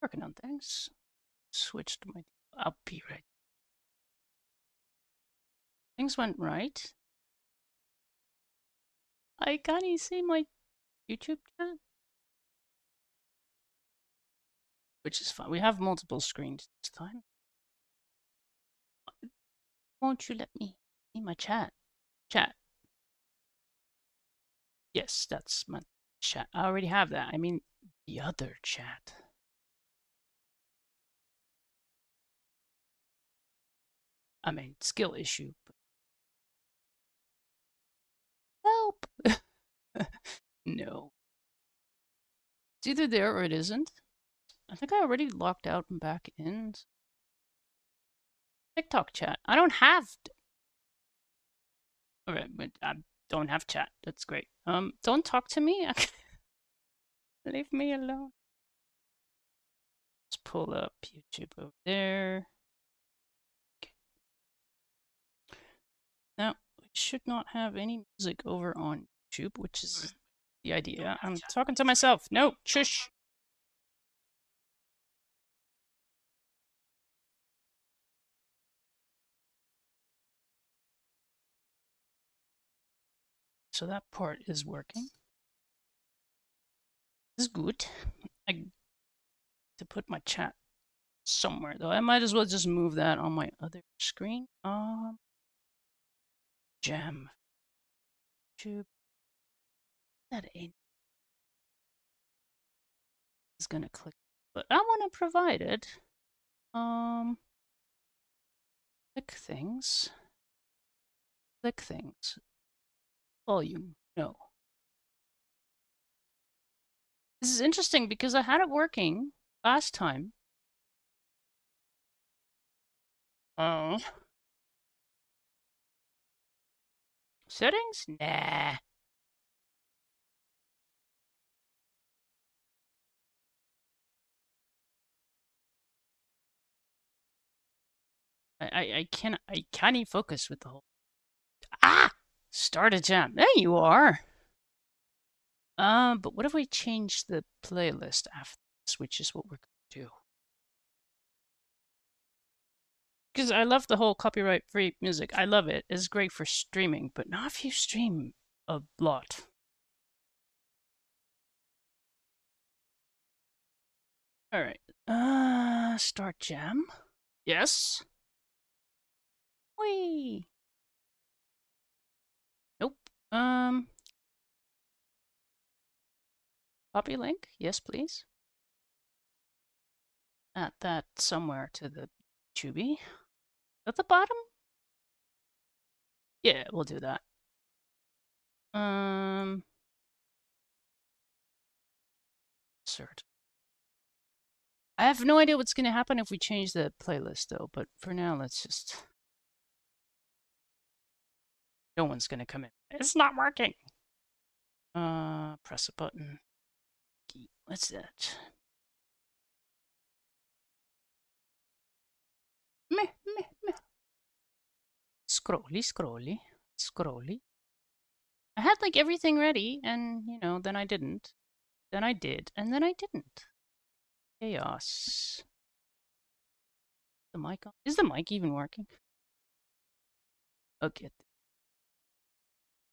Working on things. Switched my. I'll be right. Things went right. Can't you see my YouTube chat? Which is fine. We have multiple screens this time. Won't you let me see my chat? Chat. Yes, that's my chat. I already have that. I mean, the other chat. I mean, skill issue. Help! No. It's either there or it isn't. I think I already logged out and back in. TikTok chat. I don't have. Alright, but I don't have chat. That's great. Don't talk to me. Leave me alone. Let's pull up YouTube over there. Okay. Now, we should not have any music over on YouTube, which is the idea. I'm talking to myself. No, shush. So that part is working. This is good. I to put my chat somewhere though. I might as well just move that on my other screen. Jam. YouTube. That ain't is gonna click, but I want to provide it. Click things. Click things. Volume. No. This is interesting because I had it working last time. Oh. Settings? Nah. I can't even focus with the whole. Ah! Start a jam. There you are. But what if we change the playlist after this, which is what we're gonna do? Because I love the whole copyright-free music. I love it. It's great for streaming, but not if you stream a lot. All right. Start jam. Yes. Whee. Nope. Copy link. Yes, please. Add that somewhere to the Tubi. At the bottom? Yeah, we'll do that. Insert. I have no idea what's going to happen if we change the playlist, though. But for now, let's just. No one's going to come in. It's not working. Press a button. What's that? Meh, meh, meh. Scrolly, scrolly, scrolly. I had like everything ready, and then I didn't. Then I did, and then I didn't. Chaos. The mic on? Is the mic even working? Okay.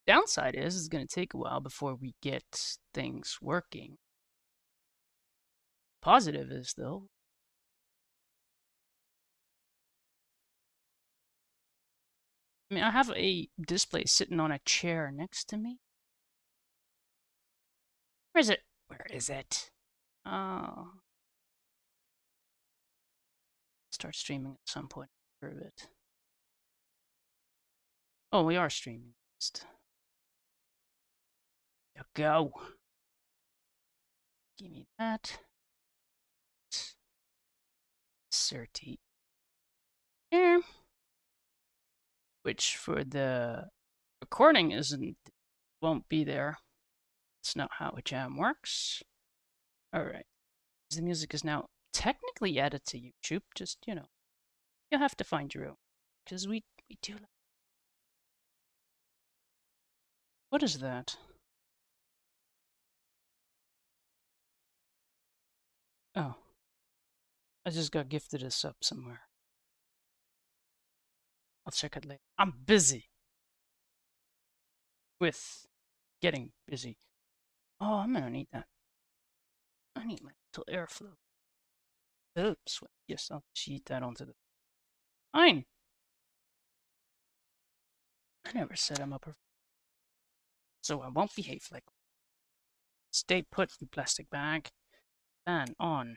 Downside is it's going to take a while before we get things working. Positive is though. I mean, I have a display sitting on a chair next to me. Where is it? Where is it? Oh. Start streaming at some point for a bit. Oh, we are streaming. There you go. Give me that. 30. There. Which for the recording won't be there. That's not how a jam works. Alright. The music is now technically added to YouTube. Just, you'll have to find your own. Because we do. What is that? Oh. I just got gifted a sub somewhere. I'll check it later. I'm busy with getting busy. Oh, I'm gonna need that. I need my little airflow. Oops. Yes, I'll sheet that onto the. Fine. I never said I'm a perfect. So I won't behave like. Stay put, you plastic bag. Fan on.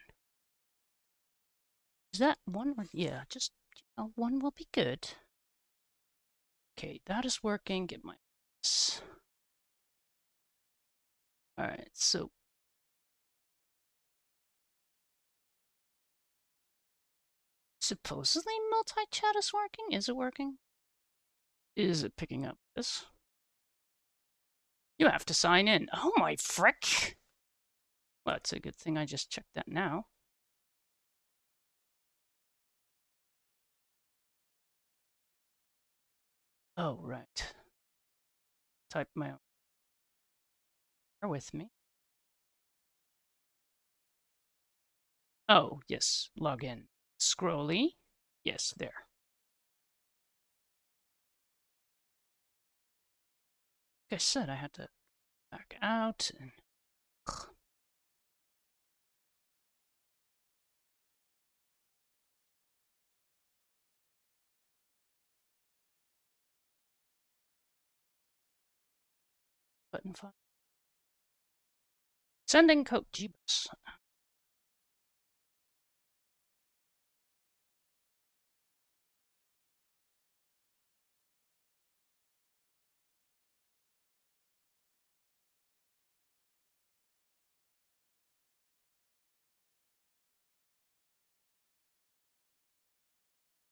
Is that one? Yeah, just one will be good. Okay, that is working. Get my. Alright, so. Supposedly multi-chat is working? Is it working? Is it picking up this? You have to sign in. Oh my frick! Well, it's a good thing I just checked that now. Oh, right. Type my own. Bear with me. Oh, yes. Log in. Scrolly. Yes, there. Like I said, I had to back out and. Button file. Sending code Jeebus.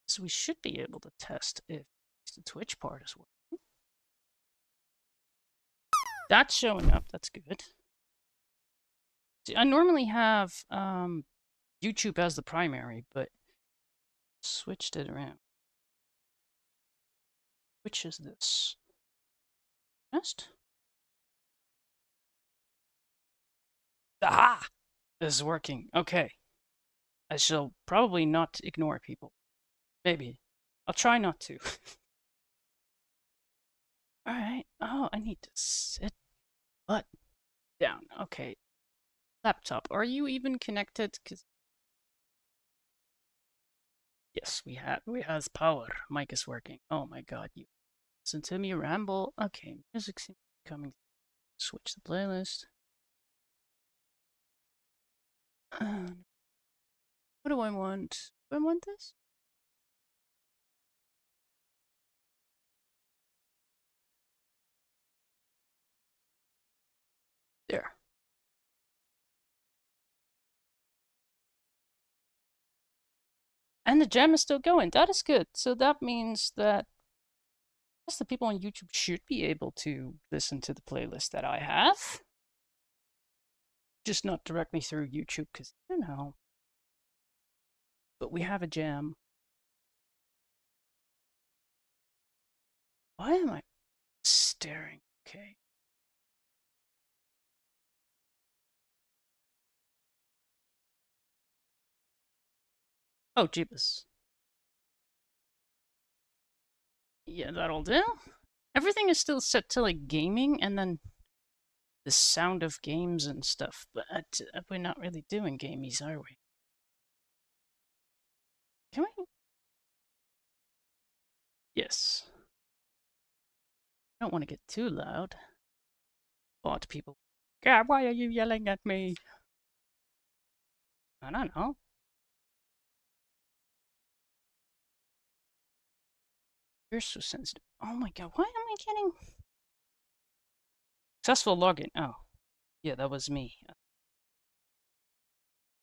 So we should be able to test if the Twitch part is working. That's showing up. That's good. See, I normally have YouTube as the primary, but switched it around. Which is this? Test? Aha! This is working. Okay. I shall probably not ignore people. Maybe. I'll try not to. Alright. Oh, I need to sit butt down. Okay. Laptop. Are you even connected? Cause yes, we has power. Mic is working. Oh my god, you listen to me ramble. Okay, music seems to be coming. Switch the playlist. What do I want? Do I want this? There. And the jam is still going. That is good. So that means that I guess the people on YouTube should be able to listen to the playlist that I have. Just not directly through YouTube, because, you know. But we have a jam. Why am I staring? Okay. Oh, jeebus. Yeah, that'll do. Everything is still set to like gaming and then the sound of games and stuff, but we're not really doing gamies, are we? Can we? Yes. I don't want to get too loud. Bot people. God, why are you yelling at me? I don't know. You're so sensitive. Oh my god, why am I getting successful login? Oh, yeah, that was me.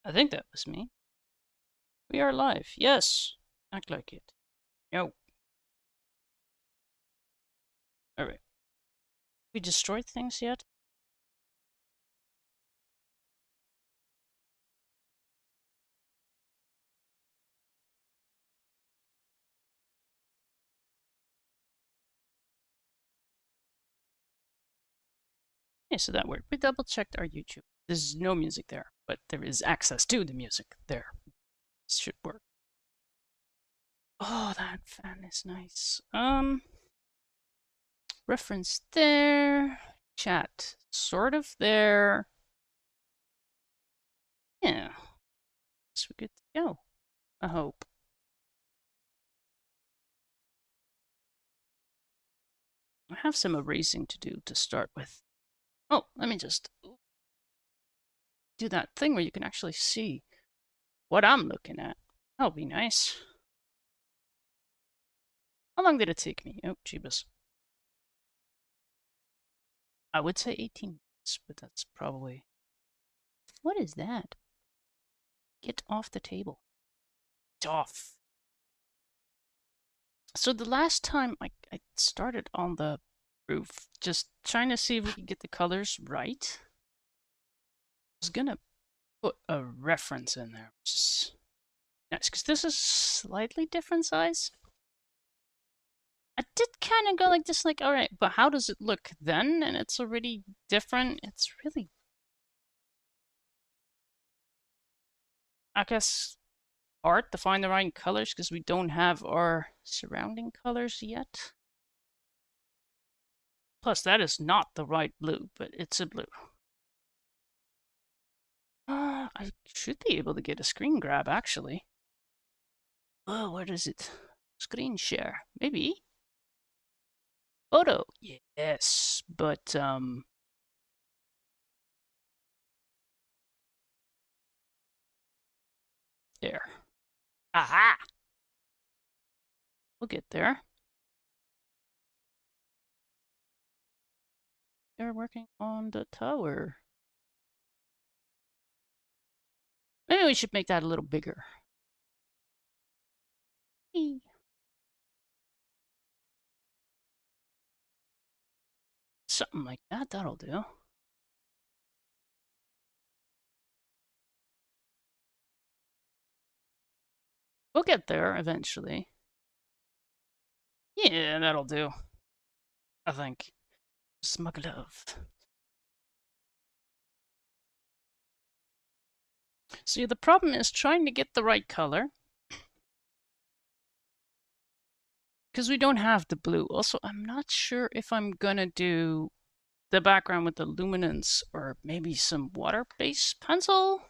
I think that was me. We are live. Yes. Act like it. No. Alright. We destroyed things yet? Okay, so that worked. We double checked our YouTube. There's no music there, but there is access to the music there. This should work. Oh, that fan is nice. Reference there. Chat sort of there. Yeah. So we're good to go. I hope. I have some erasing to do to start with. Oh, let me just do that thing where you can actually see what I'm looking at. That'll be nice. How long did it take me? Oh, jeebus. I would say 18 minutes, but that's probably... What is that? Get off the table. Get off. So the last time I started on the roof, just trying to see if we could get the colors right. I was gonna put a reference in there, which is nice, because this is slightly different size. I did kind of go like this, like, all right, but how does it look then? And it's already different. It's really, I guess, hard to find the right colors because we don't have our surrounding colors yet. Plus, that is not the right blue, but it's a blue. I should be able to get a screen grab, actually. Oh, where is it? Screen share, maybe? Photo, yes, but, there. Aha! We'll get there. They're working on the tower. Maybe we should make that a little bigger. Something like that, that'll do. We'll get there eventually. Yeah, that'll do. I think. Smug love. So yeah, the problem is trying to get the right color. Because we don't have the blue. Also, I'm not sure if I'm gonna do the background with the luminance or maybe some water-based pencil.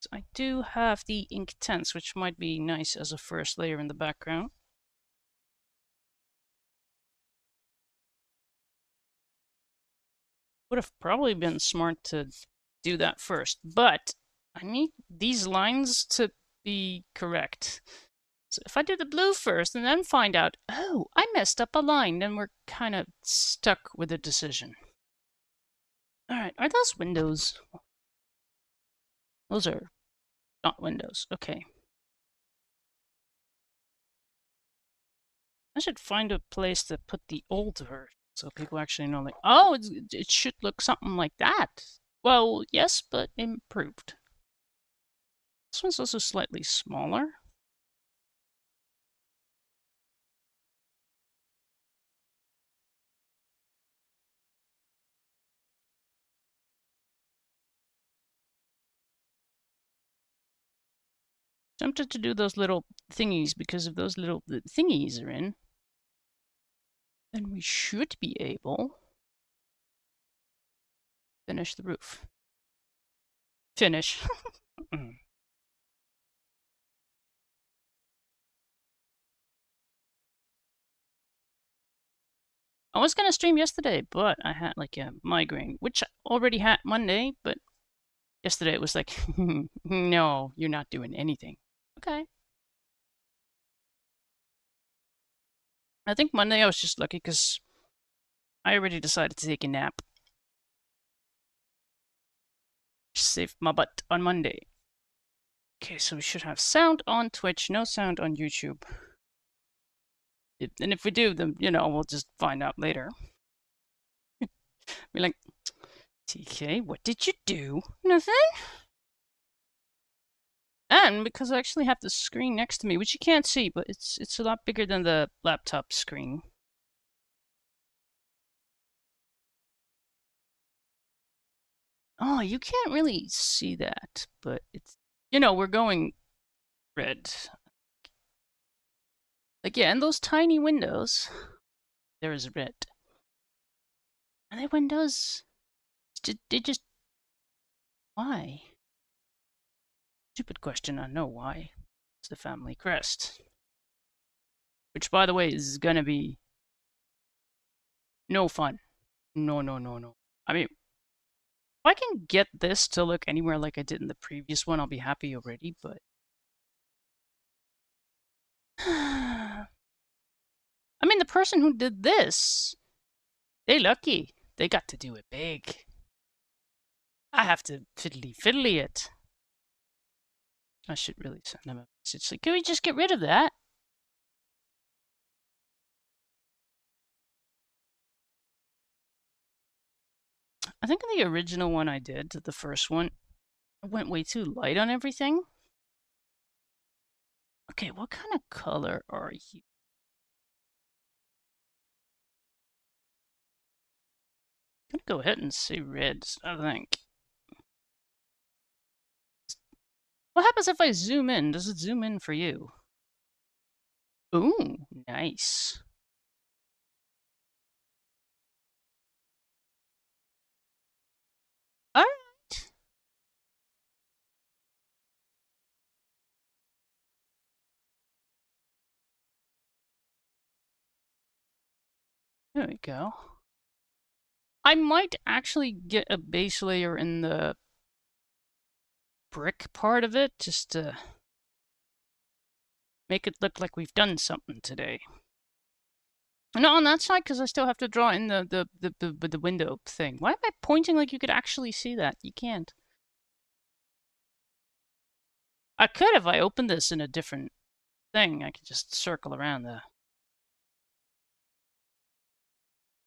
So I do have the Inktense, which might be nice as a first layer in the background. Would have probably been smart to do that first, but I need these lines to be correct. So if I do the blue first and then find out, oh, I messed up a line, then we're kind of stuck with a decision. All right, are those windows? Those are not windows. Okay. I should find a place to put the old version so people actually know, like, oh, it should look something like that. Well, yes, but improved. This one's also slightly smaller. Tempted to do those little thingies because if those little thingies are in, then we should be able to finish the roof. Finish. I was gonna stream yesterday, but I had like a migraine, which I already had Monday, but yesterday it was like, no, you're not doing anything. Okay. I think Monday I was just lucky because I already decided to take a nap. Saved my butt on Monday. Okay, so we should have sound on Twitch, no sound on YouTube. And if we do, then, you know, we'll just find out later. Be like, TK, what did you do? Nothing? And because I actually have the screen next to me, which you can't see, but it's a lot bigger than the laptop screen. Oh, you can't really see that, but it's, you know, we're going red. Like, yeah, and those tiny windows, there is red. Are they windows? They just... Why? Stupid question, I know why. It's the family crest. Which, by the way, is gonna be no fun. No, no, no, no. I mean, if I can get this to look anywhere like I did in the previous one, I'll be happy already, but... I mean, the person who did this, they lucky. They got to do it big. I have to fiddly it. I should really send them a message. Like, can we just get rid of that? I think the original one I did, the first one, I went way too light on everything. Okay, what kind of color are you? I'm gonna go ahead and say reds, I think. What happens if I zoom in? Does it zoom in for you? Ooh, nice. All right. There we go. I might actually get a base layer in the brick part of it, just to make it look like we've done something today. Not on that side, because I still have to draw in the window thing. Why am I pointing like you could actually see that? You can't. I could if I opened this in a different thing. I could just circle around the...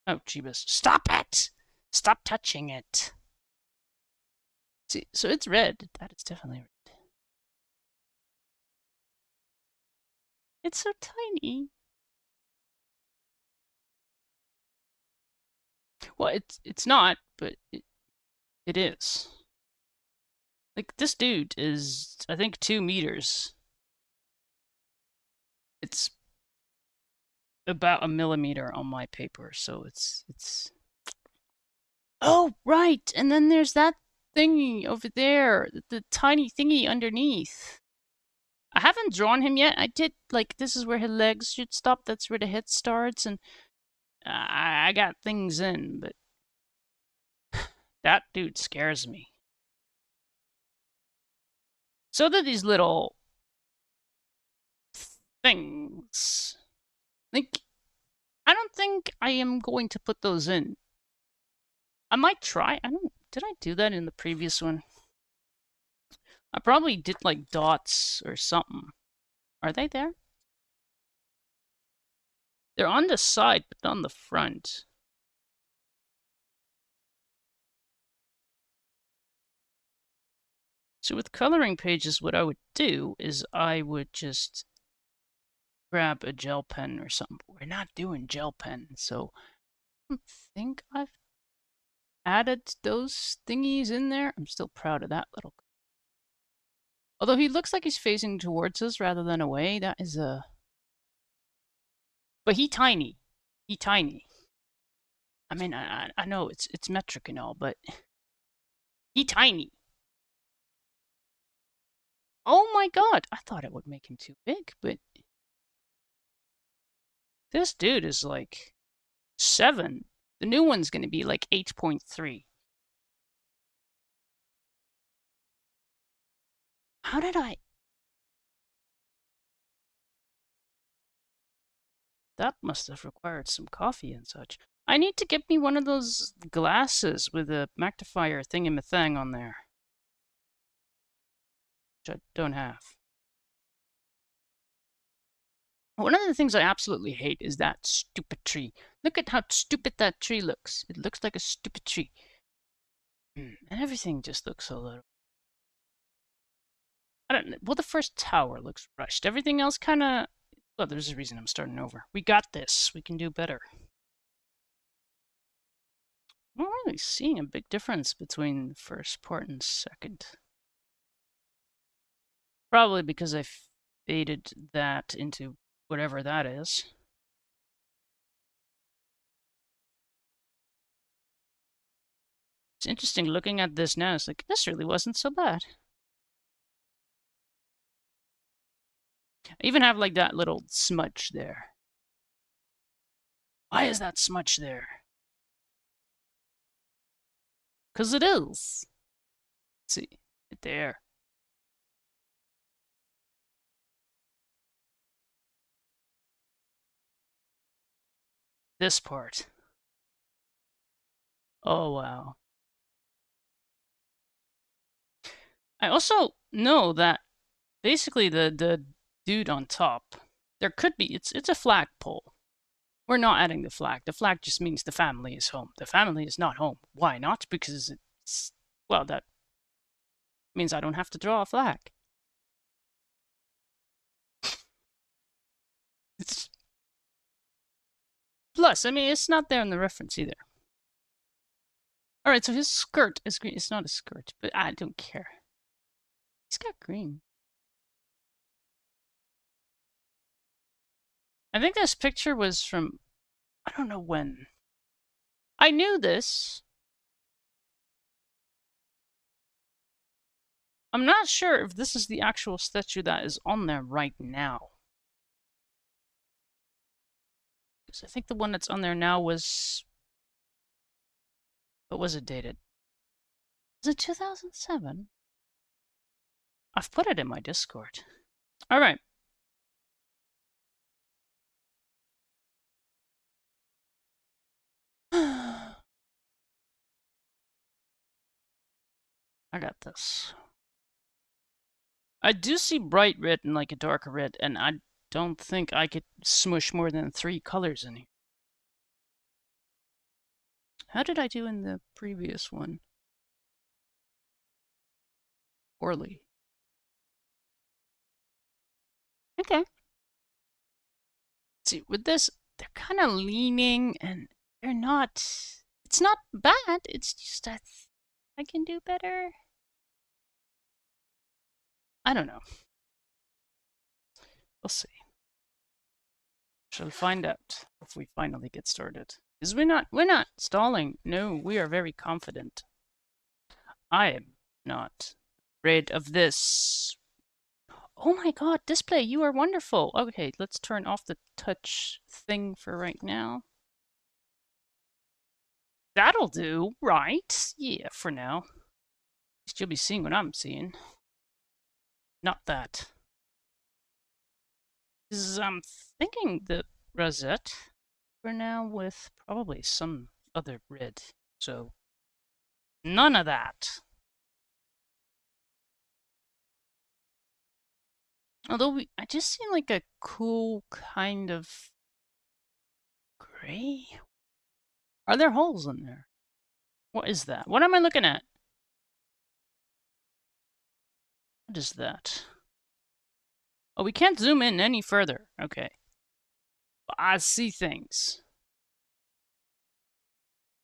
Oh, jeebus. Stop it! Stop touching it! See, so it's red. That is definitely red. It's so tiny. Well, it's not, but it is. Like, this dude is, I think, 2 meters. It's about a millimeter on my paper, so it's... Oh, right! And then there's that thingy over there, the tiny thingy underneath. I haven't drawn him yet. I did, like, this is where his legs should stop. That's where the head starts, and I got things in, but that dude scares me. So do these little things. Like, I don't think I am going to put those in. I might try. Did I do that in the previous one? I probably did like dots or something. Are they there? They're on the side, but on the front. So with coloring pages, what I would do is I would just grab a gel pen or something. But we're not doing gel pen, so I don't think I've added those thingies in there. I'm still proud of that little... Although he looks like he's facing towards us rather than away. That is a... But he tiny. He tiny. I mean, I know it's metric and all, but he tiny. Oh my god! I thought it would make him too big, but this dude is like 7. The new one's going to be like 8.3. How did I... That must have required some coffee and such. I need to get me one of those glasses with a magnifier thing on there. Which I don't have. One of the things I absolutely hate is that stupid tree. Look at how stupid that tree looks. It looks like a stupid tree. And everything just looks a little... I don't know. Well, the first tower looks rushed. Everything else kind of... Well, there's a reason I'm starting over. We got this. We can do better. I'm not really seeing a big difference between the first part and second. Probably because I faded that into whatever that is. It's interesting looking at this now. It's like, this really wasn't so bad. I even have like that little smudge there. Why is that smudge there? Because it is. Let's see, right there. This part. Oh, wow. I also know that basically the dude on top, there could be, it's a flagpole. We're not adding the flag. The flag just means the family is home. The family is not home. Why not? Because it's, well, that means I don't have to draw a flag. It's, plus, I mean, it's not there in the reference either. Alright, so his skirt is green. It's not a skirt, but I don't care. He's got green. I think this picture was from, I don't know when. I knew this. I'm not sure if this is the actual statue that is on there right now. Because I think the one that's on there now was... What was it dated? Was it 2007? I've put it in my Discord. Alright. I got this. I do see bright red and like a darker red, and I don't think I could smush more than 3 colors in here. How did I do in the previous one? Poorly. Okay. See, with this, they're kind of leaning, and they're not... It's not bad, it's just that I can do better. I don't know. We'll see. Shall find out if we finally get started. Because we're not stalling. No, we are very confident. I am not afraid of this. Oh my god, display, you are wonderful. Okay, let's turn off the touch thing for right now. That'll do, right? Yeah, for now. You'll be seeing what I'm seeing. Not that. Because I'm thinking the rosette for now with probably some other red. So, none of that. Although I just see like a cool kind of gray. Are there holes in there? What is that? What am I looking at? What is that? Oh, we can't zoom in any further. Okay. But I see things.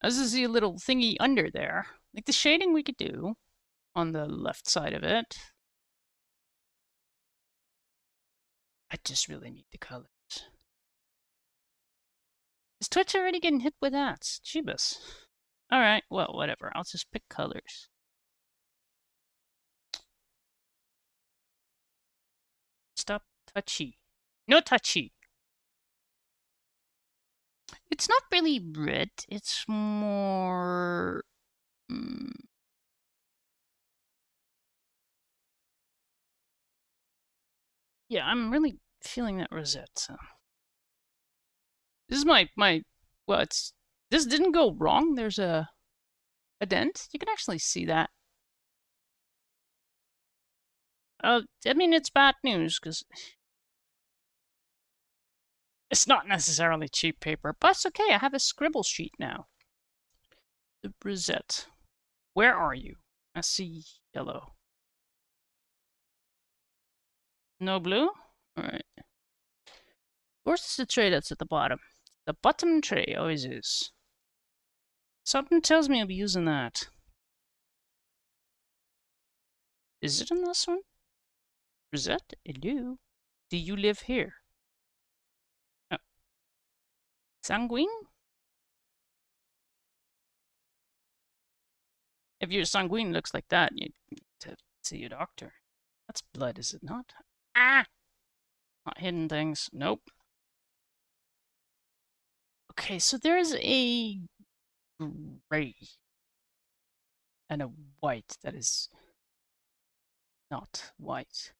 I also see a little thingy under there. Like the shading we could do on the left side of it. I just really need the colors. Is Twitch already getting hit with ads? Jeebus. Alright, well, whatever. I'll just pick colors. Stop touchy. No touchy. It's not really red. It's more... Yeah, I'm really feeling that rosette. So. This is my well, it's this didn't go wrong. There's a dent. You can actually see that. I mean, it's bad news because it's not necessarily cheap paper, but it's okay. I have a scribble sheet now. The rosette. Where are you? I see yellow. No blue? Alright. Where's the tray that's at the bottom? The bottom tray always is. Something tells me I'll be using that. Is it in this one? Rosette? Hello? Do you live here? Oh. Sanguine? If your sanguine looks like that, you need to see a doctor. That's blood, is it not? Ah! Not hidden things. Nope. Okay, so there's a gray and a white that is not white.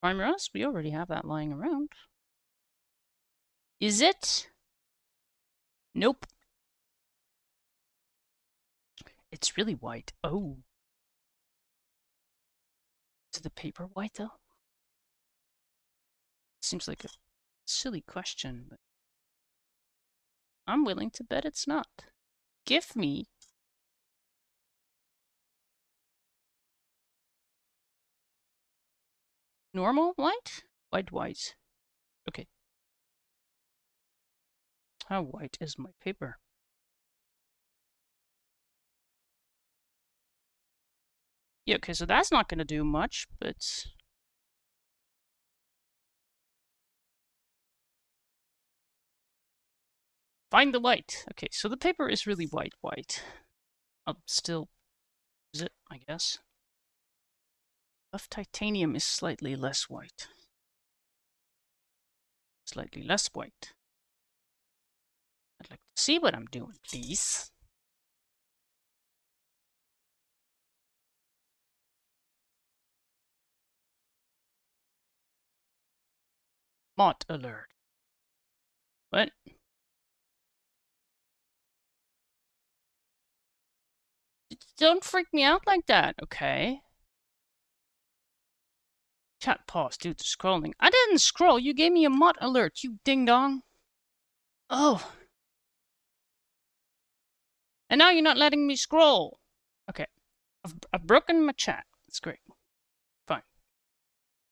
Prime rust? We already have that lying around. Is it? Nope. It's really white. Oh. Is the paper white, though? Seems like a silly question, but I'm willing to bet it's not. Give me normal white? White. Okay. How white is my paper? Yeah, okay, so that's not going to do much, but... Find the white. Okay, so the paper is really white. I'll still use it, I guess. Buff titanium is slightly less white. Slightly less white. I'd like to see what I'm doing, please. Mod alert. What? Don't freak me out like that, okay? Chat pause due to scrolling. I didn't scroll. You gave me a mod alert, you ding dong. Oh. And now you're not letting me scroll. Okay. I've broken my chat. That's great. Fine.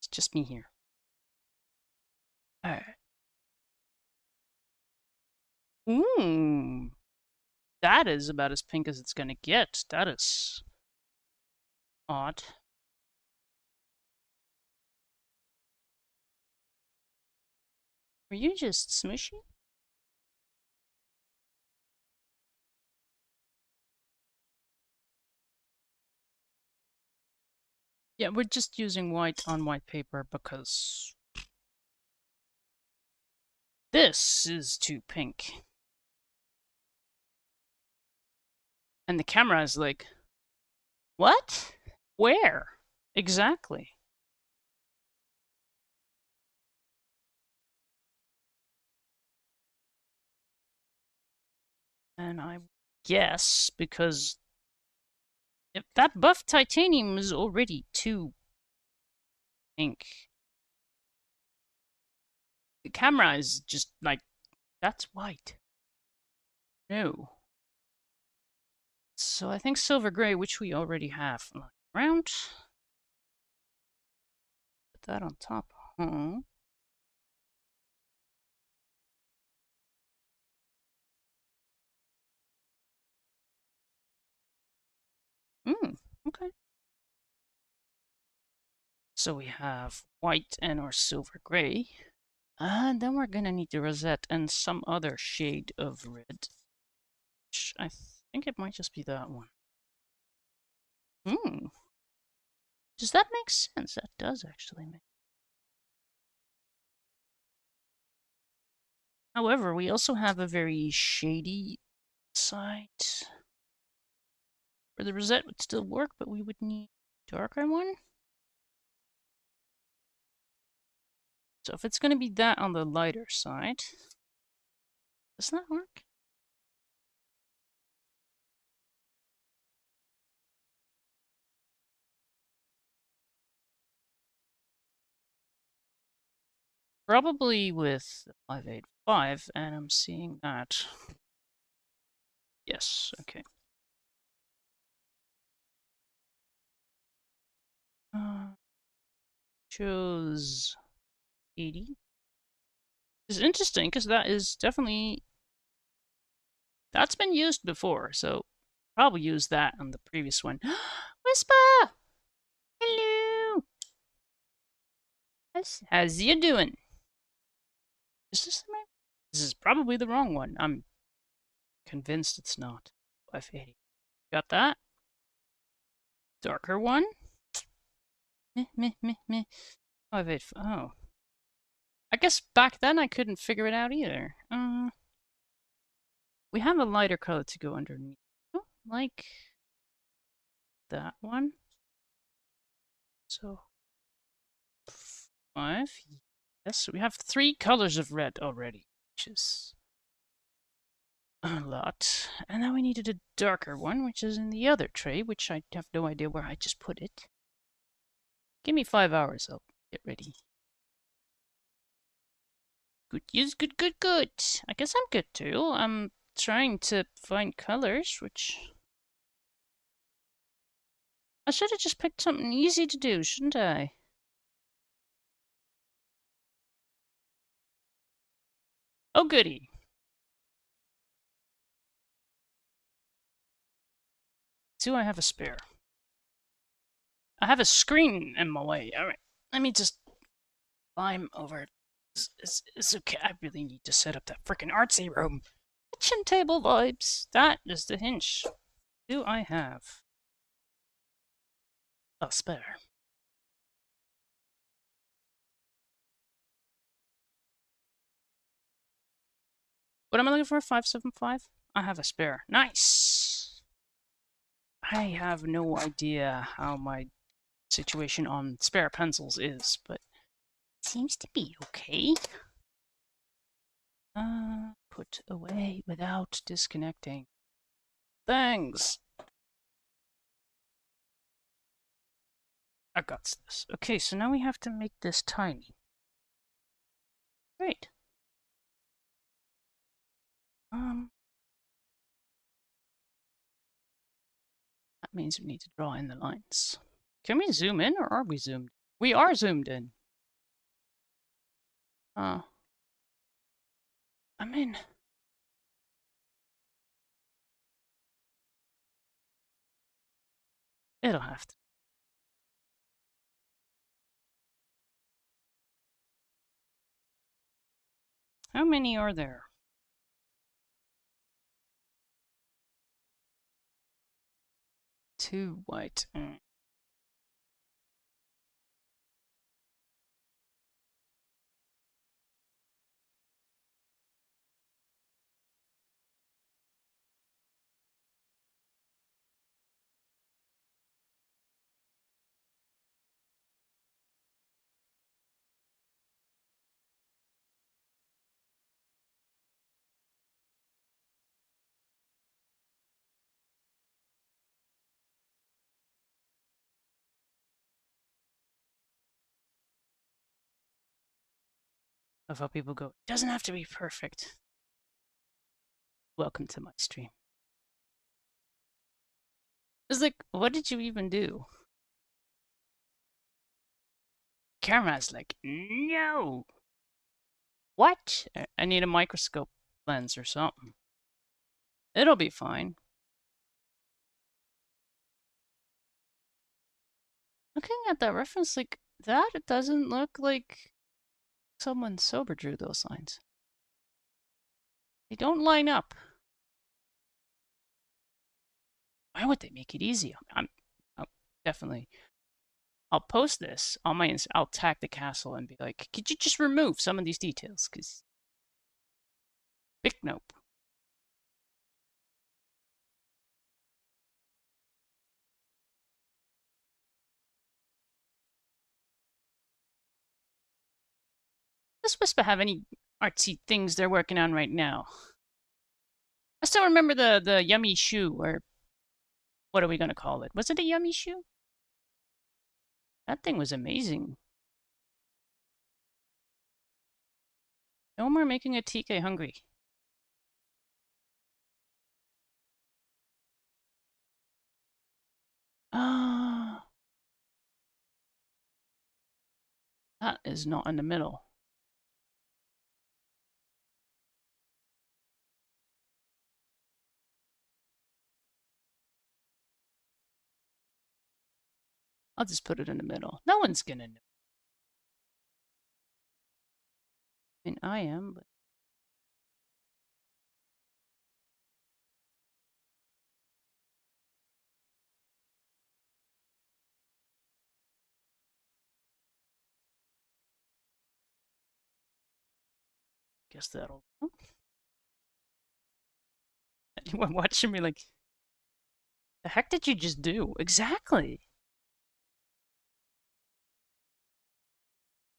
It's just me here. Alright. That is about as pink as it's gonna get. That is odd. Were you just smushy? Yeah, we're just using white on white paper because this is too pink. And the camera is like, what? Where? Exactly. And I guess because if that buff titanium is already too pink, the camera is just like, that's white. No. So I think silver gray, which we already have around. Put that on top. Okay. So we have white and our silver gray. And then we're gonna need the rosette and some other shade of red. Which I think it might just be that one. Does that make sense? That does actually make. However, we also have a very shady side where the rosette would still work, but we would need a darker one. So if it's going to be that on the lighter side, does that work? Probably with 585, and I'm seeing that. Yes, okay. Chose 80. It's interesting because that is definitely, that's been used before, so probably use that on the previous one. Whisper! How's you doing? Is this the right? This is probably the wrong one. I'm convinced it's not. 580. Got that? Darker one? Meh, meh, meh, meh. 585. Oh. I guess back then I couldn't figure it out either. We have a lighter color to go underneath. Like that one. So 5. Yes, we have 3 colors of red already, which is a lot. And now we needed a darker one, which is in the other tray, which I have no idea where I just put it. Give me 5 hours, I'll get ready. Good, yes, good, good, good. I guess I'm good too. I'm trying to find colors, which... I should have just picked something easy to do, shouldn't I? Oh, goody. Do I have a spare? I have a screen in my way. Alright, let me just climb over. It's okay. I really need to set up that frickin' artsy room. Kitchen table vibes. That is the hinge. Do I have a spare? What am I looking for? 575? I have a spare. Nice! I have no idea how my situation on spare pencils is, but it seems to be okay. Put away without disconnecting. Thanks! I got this. Okay, so now we have to make this tiny. Great. That means we need to draw in the lines. Can we zoom in or are we zoomed? We are zoomed in. I mean... It'll have to. How many are there? 2 white. Of how people go, it doesn't have to be perfect. Welcome to my stream. It's like, what did you even do? Camera's like, no! What? I need a microscope lens or something. It'll be fine. Looking at that reference like that, it doesn't look like someone sober drew those lines. They don't line up. Why would they make it easy? I'll definitely. I'll post this on my. I'll tag the castle and be like, "Could you just remove some of these details?" Because big nope. Does Whisper have any artsy things they're working on right now? I still remember the yummy shoe, or what are we gonna call it? Was it a yummy shoe? That thing was amazing. No more making a TK hungry. Ah, that is not in the middle. I'll just put it in the middle. No one's gonna know. I mean, I am, but guess that'll. Anyone watching me like, the heck did you just do? Exactly.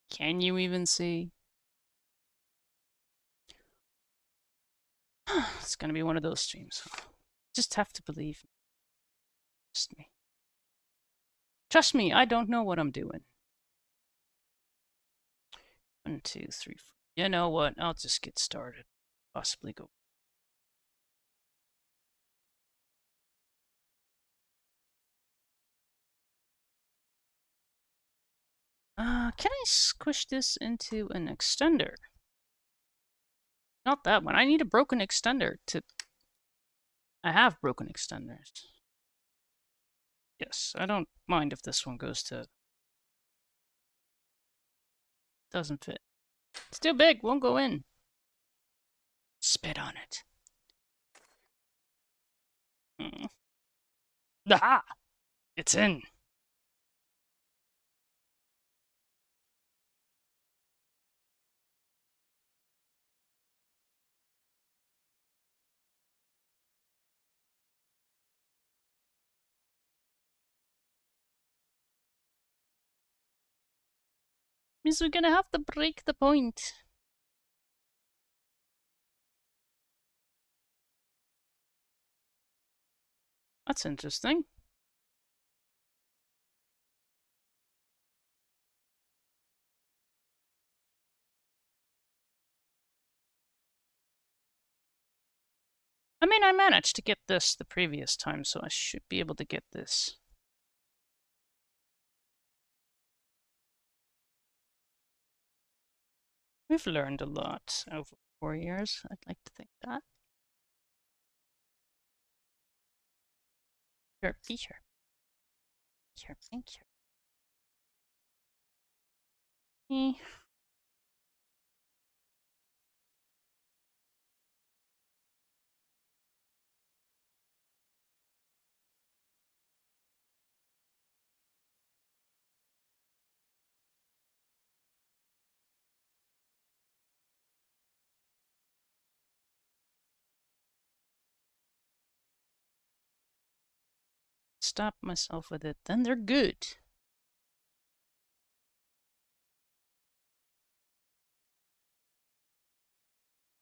Can you even see? It's gonna be one of those streams. Just have to believe. Trust me. Trust me, I don't know what I'm doing. 1, 2, 3, 4. You know what? I'll just get started. Possibly go. Can I squish this into an extender? Not that one. I need a broken extender to... I have broken extenders. Yes, I don't mind if this one goes to... Doesn't fit. It's too big, won't go in. Spit on it. Aha! It's in. Means we're gonna have to break the point. That's interesting. I mean, I managed to get this the previous time, so I should be able to get this. We've learned a lot over 4 years, I'd like to think that. Sure, be sure. Sure, thank you. Stop myself with it, then they're good.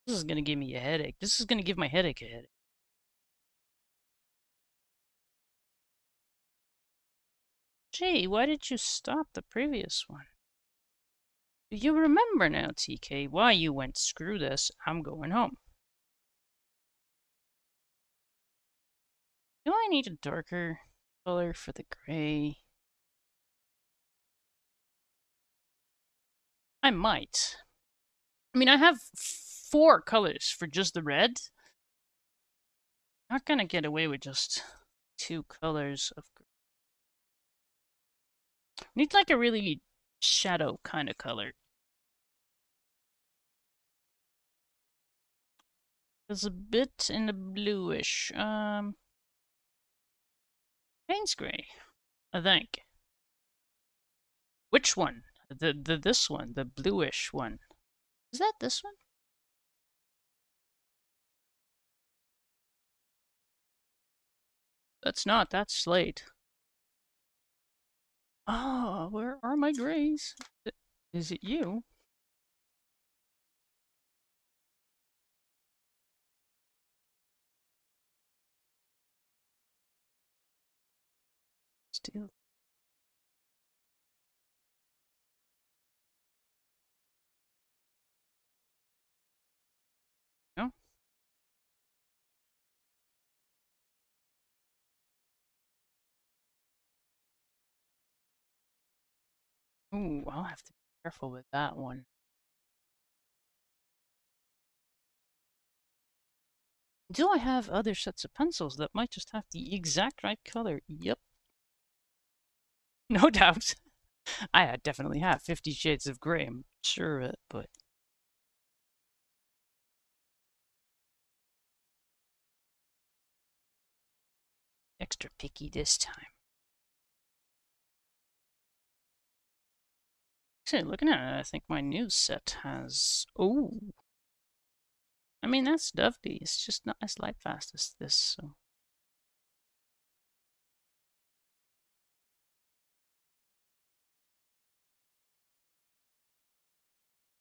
This is gonna give me a headache. This is gonna give my headache a headache. Gee, why did you stop the previous one? Do you remember now, TK, why you went, screw this, I'm going home? Do I need a darker color for the gray? I might. I mean, I have 4 colors for just the red. Not gonna get away with just 2 colors of gray. Need like a really shadow kind of color. There's a bit in the bluish. Payne's gray, I think. Which one? This one, the bluish one. Is that this one? That's not, that's slate. Oh, where are my grays? Is it you? Still. No? Ooh, I'll have to be careful with that one. Do I have other sets of pencils that might just have the exact right color? Yep. No doubt. I definitely have 50 Shades of Grey, I'm sure of it, but extra picky this time. Actually, looking at it, I think my new set has... Oh! I mean, that's lovely. It's just not as light fast as this, so...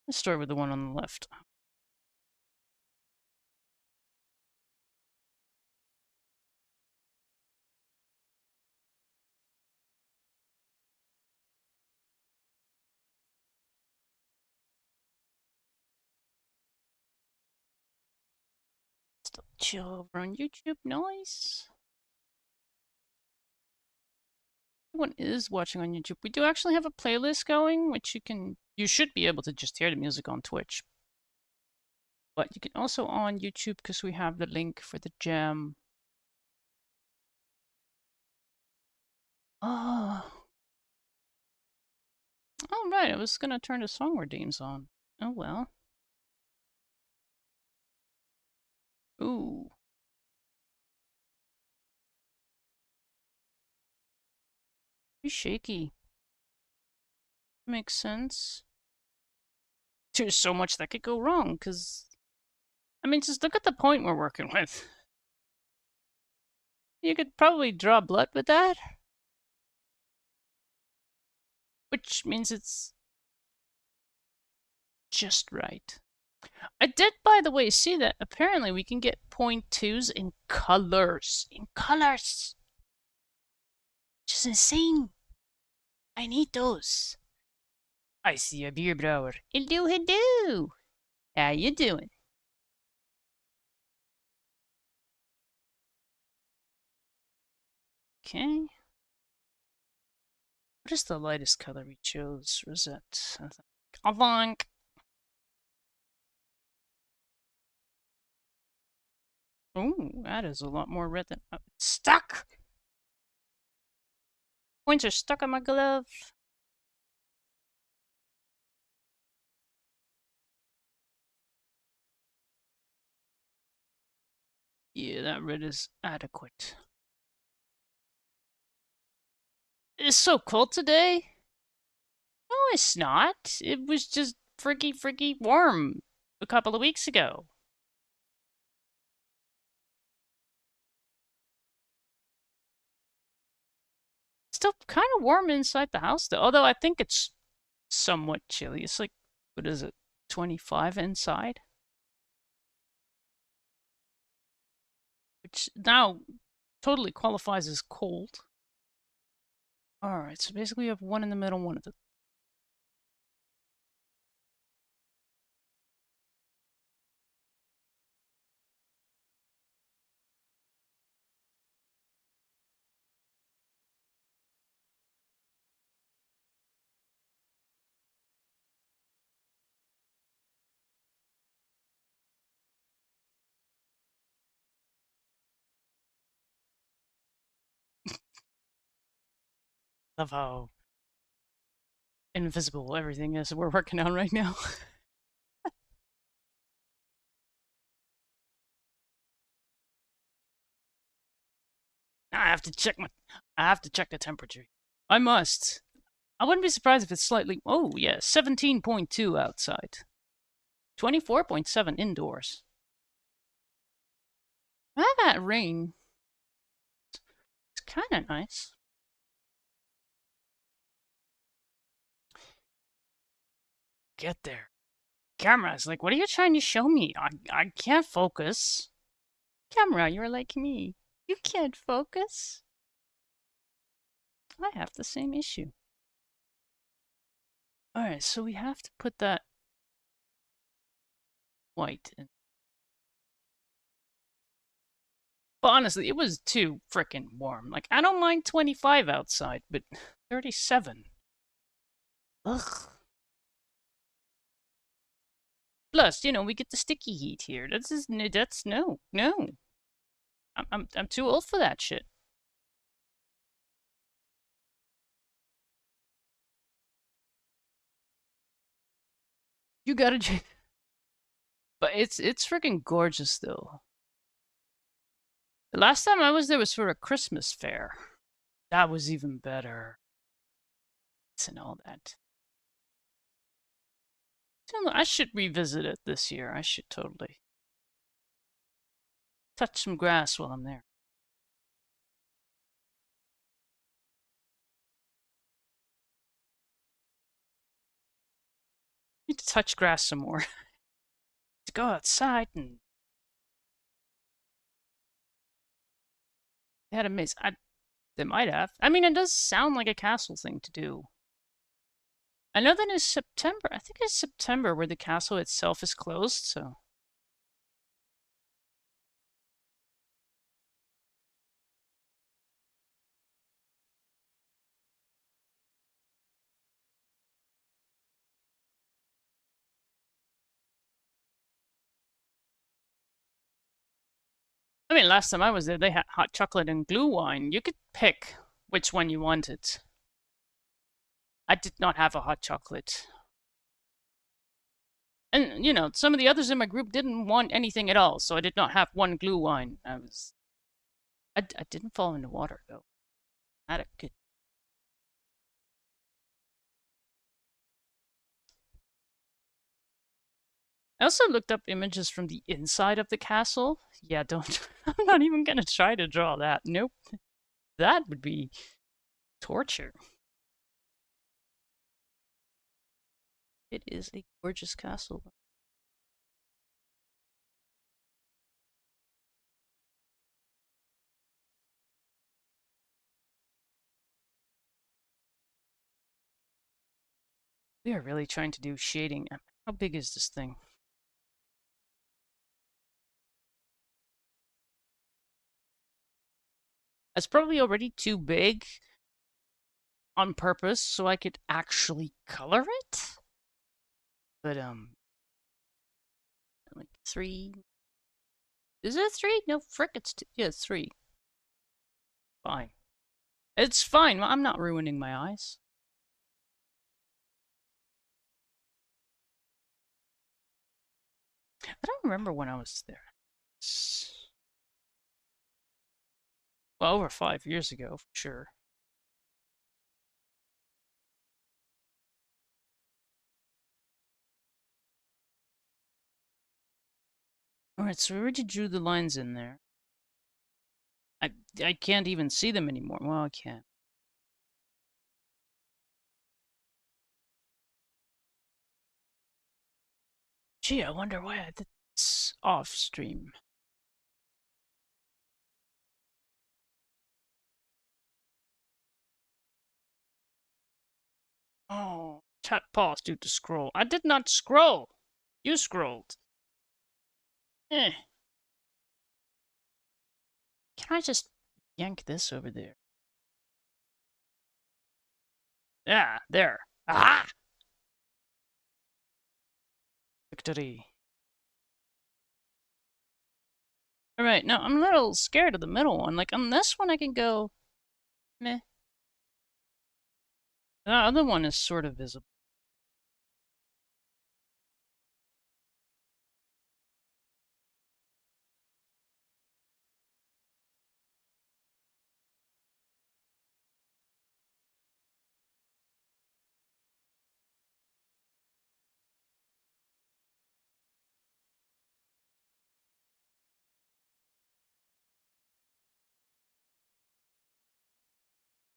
Let's start with the one on the left. Still chill over on YouTube. Nice. Everyone is watching on YouTube. We do actually have a playlist going, which you should be able to just hear the music on Twitch. But you can also on YouTube because we have the link for the jam. Oh. Oh, right. I was going to turn the song redeems on. Oh, well. Ooh. Pretty shaky. Makes sense. There's so much that could go wrong, because... I mean, just look at the point we're working with. You could probably draw blood with that. Which means it's... just right. I did, by the way, see that apparently we can get 0.2s in colors. In colors! Which is insane. I need those. I see a beer brower. Hello, hello. How you doing? Okay. What is the lightest color we chose? Rosette. I think. Oh, that is a lot more red than... it's stuck! Points are stuck on my glove. Yeah, that red is adequate. It's so cold today. No, it's not. It was just freaky warm a couple of weeks ago. Still kind of warm inside the house, though. Although I think it's somewhat chilly. It's like, what is it, 25 inside? Which now totally qualifies as cold. Alright, so basically we have one in the middle, one at the... Love how invisible everything is we're working on right now. I have to check the temperature. I must. I wouldn't be surprised if it's slightly... Oh, yeah, 17.2 outside. 24.7 indoors. That rain. It's kind of nice. Get there. Camera's like, what are you trying to show me? I can't focus. Camera, you're like me. You can't focus. I have the same issue. Alright, so we have to put that white in. But honestly, it was too frickin' warm. Like, I don't mind 25 outside, but 37. Ugh. Plus, you know, we get the sticky heat here. That's no. I'm too old for that shit. You gotta change. But it's freaking gorgeous though. The last time I was there was for a Christmas fair. That was even better. And all that. I should revisit it this year. I should totally touch some grass while I'm there. Need to touch grass some more. To go outside and they had a maze. They might have. I mean, it does sound like a castle thing to do. I know that in September. I think it's September where the castle itself is closed. So. I mean, last time I was there, they had hot chocolate and glue wine. You could pick which one you wanted. I did not have a hot chocolate. And, you know, some of the others in my group didn't want anything at all, so I did not have one glue wine. I didn't fall into water, though. I had a good. I also looked up images from the inside of the castle. Yeah, don't. I'm not even gonna try to draw that. Nope. That would be torture. It is a gorgeous castle. We are really trying to do shading. How big is this thing? It's probably already too big on purpose so I could actually color it. But, like 3. Is it 3? No, frick, it's 2. Yeah, it's 3. Fine. It's fine. I'm not ruining my eyes. I don't remember when I was there. Well, over 5 years ago, for sure. Alright, so we already drew the lines in there. I can't even see them anymore. Well, I can't. Gee, I wonder why I did this off stream. Oh, chat paused due to scroll. I did not scroll. You scrolled. Eh. Can I just yank this over there? Yeah, there. Ah! Victory. Alright, no, I'm a little scared of the middle one. Like, on this one I can go... meh. The other one is sort of visible.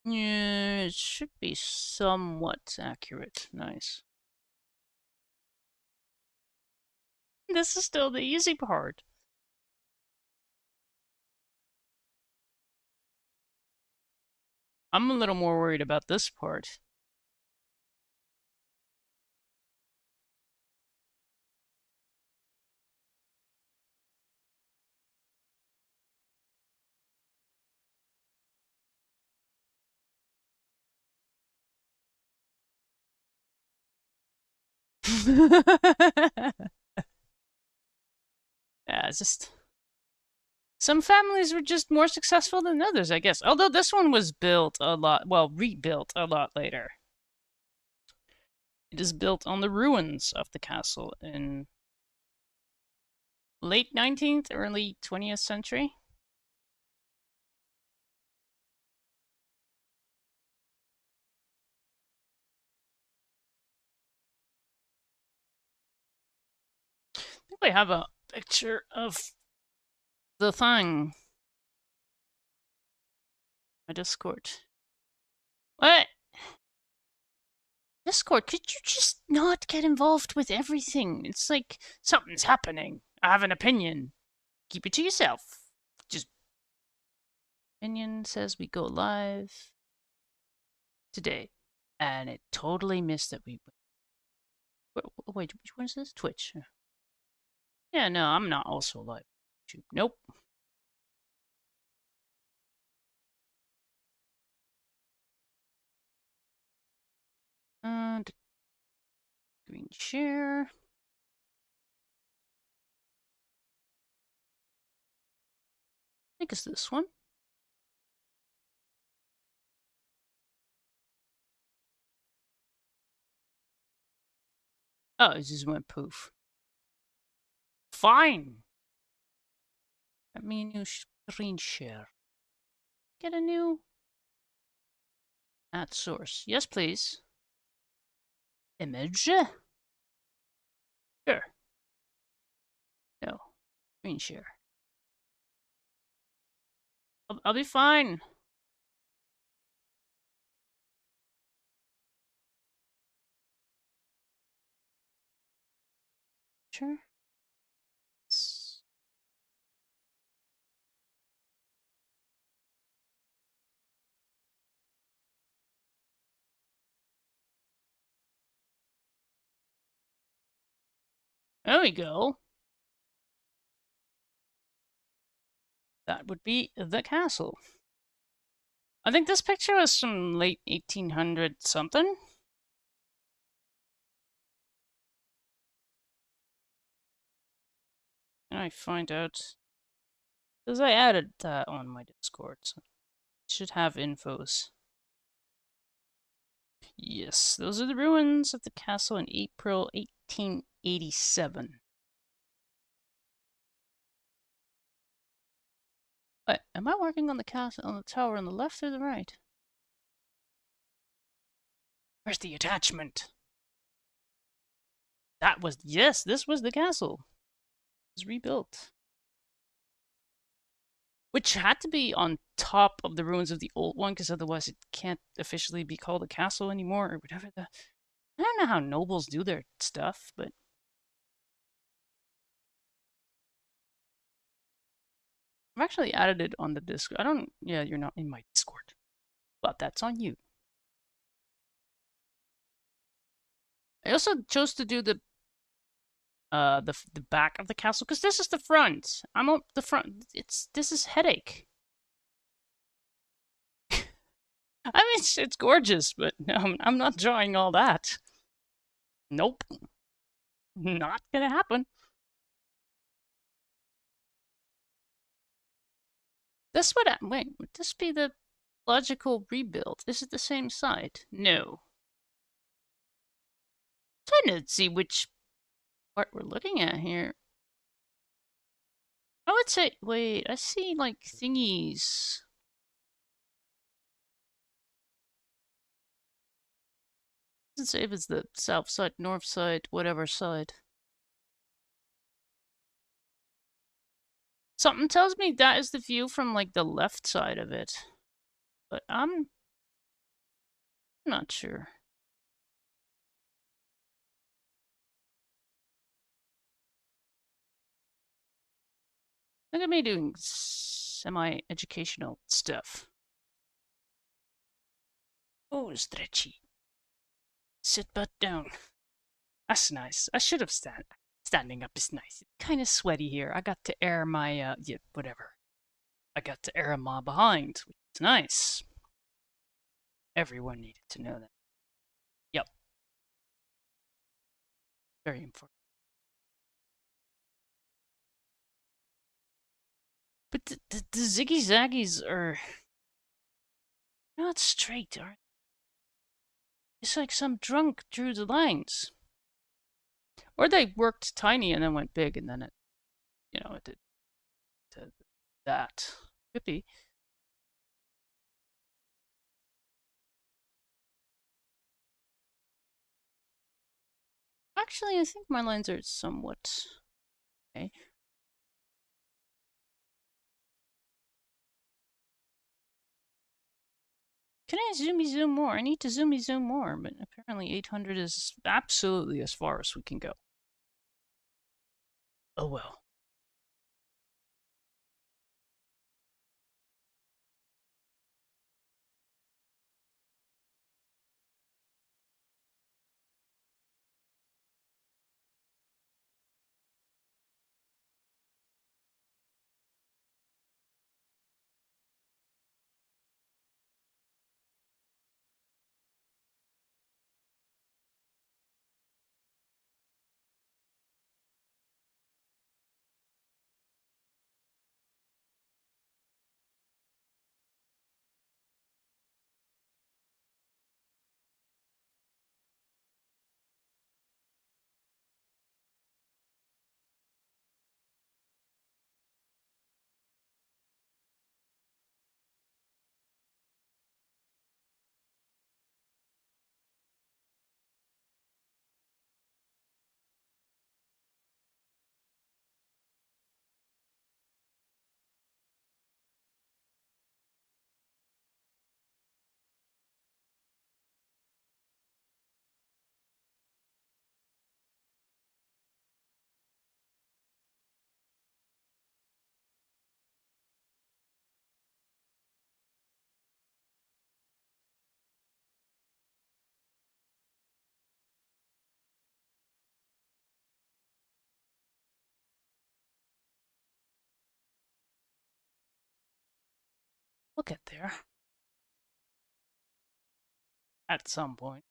Yeah, it should be somewhat accurate. Nice. This is still the easy part. I'm a little more worried about this part. Yeah, it's just... some families were just more successful than others, I guess. Although this one was built a lot... well, rebuilt a lot later. It is built on the ruins of the castle in... late 19th, early 20th century. I have a picture of the thing. My Discord. What? Discord, could you just not get involved with everything? It's like something's happening. I have an opinion. Keep it to yourself. Just opinion says we go live today, and it totally missed that we. Wait, which one is this? Twitch. Yeah, no, I'm not also live. YouTube. Nope. And screen share. I think it's this one. Oh, it just went poof. Fine. Let me a new screen share. Get a new at source. Yes, please. Image. Sure. No. Screen share. I'll be fine. Sure. There we go. That would be the castle. I think this picture was from late 1800 something. And I find out because I added that on my Discord, so I should have infos. Yes, those are the ruins of the castle in April 1887. What? Am I working on the castle on the tower on the left or the right? Where's the attachment? That was yes, this was the castle. It was rebuilt. Which had to be on top of the ruins of the old one, because otherwise it can't officially be called a castle anymore, or whatever the. I don't know how nobles do their stuff, but. I've actually added it on the Discord. I don't. Yeah, you're not in my Discord, but that's on you. I also chose to do the back of the castle because this is the front. I'm on the front. This is headache. I mean, it's gorgeous, but no, I'm not drawing all that. Nope, not gonna happen. This would wait. Would this be the logical rebuild? Is it the same site? No. Trying to see which part we're looking at here. I would say, wait, I see like thingies. Doesn't say if it's the south side, north side, whatever side. Something tells me that is the view from like the left side of it, but I'm not sure. Look at me doing semi-educational stuff. Oh, stretchy. Sit butt down. That's nice. I should have standing up is nice. It's kind of sweaty here. I got to air my yeah, whatever. I got to air my behind, which is nice. Everyone needed to know that. Yep. Very important. But the ziggy zaggies are not straight, are they? It's like some drunk drew the lines. Or they worked tiny and then went big and then it, it did that. Could be. Actually, I think my lines are somewhat Okay. Can I zoom more? I need to zoom more, but apparently 800 is absolutely as far as we can go. Oh well. We'll get there. At some point.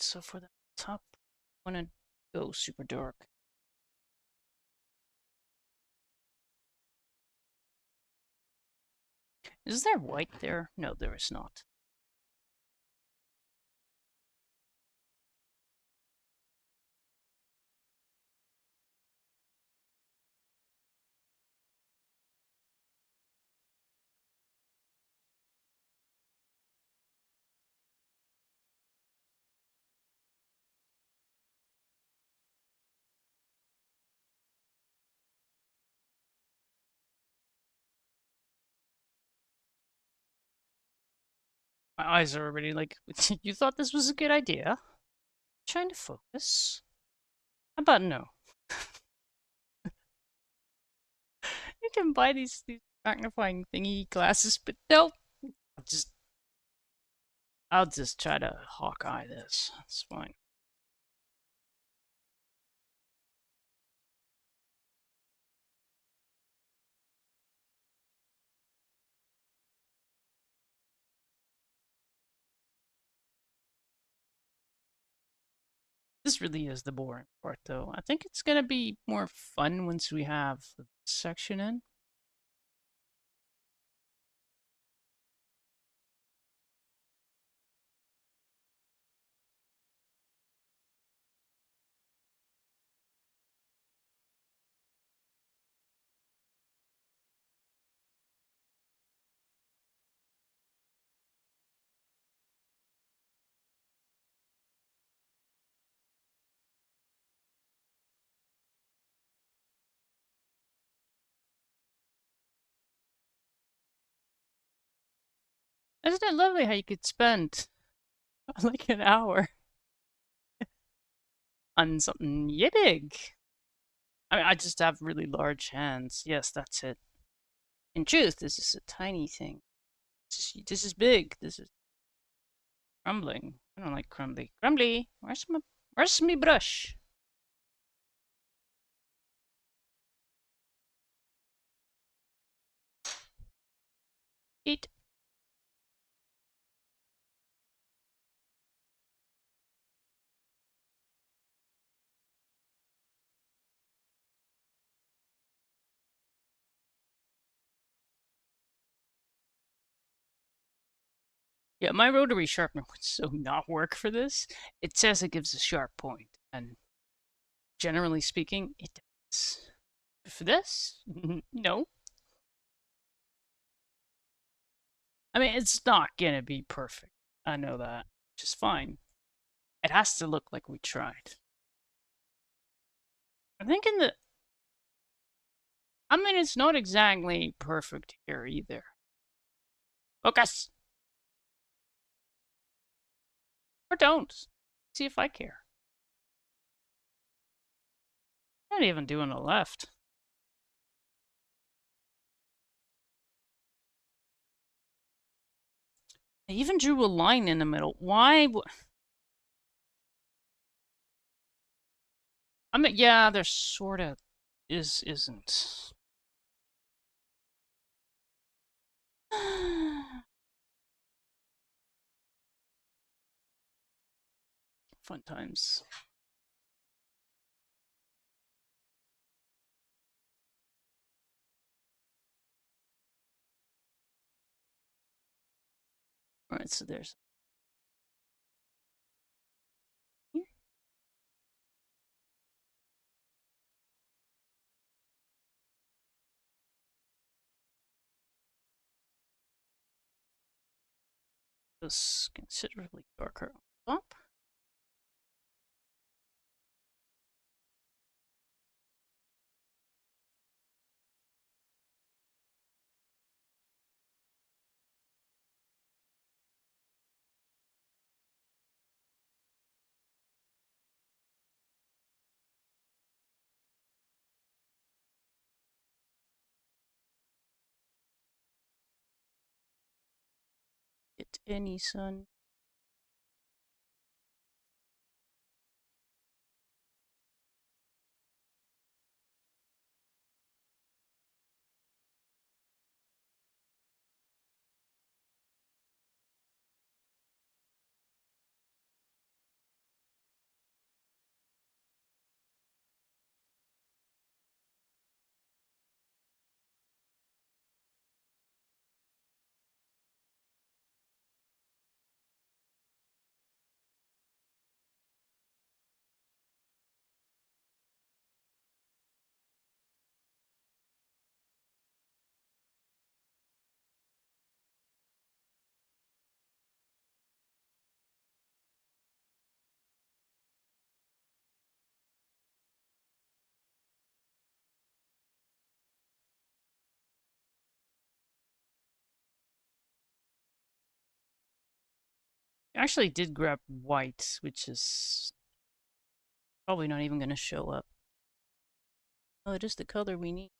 So for the top, I want to go super dark. Is there white there? No, there is not. My eyes are already like, you thought this was a good idea? Trying to focus. How about no? You can buy these magnifying thingy glasses, but no. I'll just I'll just try to Hawkeye this. That's fine. This really is the boring part, though. I think it's gonna be more fun once we have the section in. Isn't it lovely how you could spend like an hour on something yeah big? I mean, I just have really large hands. Yes, that's it. In truth, this is a tiny thing. This is big. This is crumbling. I don't like crumbly. Crumbly, where's my brush? Eat. Yeah, my rotary sharpener would so not work for this. It says it gives a sharp point, and generally speaking, it does. For this, no. I mean, it's not gonna be perfect. I know that, which is fine. It has to look like we tried. I think I mean, it's not exactly perfect here either. Focus! Or don't. See if I care. Not even doing a left. I even drew a line in the middle. Why? I mean, yeah, there sort of isn't. Fun times. All right, so there's goes considerably darker up. Get any sun. I actually did grab white, which is probably not even going to show up. Oh, it is the color we need.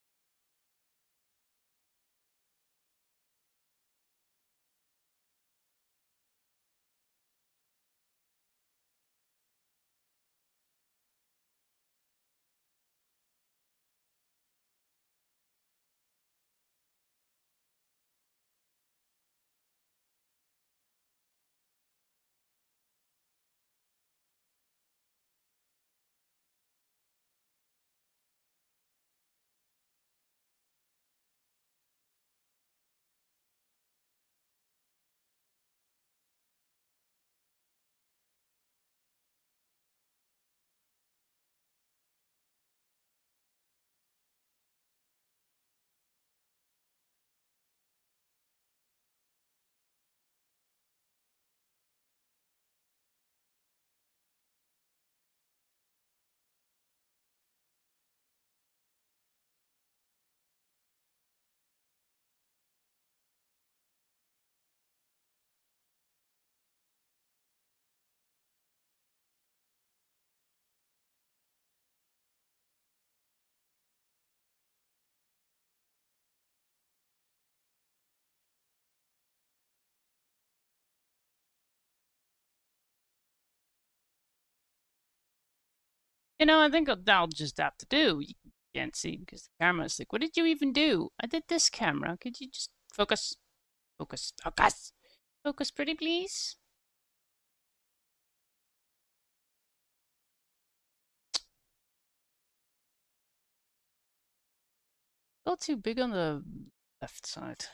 You know, I think I'll just have to do. You can't see because the camera's like, what did you even do? I did this camera. Could you just focus? Focus. Focus. Focus, pretty please. A little too big on the left side.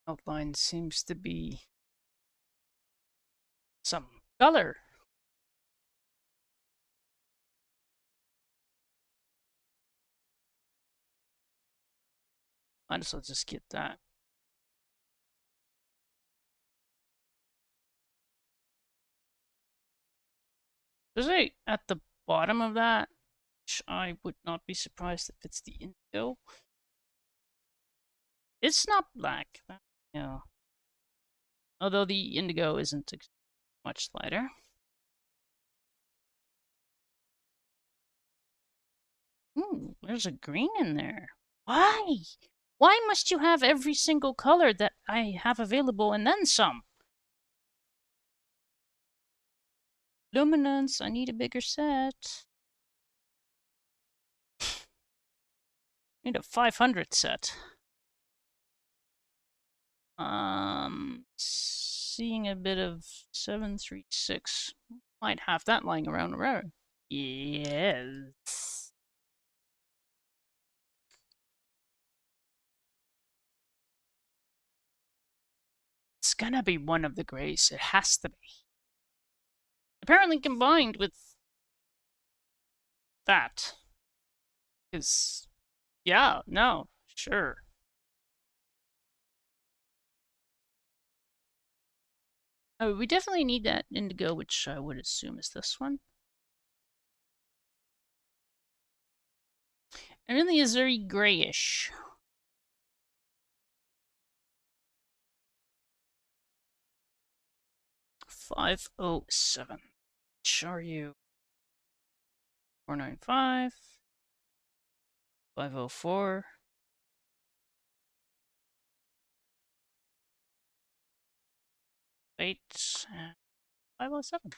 outline seems to be some color. Might as well just get that. There's a at the bottom of that, which I would not be surprised if it's the indigo. It's not black. Yeah. Although the indigo isn't much lighter. Ooh, there's a green in there. Why? Why must you have every single color that I have available and then some? Luminance, I need a bigger set. Need a 500 set. Seeing a bit of 736. Might have that lying around rare. Yes. It's gonna be one of the grays. It has to be. Apparently combined with that. Because, yeah, no, sure. Oh, we definitely need that indigo, which I would assume is this one. It really is very grayish. $507. Which are you? 495. 504. And 507.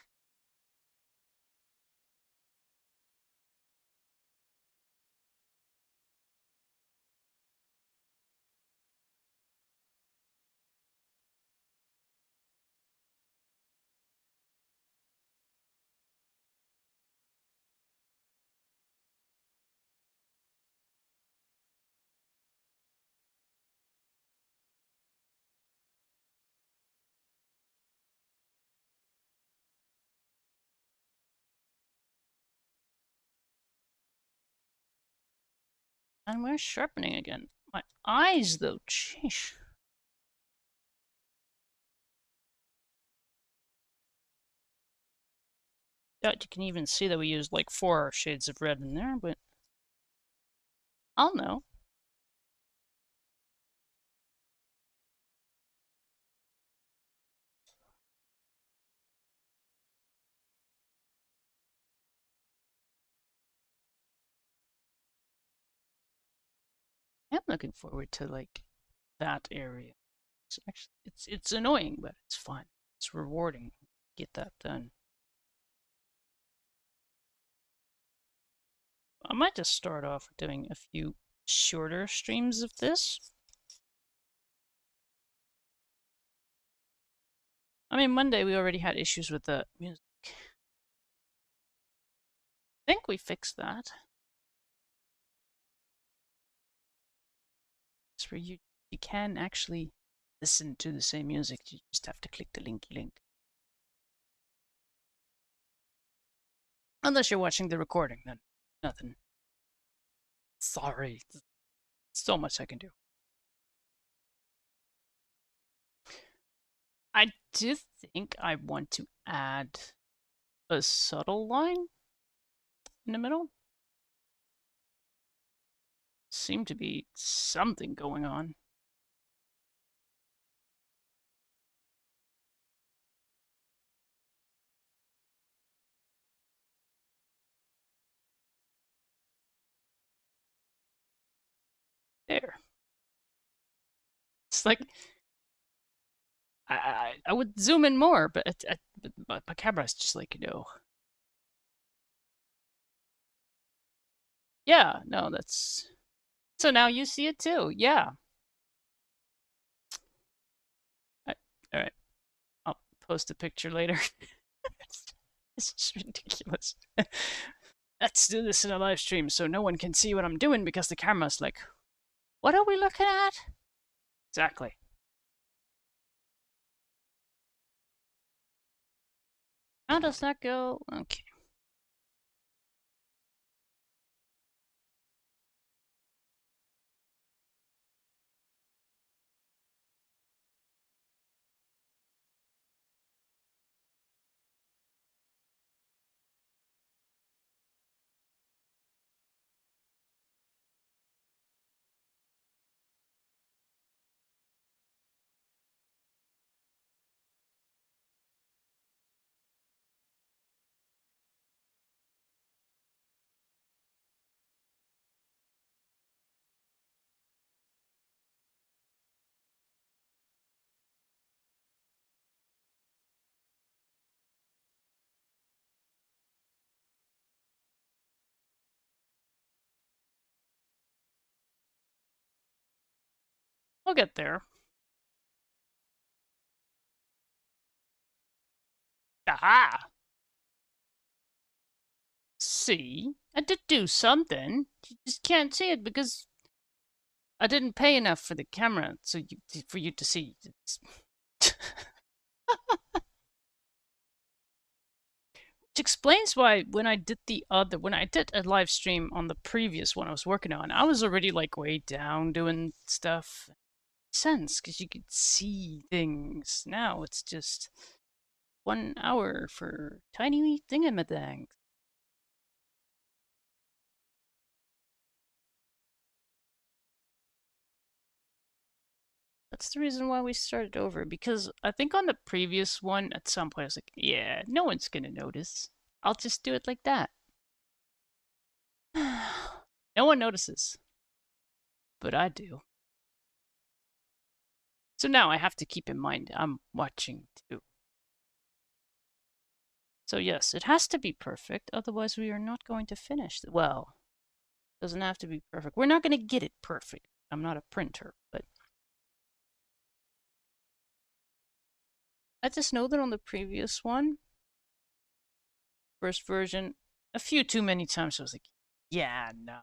And we're sharpening again. My eyes, though, sheesh. Yeah, you can even see that we used like 4 shades of red in there, but I'll know. I'm looking forward to like that area. It's actually it's annoying, but it's fun. It's rewarding. Get that done. I might just start off doing a few shorter streams of this. I mean, Monday we already had issues with the music. I think we fixed that. It's where you can actually listen to the same music. You just have to click the linky link. Unless you're watching the recording, then nothing. Sorry. So much I can do. I do think I want to add a subtle line in the middle. Seem to be something going on. There. It's like I would zoom in more, but my camera's just like, no. Yeah, no, that's... So now you see it too, yeah. Alright, I'll post a picture later. It's just ridiculous. Let's do this in a live stream so no one can see what I'm doing because the camera's like, what are we looking at? Exactly. How does that go? Okay. We'll get there. Aha! See? I did do something. You just can't see it because I didn't pay enough for the camera for you to see. Which explains why when I did a live stream on the previous one I was working on, I was already like way down doing stuff. Sense because you could see things. Now it's just 1 hour for tiny thingamadangs. That's the reason why we started over, because I think on the previous one, at some point, I was like, yeah, no one's gonna notice. I'll just do it like that. No one notices. But I do. So now I have to keep in mind I'm watching too. So yes, it has to be perfect, otherwise we are not going to finish. Well, it doesn't have to be perfect. We're not going to get it perfect. I'm not a printer, but I just know that on the previous one, first version, a few too many times I was like, yeah, no.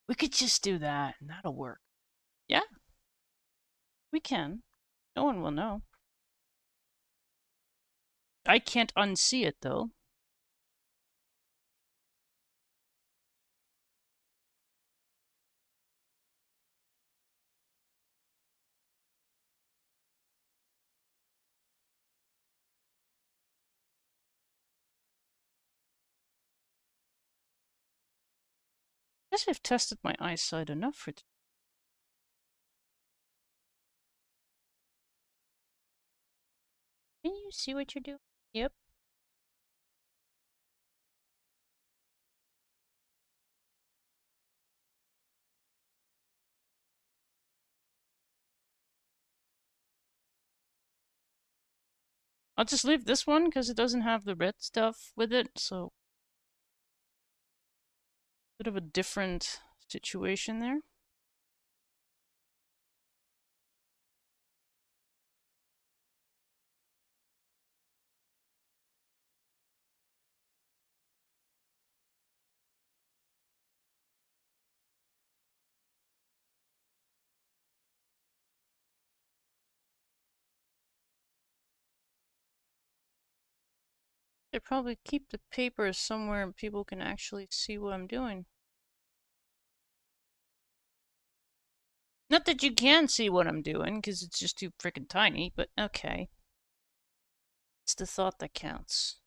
We could just do that and that'll work. Yeah, we can. No one will know. I can't unsee it though. I guess I've tested my eyesight enough for. Can you see what you're doing? Yep. I'll just leave this one because it doesn't have the red stuff with it, so bit of a different situation there. They probably keep the paper somewhere people can actually see what I'm doing. Not that you can see what I'm doing, because it's just too freaking tiny, but okay. It's the thought that counts.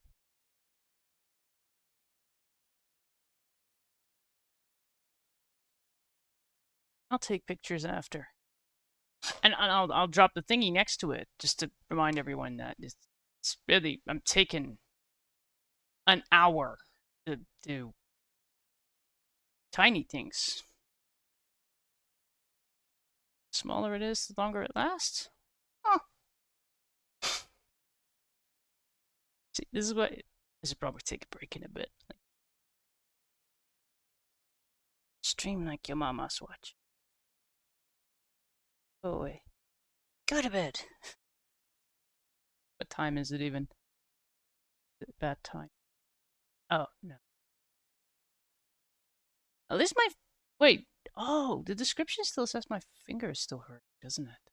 I'll take pictures after. And I'll drop the thingy next to it, just to remind everyone that it's really, I'm taking an hour to do tiny things. The smaller it is, the longer it lasts. Huh. See, this is what, this should probably take a break in a bit. Stream like your mama's watch. Go away. Go to bed. What time is it even? Is it bad time? Oh, no. At least my... Wait. Oh, the description still says my finger is still hurt, doesn't it?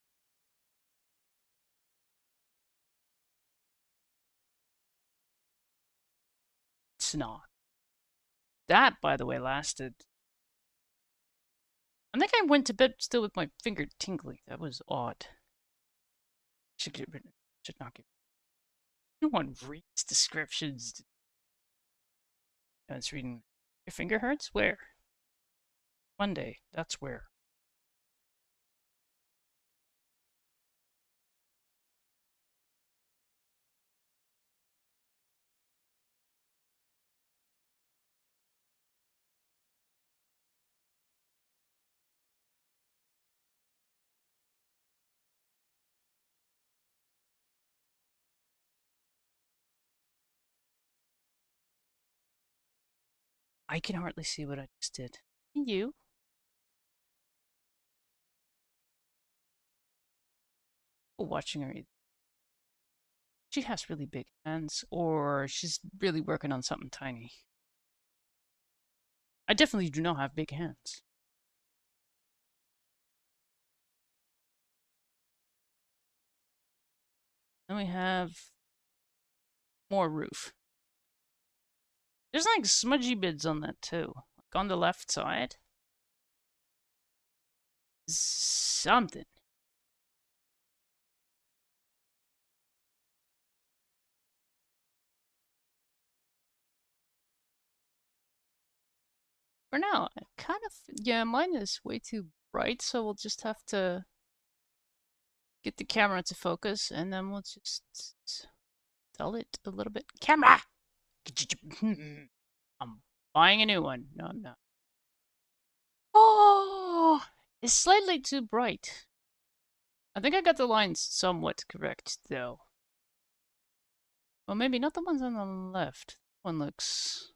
It's not. That, by the way, lasted. I think I went to bed still with my finger tingling. That was odd. Should get rid of. Should not get. No one reads descriptions. I was reading. Your finger hurts? Where? Monday. That's where. I can hardly see what I just did. And you? Watching her either. She has really big hands, or she's really working on something tiny. I definitely do not have big hands. Then we have more roof. There's like smudgy bits on that too. Like on the left side. Something. For now, I kind of, yeah, mine is way too bright, so we'll just have to get the camera to focus, and then we'll just dull it a little bit. Camera! I'm buying a new one. No, I'm not. Oh, it's slightly too bright. I think I got the lines somewhat correct, though. Well, maybe not the ones on the left. One looks...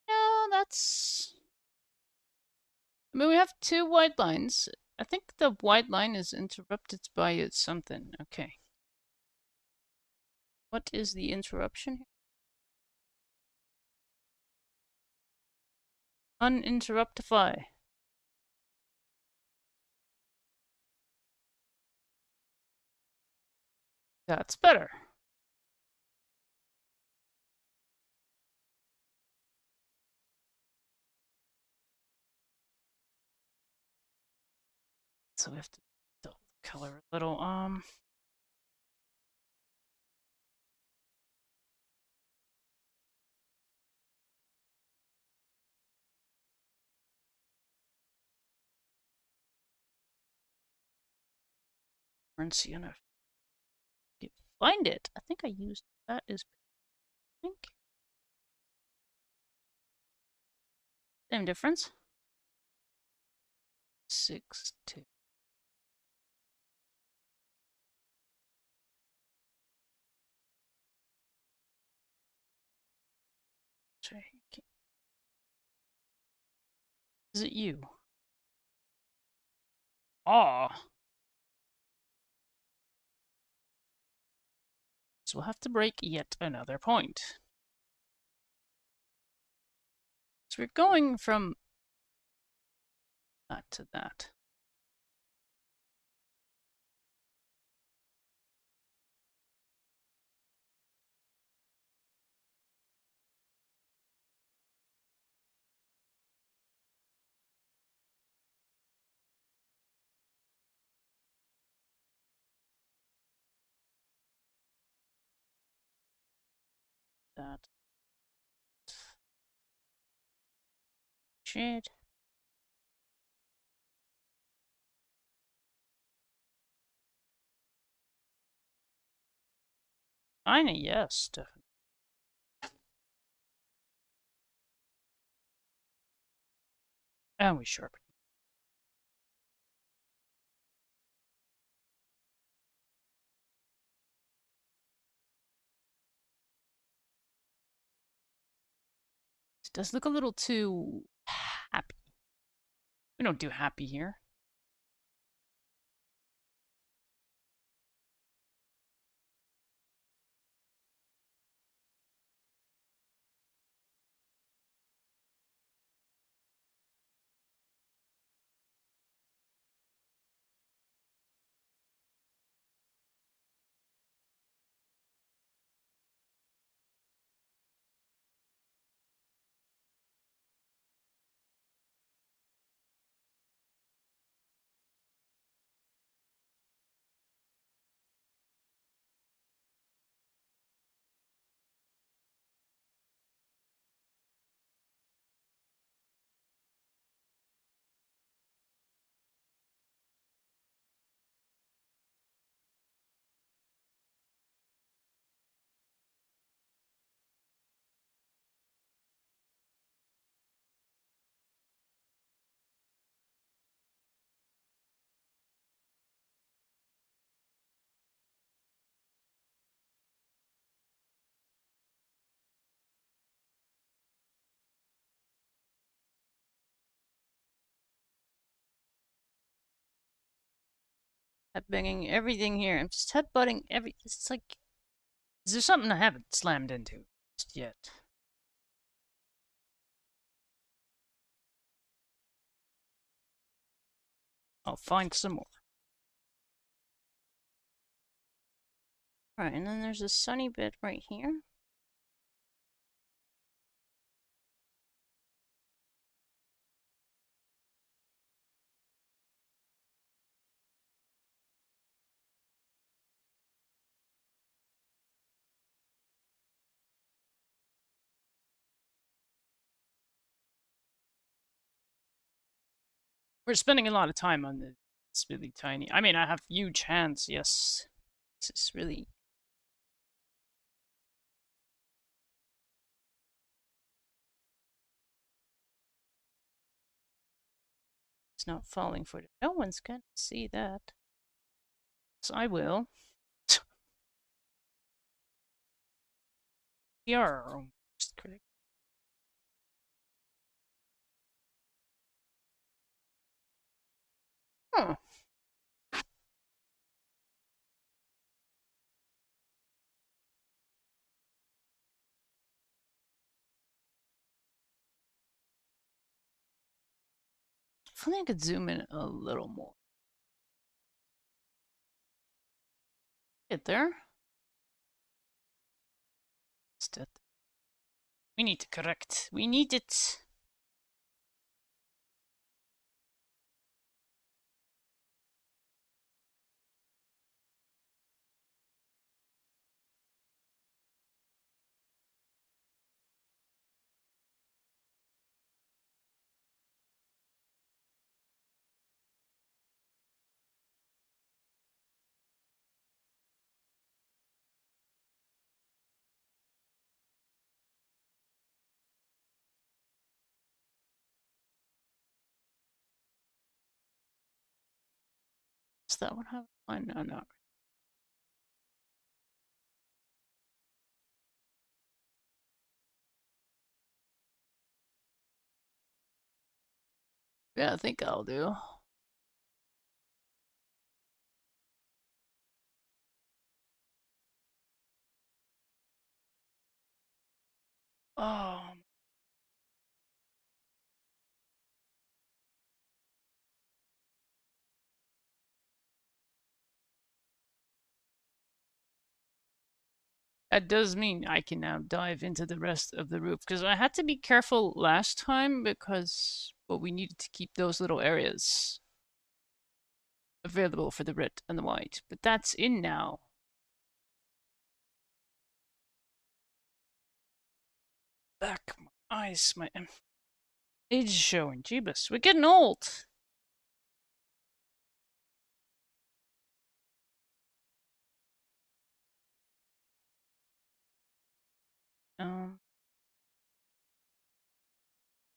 No, that's... I mean, we have two white lines. I think the white line is interrupted by something. Okay. What is the interruption here? Uninterruptify. That's better. So we have to dull the color a little. Sienna. Find it. I think I used that as pink. Same difference. 6, 2. Is it you? Ah. So we'll have to break yet another point. So we're going from that to that. That. Shade. Kinda, yes, definitely. And we sharpen. It does look a little too happy. We don't do happy here. Headbanging everything here. I'm just headbutting every. It's like, is there something I haven't slammed into just yet? I'll find some more. Alright, and then there's a sunny bit right here. We're spending a lot of time on this. It's really tiny. I mean, I have huge hands, yes. This is really... It's not falling for it. No one's gonna see that. So I will. We are our own worst critic. Huh. If only I could zoom in a little more. Get there. Instead. We need to correct. We need it. Is that what happened? Oh, no, no. Yeah, I think I'll do. Oh, that does mean I can now dive into the rest of the roof because I had to be careful last time because we needed to keep those little areas available for the red and the white. But that's in now. Back, my eyes, my age is showing. Jeebus, we're getting old.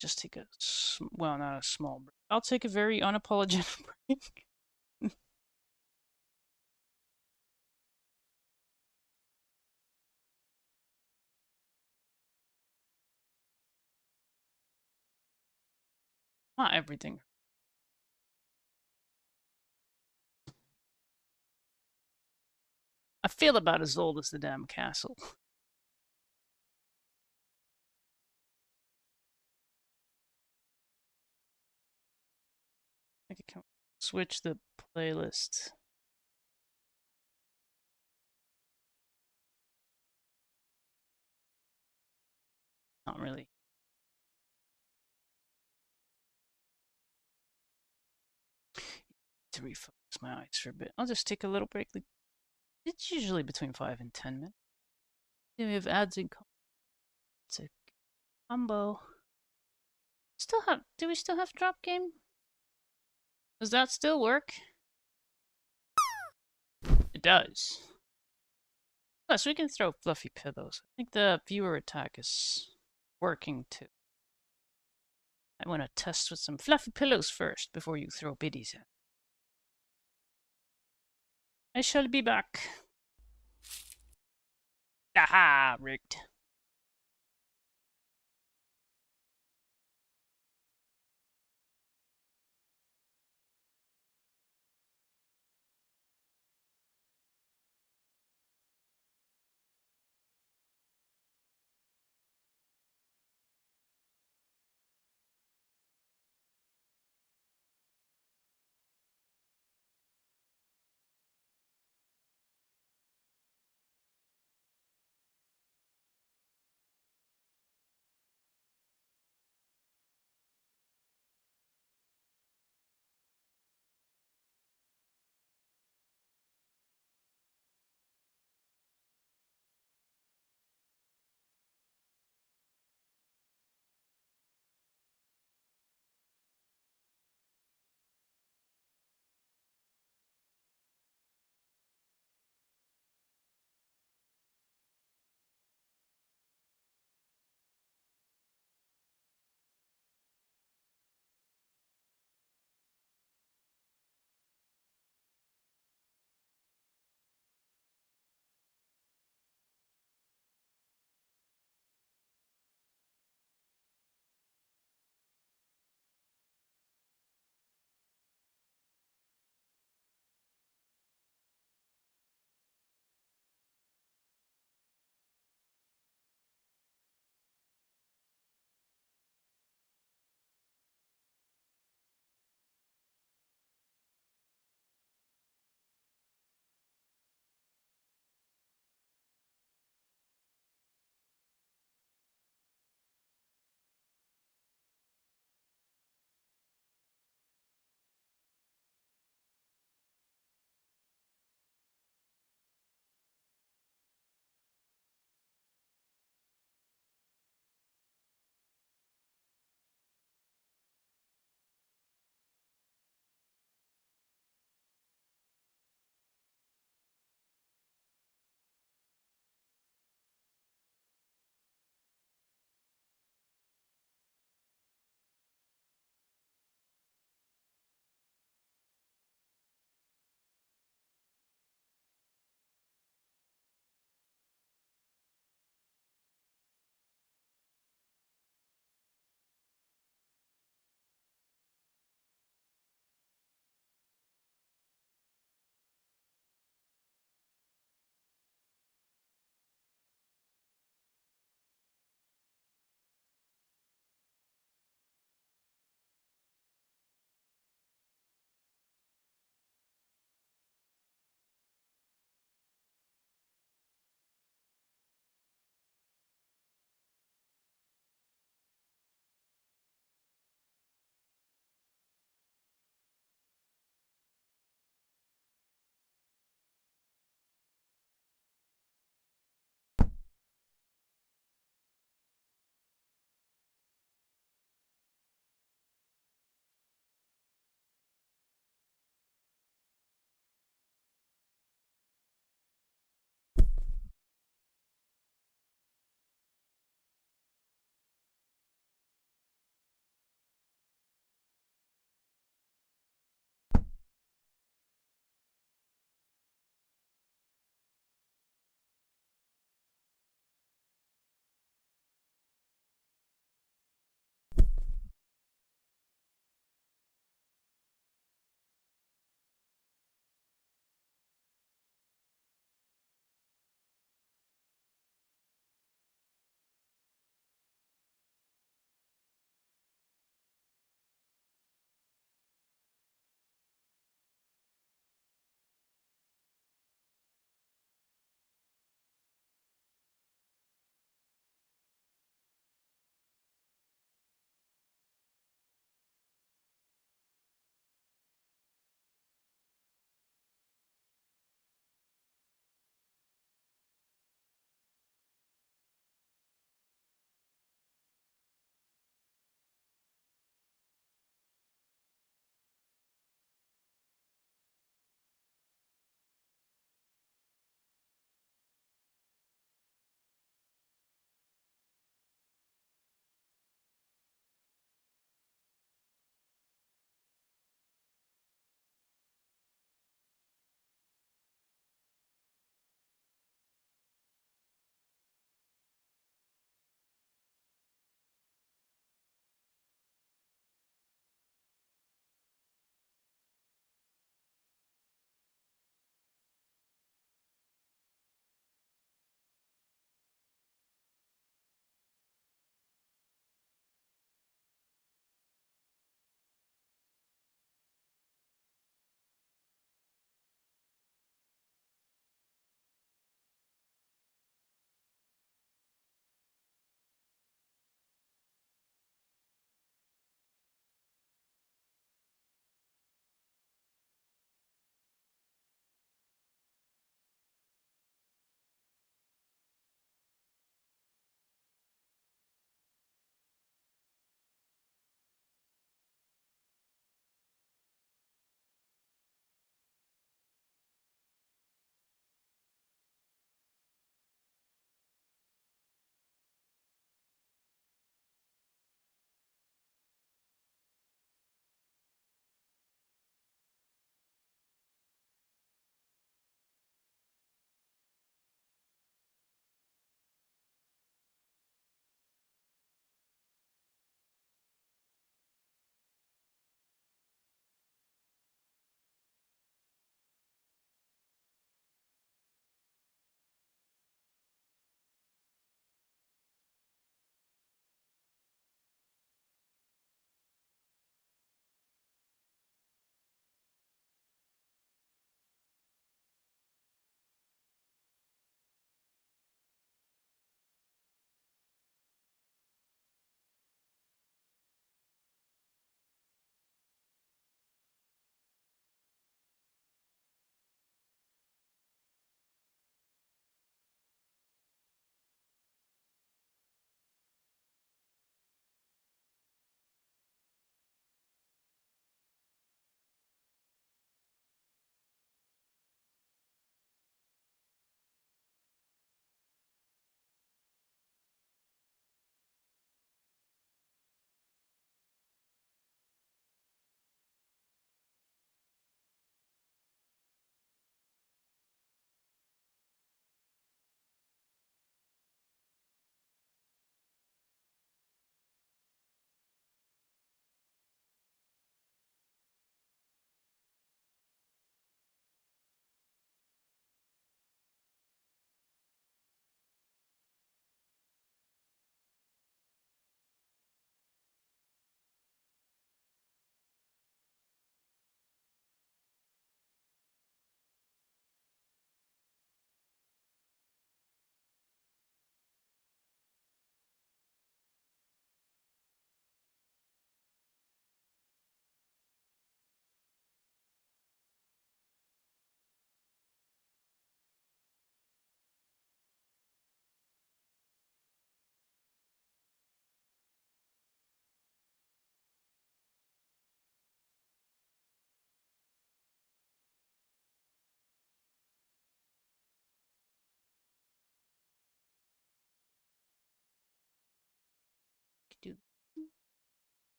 Just take a, well, not a small break. I'll take a very unapologetic break. Not everything. I feel about as old as the damn castle. I can switch the playlist. Not really. To refocus my eyes for a bit. I'll just take a little break. It's usually between 5 and 10 minutes. Then we have ads and it's a combo. Still have, do we still have drop game? Does that still work? It does. Plus, we can throw fluffy pillows. I think the viewer attack is working too. I want to test with some fluffy pillows first before you throw biddies at. I shall be back. Aha, rigged.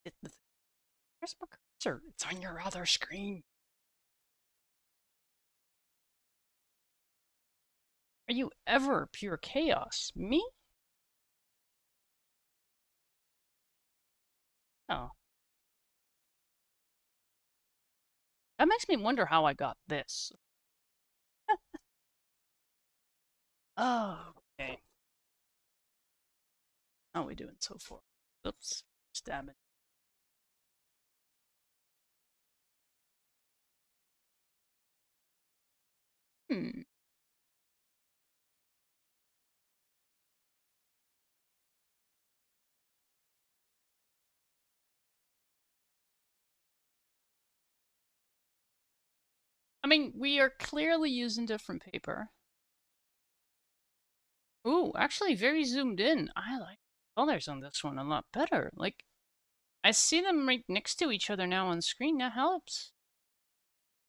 Where's my cursor? It's on your other screen. Are you ever pure chaos? Me? Oh. That makes me wonder how I got this. Oh, okay. How are we doing so far? Oops. Stab it. Hmm. I mean, we are clearly using different paper. Ooh, actually very zoomed in. I like colors on this one a lot better. Like, I see them right next to each other now on screen. That helps.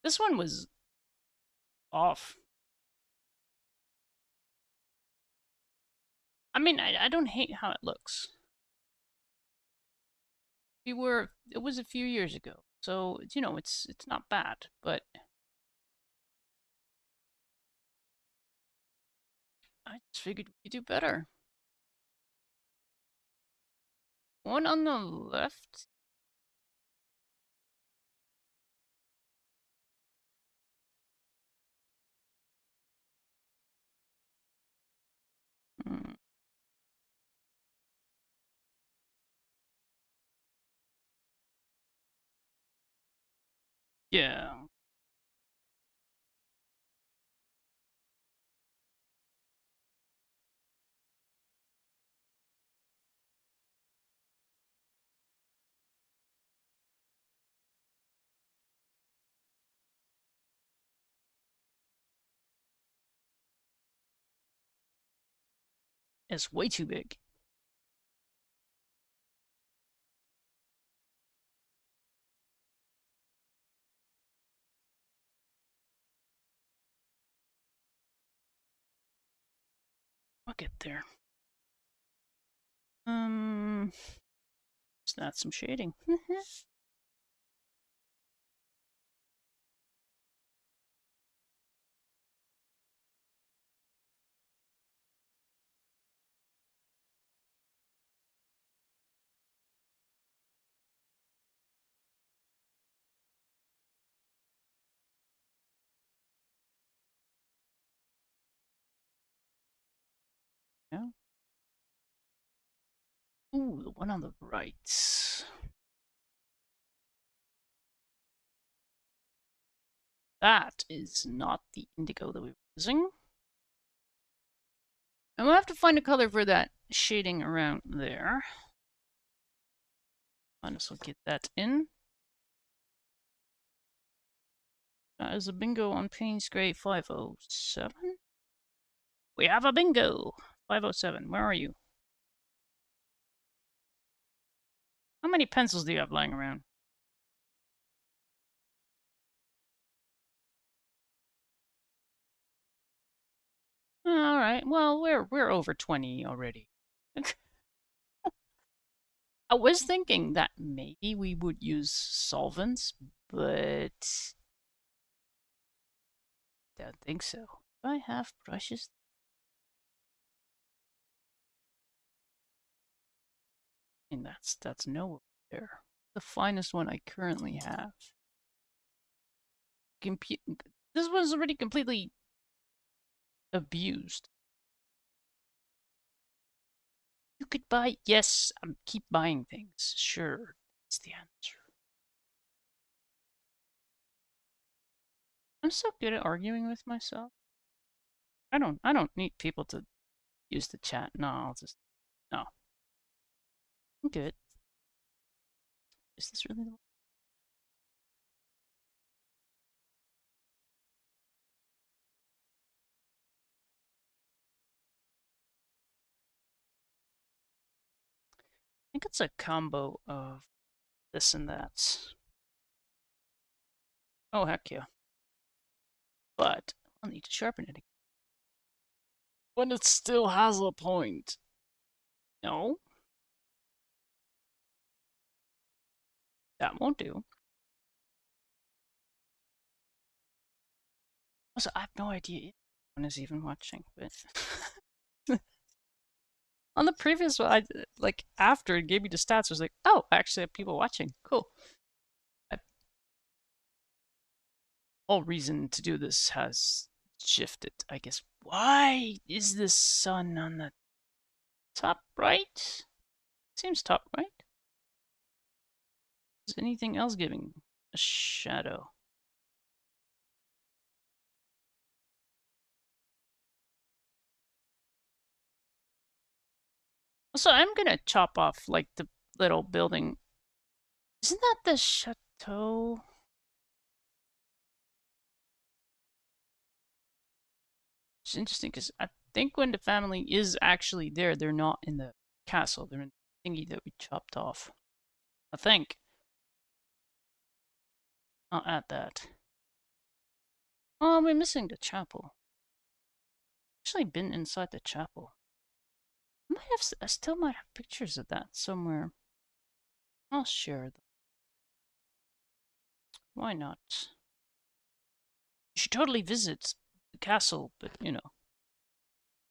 This one was off. I mean, I don't hate how it looks. It was a few years ago. So, you know, it's not bad, but I just figured we could do better. One on the left. Hmm. Yeah. It's way too big. I'll get there. Just add some shading. Yeah. Ooh, the one on the right. That is not the indigo that we were using. And we'll have to find a color for that shading around there. Might as well get that in. That is a bingo on Payne's Gray 507. We have a bingo! 507, where are you? How many pencils do you have lying around? Alright, well, we're over 20 already. I was thinking that maybe we would use solvents, but don't think so. Do I have brushes? And that's no there. The finest one I currently have. This one's already completely abused. You could buy, yes, keep buying things. Sure, that's the answer. I'm so good at arguing with myself. I don't need people to use the chat. No, I'll just no. I'm good. Is this really the one? I think it's a combo of this and that. Oh heck yeah. But I'll need to sharpen it again. When it still has a point. No? That won't do. Also, I have no idea if anyone is even watching, but on the previous one, like after it gave me the stats, I was like, oh, I actually have people watching. Cool. Whole reason to do this has shifted, I guess. Why is the sun on the top right? Seems top right. Is anything else giving a shadow? So I'm gonna chop off like the little building. Isn't that the chateau? It's interesting because I think when the family is actually there, they're not in the castle. They're in the thingy that we chopped off. I think. I'll add that. Oh, we're missing the chapel. Actually, been inside the chapel. I still might have pictures of that somewhere. I'll share them. Why not? You should totally visit the castle, but you know,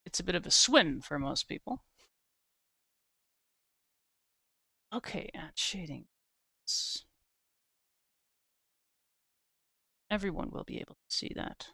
it's a bit of a swim for most people. Okay, add shading. Everyone will be able to see that.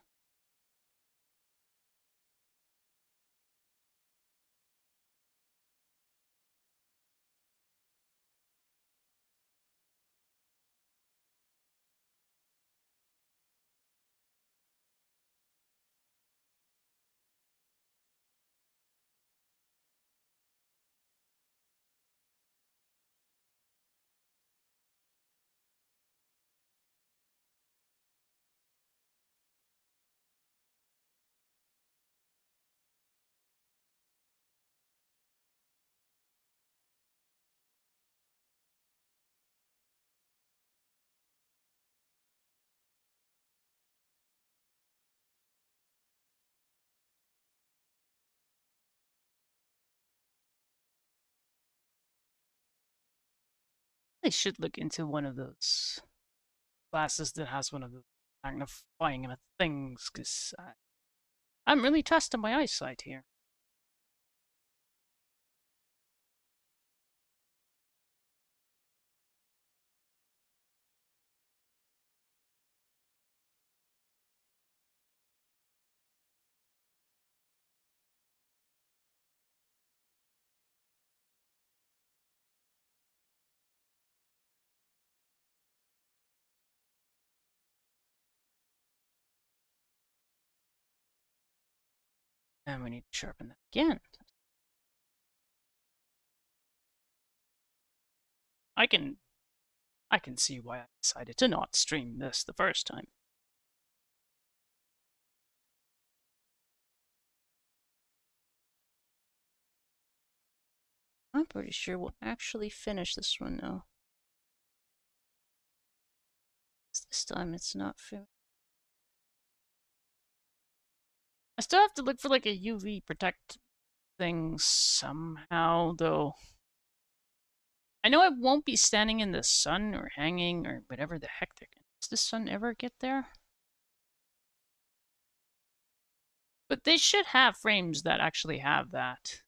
I should look into one of those glasses that has one of the magnifying things, because I'm really testing my eyesight here. And we need to sharpen that again. I can see why I decided to not stream this the first time. I'm pretty sure we'll actually finish this one now. This time it's not finished. I still have to look for like a UV protect thing somehow, though. I know I won't be standing in the sun or hanging or whatever the heck they're. Does the sun ever get there? But they should have frames that actually have that.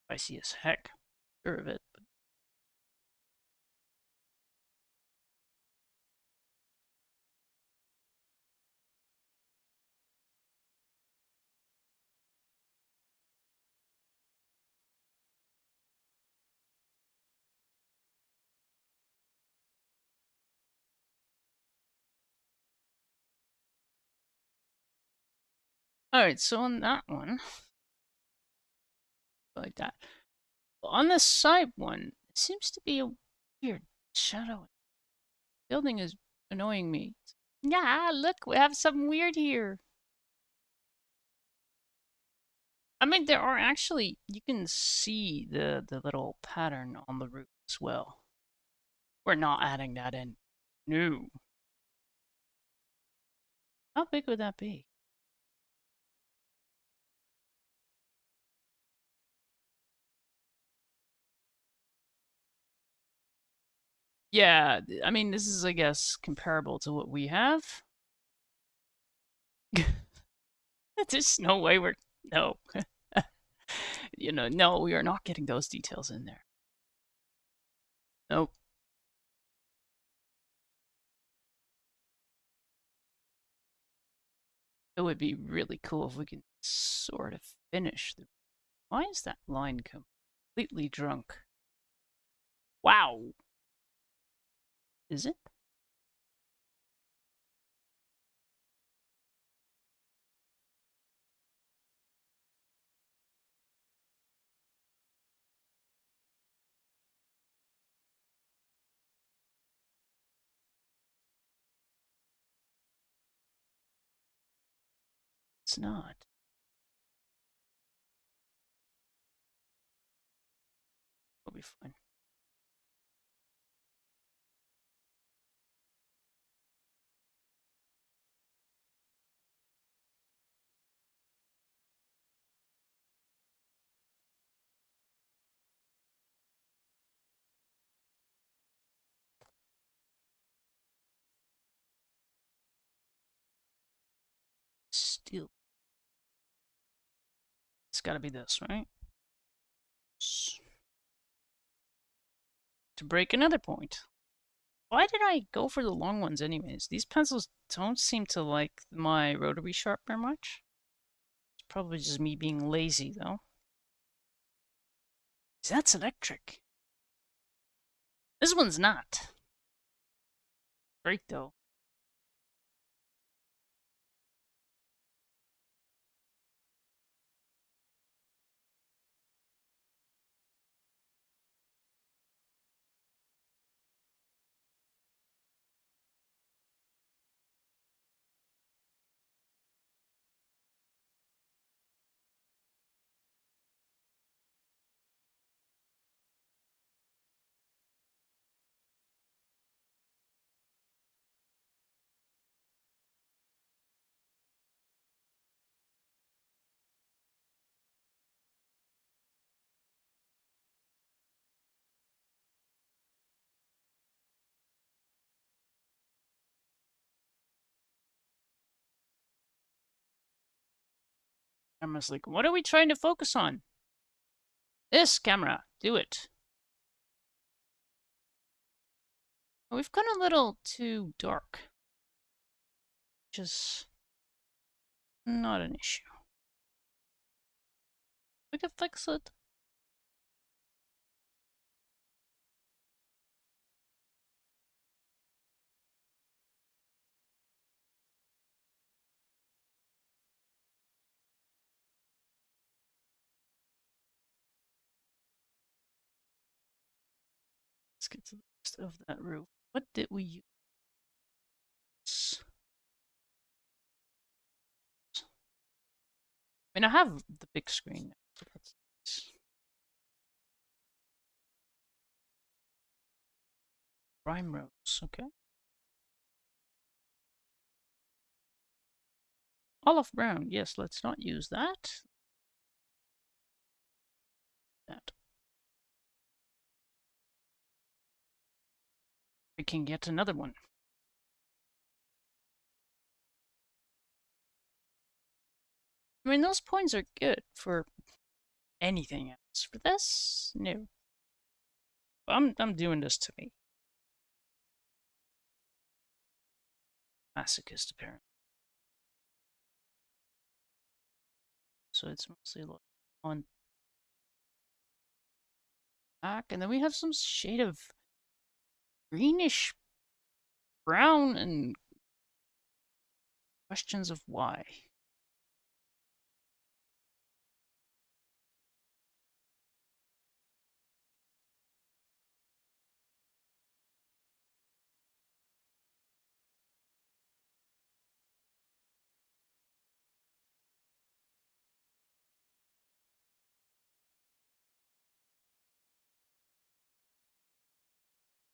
Spicy as heck. Sure of it. But alright, so on that one, like that. On the side one, it seems to be a weird shadow. Building is annoying me. Yeah, look, we have something weird here. I mean, there are actually, you can see the little pattern on the roof as well. We're not adding that in. No. How big would that be? Yeah, I mean, this is, I guess, comparable to what we have. There's no way we're no. No, we are not getting those details in there. Nope. It would be really cool if we could sort of finish the. Why is that line completely drunk? Wow. Is it? It's not. It'll be fine. Still, it's got to be this, right? To break another point. Why did I go for the long ones anyways? These pencils don't seem to like my rotary sharpener much. It's probably just me being lazy though. That's electric. This one's not. Great though. Camera's like, what are we trying to focus on? This camera, do it. We've gone a little too dark, which is not an issue. We can fix it. Let's get to the rest of that roof. What did we use? I mean, I have the big screen now, so that's nice. Prime rose, okay. Olive brown, yes, let's not use that. That. We can get another one. I mean, those points are good for anything else. For this, no. I'm doing this to me. Masochist, apparently. So it's mostly like on back, and then we have some shade of greenish brown and questions of why.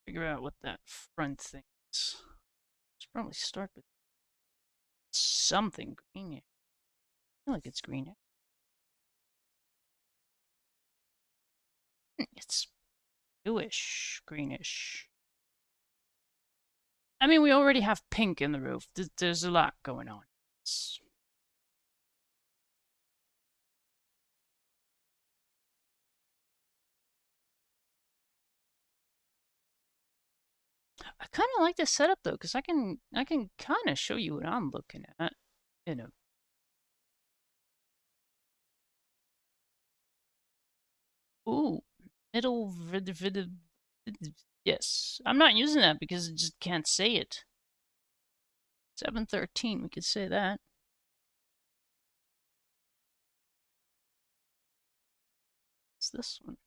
Figure out what that front thing is. Should probably start with something green. I feel like it's green. It's bluish, greenish. I mean, we already have pink in the roof. There's a lot going on. I kind of like this setup though, because I can kind of show you what I'm looking at in a. Ooh, middle yes. I'm not using that because I just can't say it. 713, we could say that. It's this one.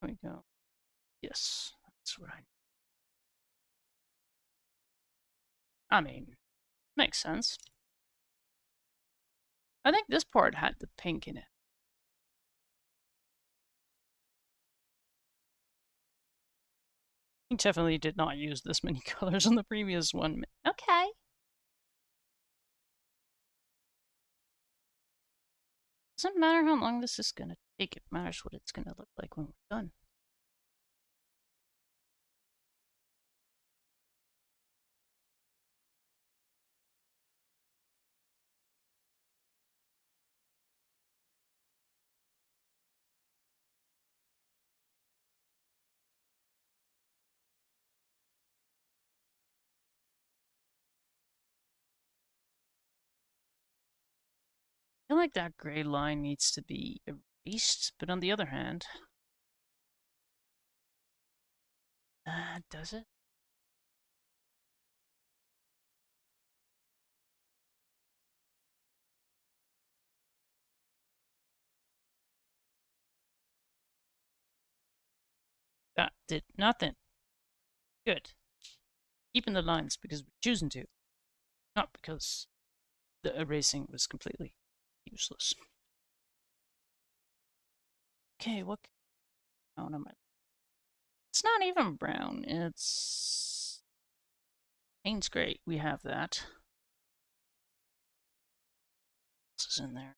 There we go. Yes, that's right. I mean, makes sense. I think this part had the pink in it. He definitely did not use this many colors on the previous one. Okay. Doesn't matter how long this is gonna take, it matters what it's gonna look like when we're done. I feel like that gray line needs to be erased, but on the other hand, does it? That did nothing. Good. Keeping the lines because we're choosing to, not because the erasing was completely useless. Okay, what brown am I? It's not even brown. It's Payne's gray. We have that. This is in there.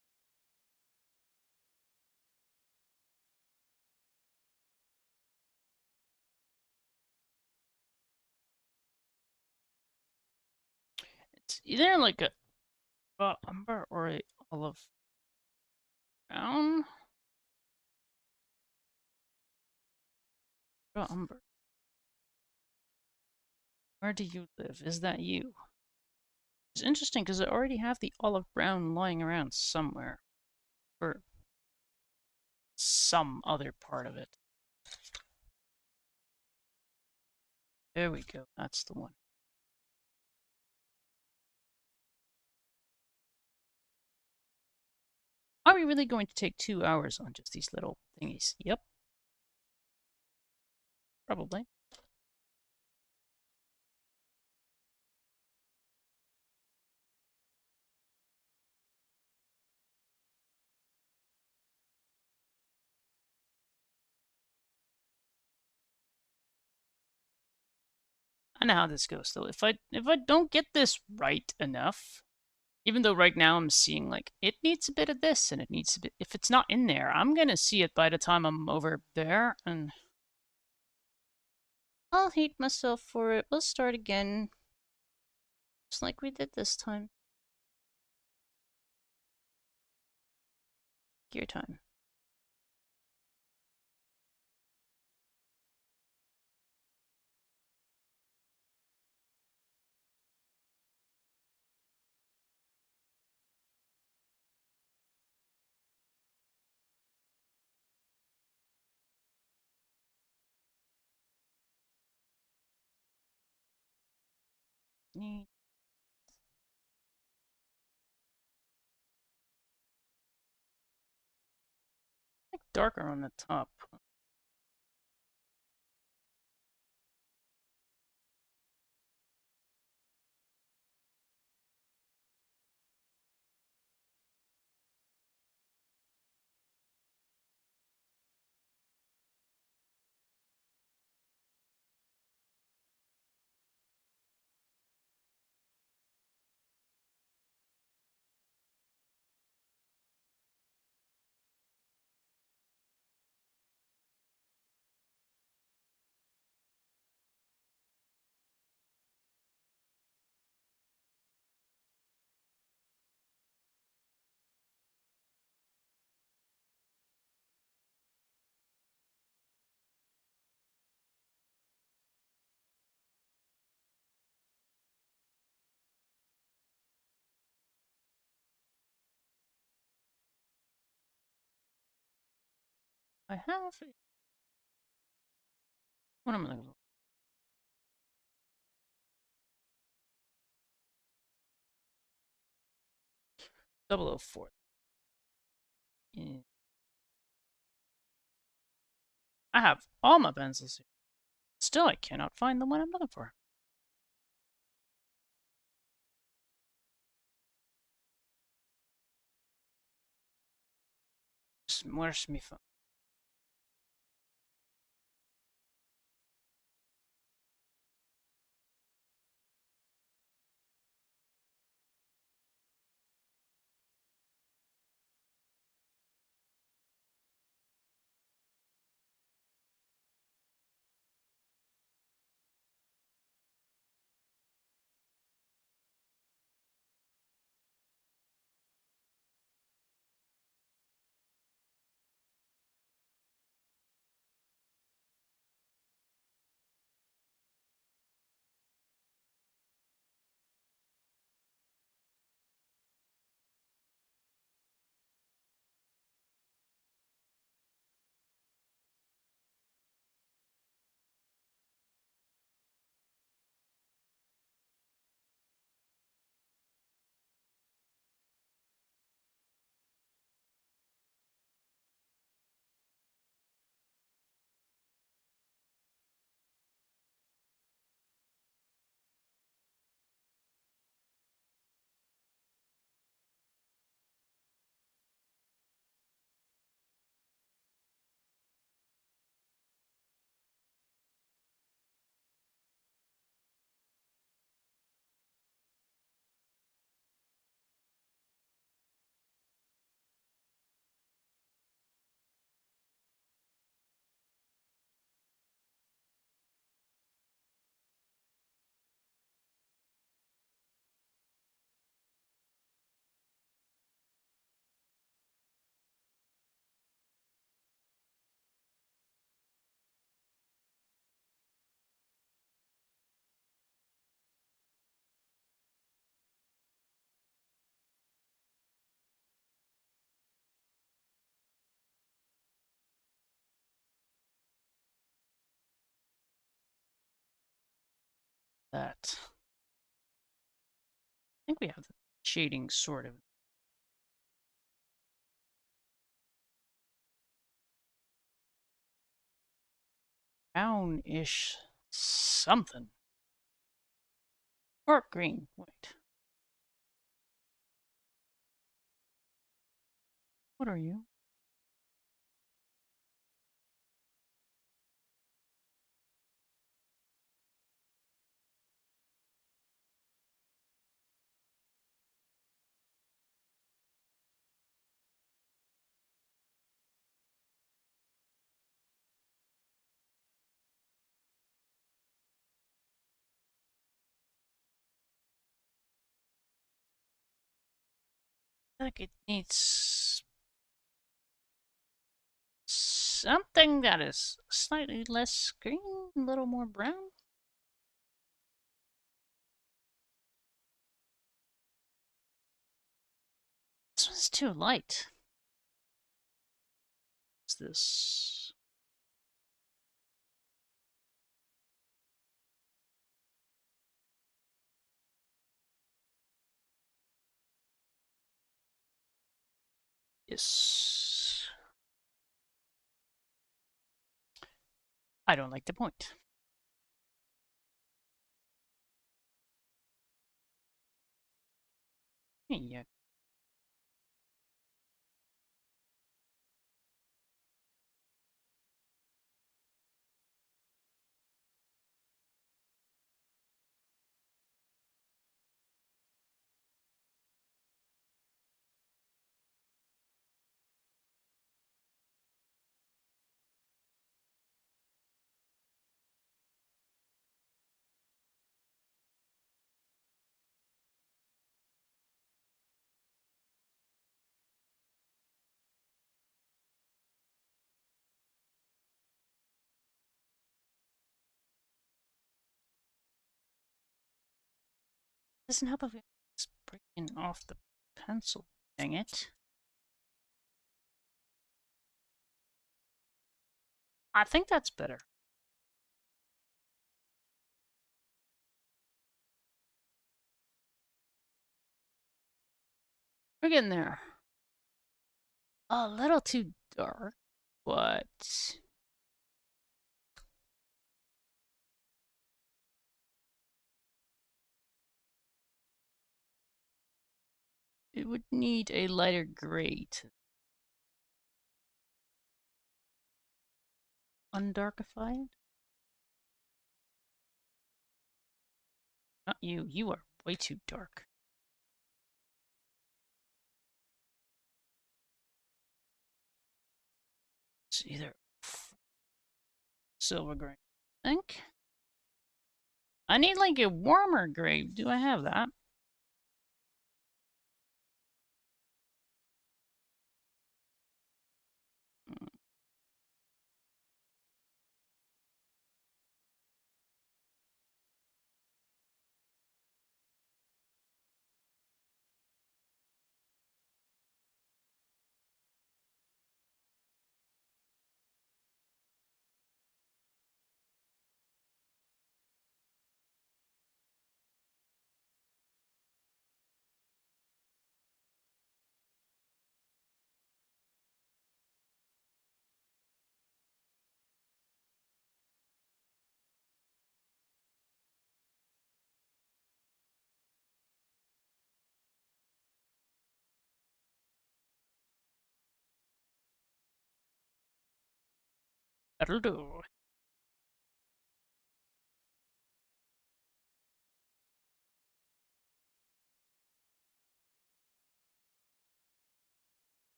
It's either like a raw umber or a olive brown. Raw umber. Where do you live? Is that you? It's interesting because I already have the olive brown lying around somewhere. Or some other part of it. There we go. That's the one. Are we really going to take 2 hours on just these little thingies? Yep. Probably. I know how this goes though. If I don't get this right enough, even though right now I'm seeing like it needs a bit of this and it needs a bit, if it's not in there, I'm gonna see it by the time I'm over there and I'll hate myself for it. We'll start again. Just like we did this time. Gear time. Need like darker on the top. I have it. What am I looking for? 004. Yeah. I have all my pencils here. Still, I cannot find the one I'm looking for. Where's my phone? That. I think we have the shading sort of. Brownish something. Or green. Wait. What are you? I think it needs something that is slightly less green, a little more brown. This one's too light. What's this? Yes. I don't like the point. Yeah. Doesn't help if it's breaking off the pencil. Dang it. I think that's better. We're getting there. A little too dark, but it would need a lighter gray to undarkify it. Not you. You are way too dark. It's either silver gray. I think. I need like a warmer gray. Do I have that? That'll do.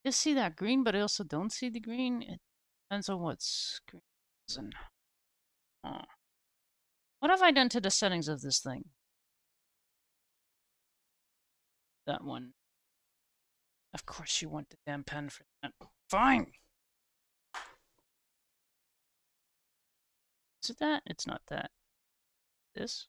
I see that green, but I also don't see the green. It depends on what's green. What have I done to the settings of this thing? That one. Of course you want the damn pen for that. Fine! Is it that? It's not that. This?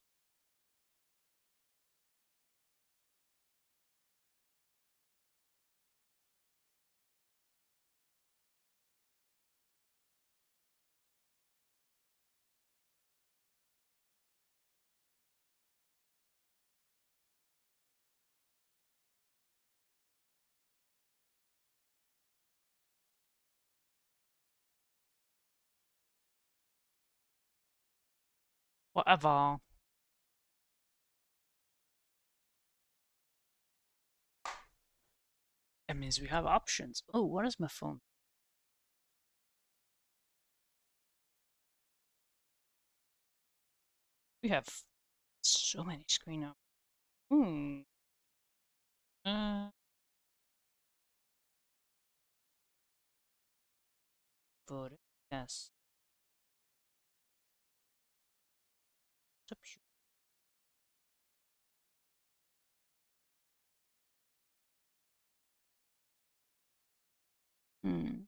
Whatever. That means we have options. Oh, what is my phone? We have so many screen up. Uh, but yes. Hmm.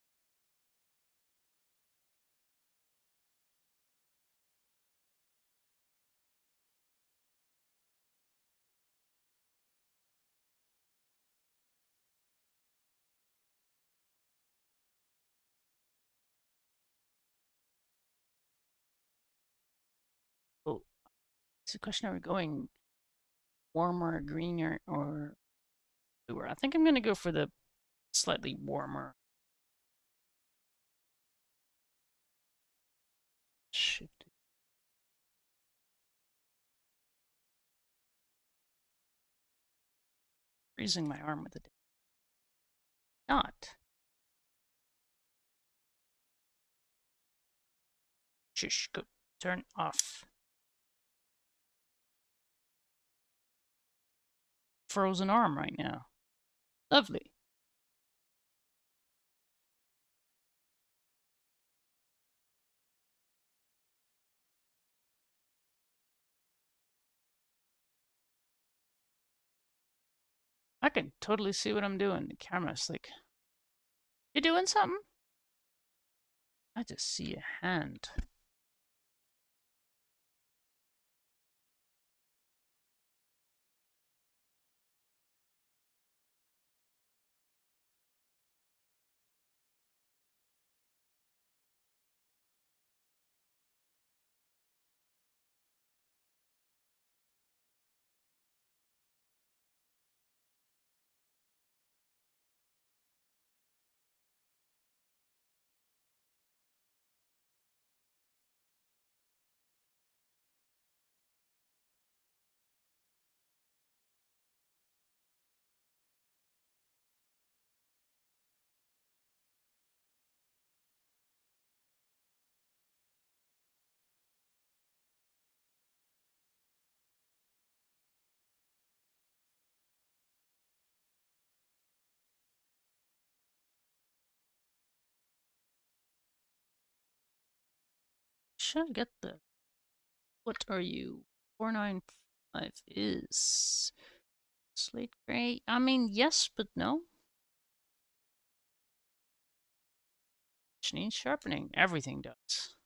Oh, it's a question: are we going warmer, greener, or bluer? I think I'm gonna go for the slightly warmer. Shoot. Freezing my arm with it. Not. Shush, go. Turn off. frozen arm right now. Lovely. I can totally see what I'm doing. The camera's like, you doing something? I just see a hand. Should I get the... What are you? 495 is... Slate gray? I mean, yes, but no. Which needs sharpening. Everything does.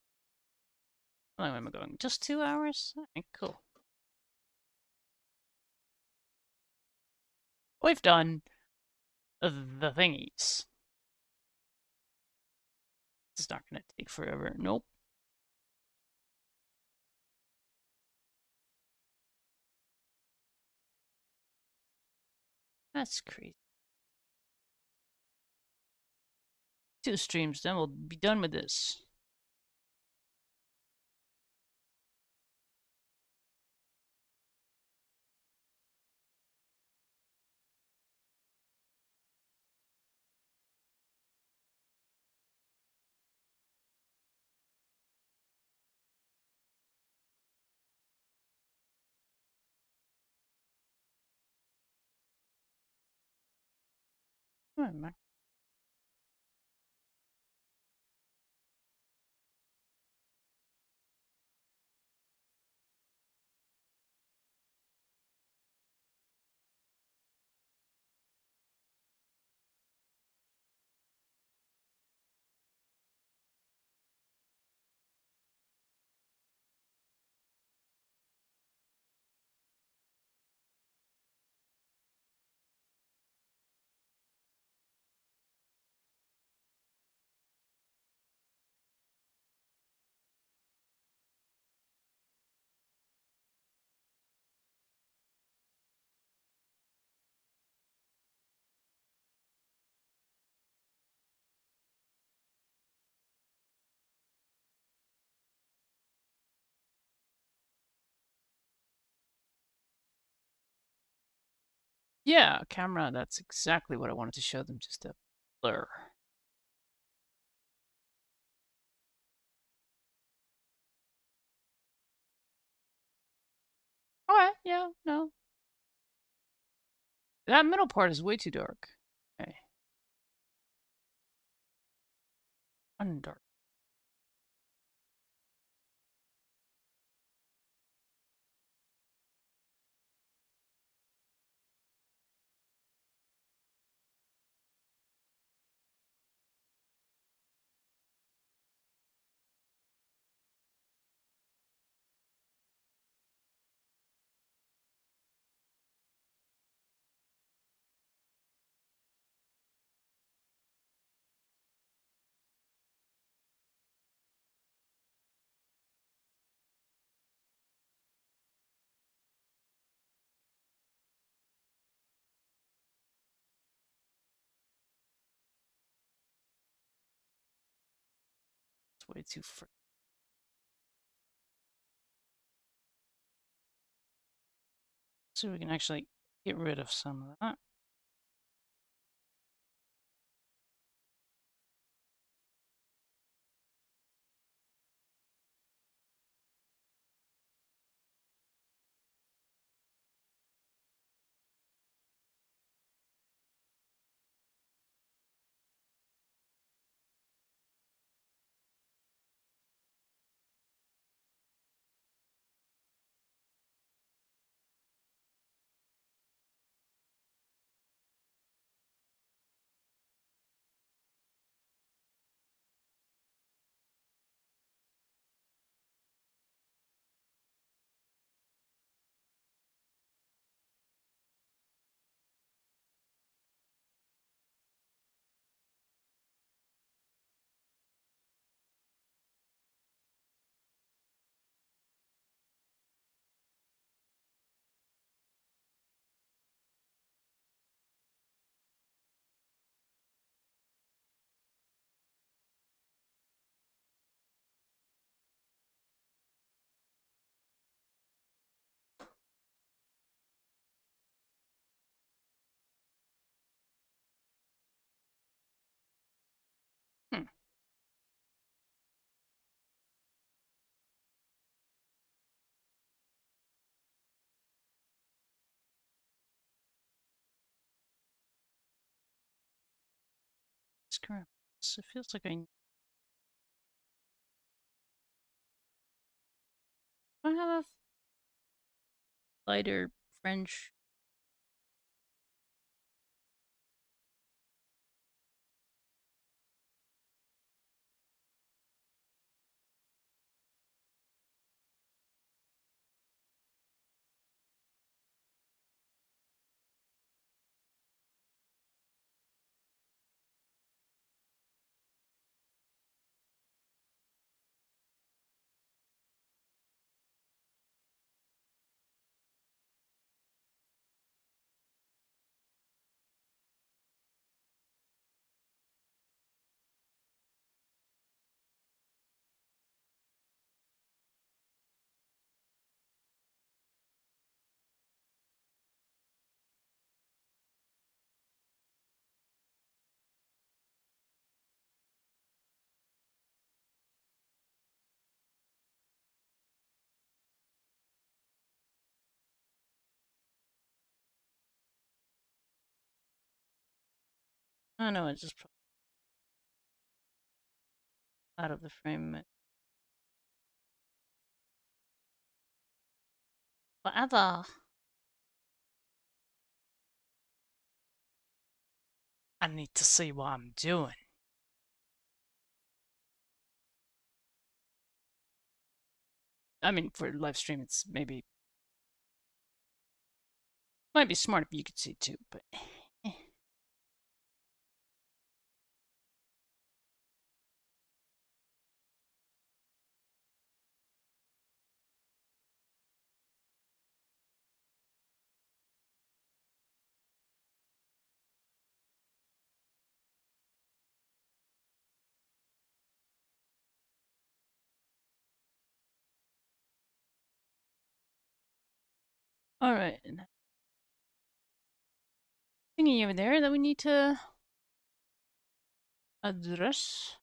How long am I going? Just 2 hours? Okay, cool. We've done the thingies. It's not going to take forever. Nope. That's crazy. 2 streams, then we'll be done with this. Yeah, camera, that's exactly what I wanted to show them, just a blur. Alright, yeah, no. That middle part is way too dark. Okay. Undark. It's way too so we can actually get rid of some of that. Hmm. Scrap. So it feels like I have a lighter French. I don't know, it's just out of the frame. Whatever. I need to see what I'm doing. I mean, for live stream, it's might be smart if you could see too, but. All right. Thingy over there that we need to address.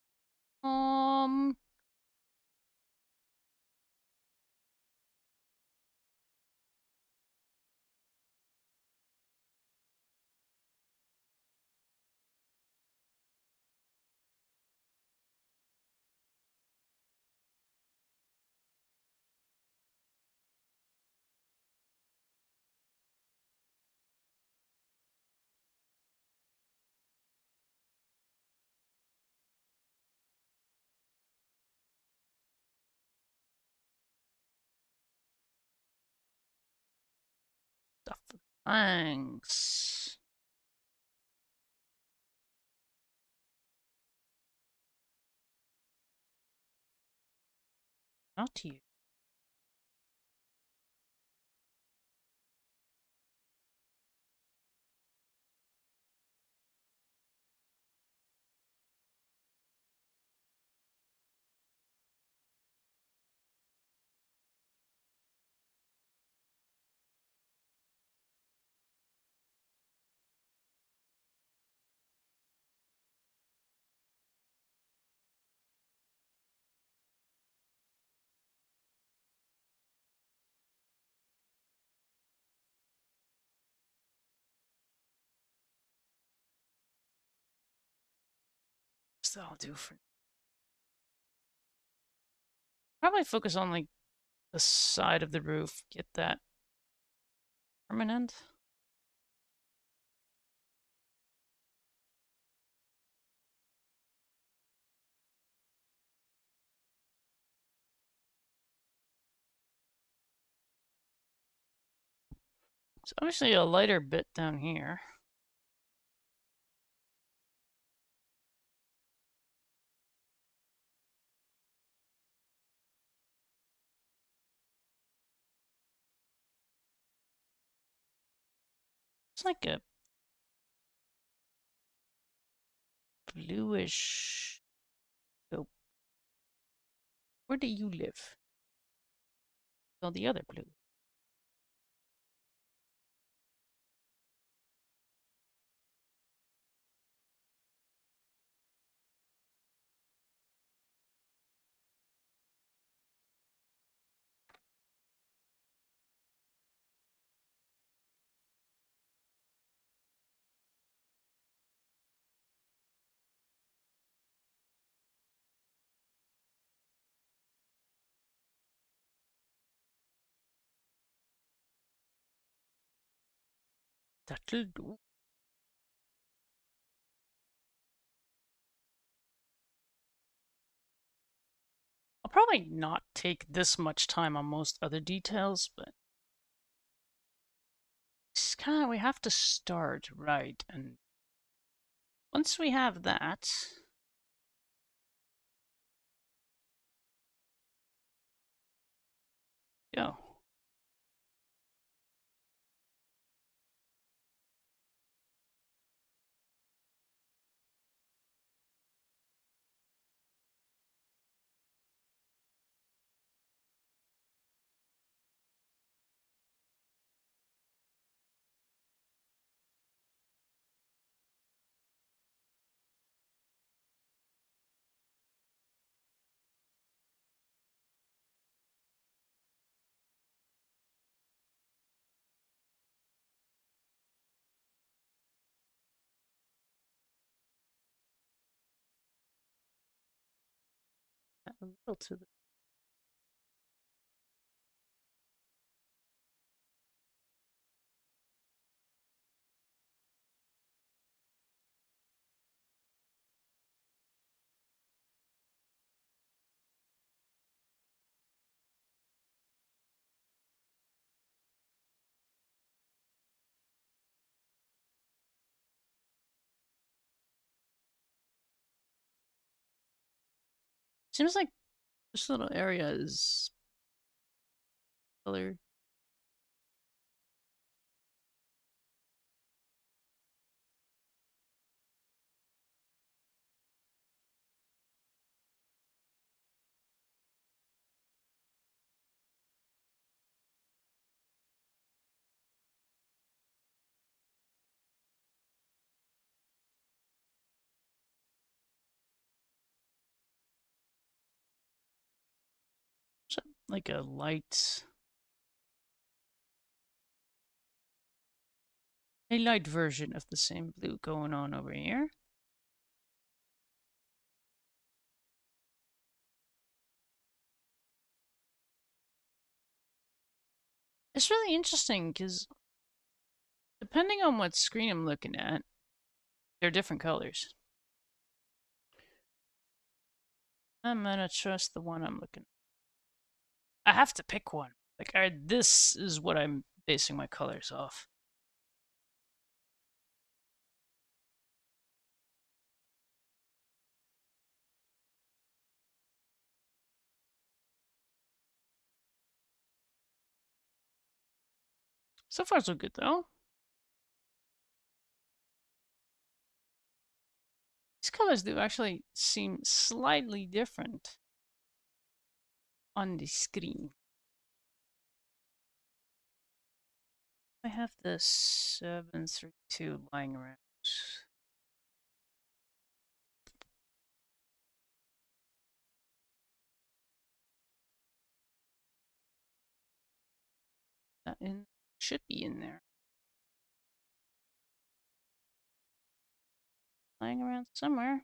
Stuff. Thanks. Not you. That'll do for. Probably focus on like the side of the roof. Get that permanent. So obviously a lighter bit down here. It's like a bluish. Oh, where do you live? Oh, the other blue. That'll do. I'll probably not take this much time on most other details, but it's kind of, we have to start right, and once we have that, go. A little to the seems like this little area is color. Like a light version of the same blue going on over here. It's really interesting because depending on what screen I'm looking at, they're different colors. I'm gonna trust the one I'm looking at. I have to pick one. Like, this is what I'm basing my colors off. So far, so good, though. These colors do actually seem slightly different on the screen. I have this 732 lying around. That should be in there. Lying around somewhere.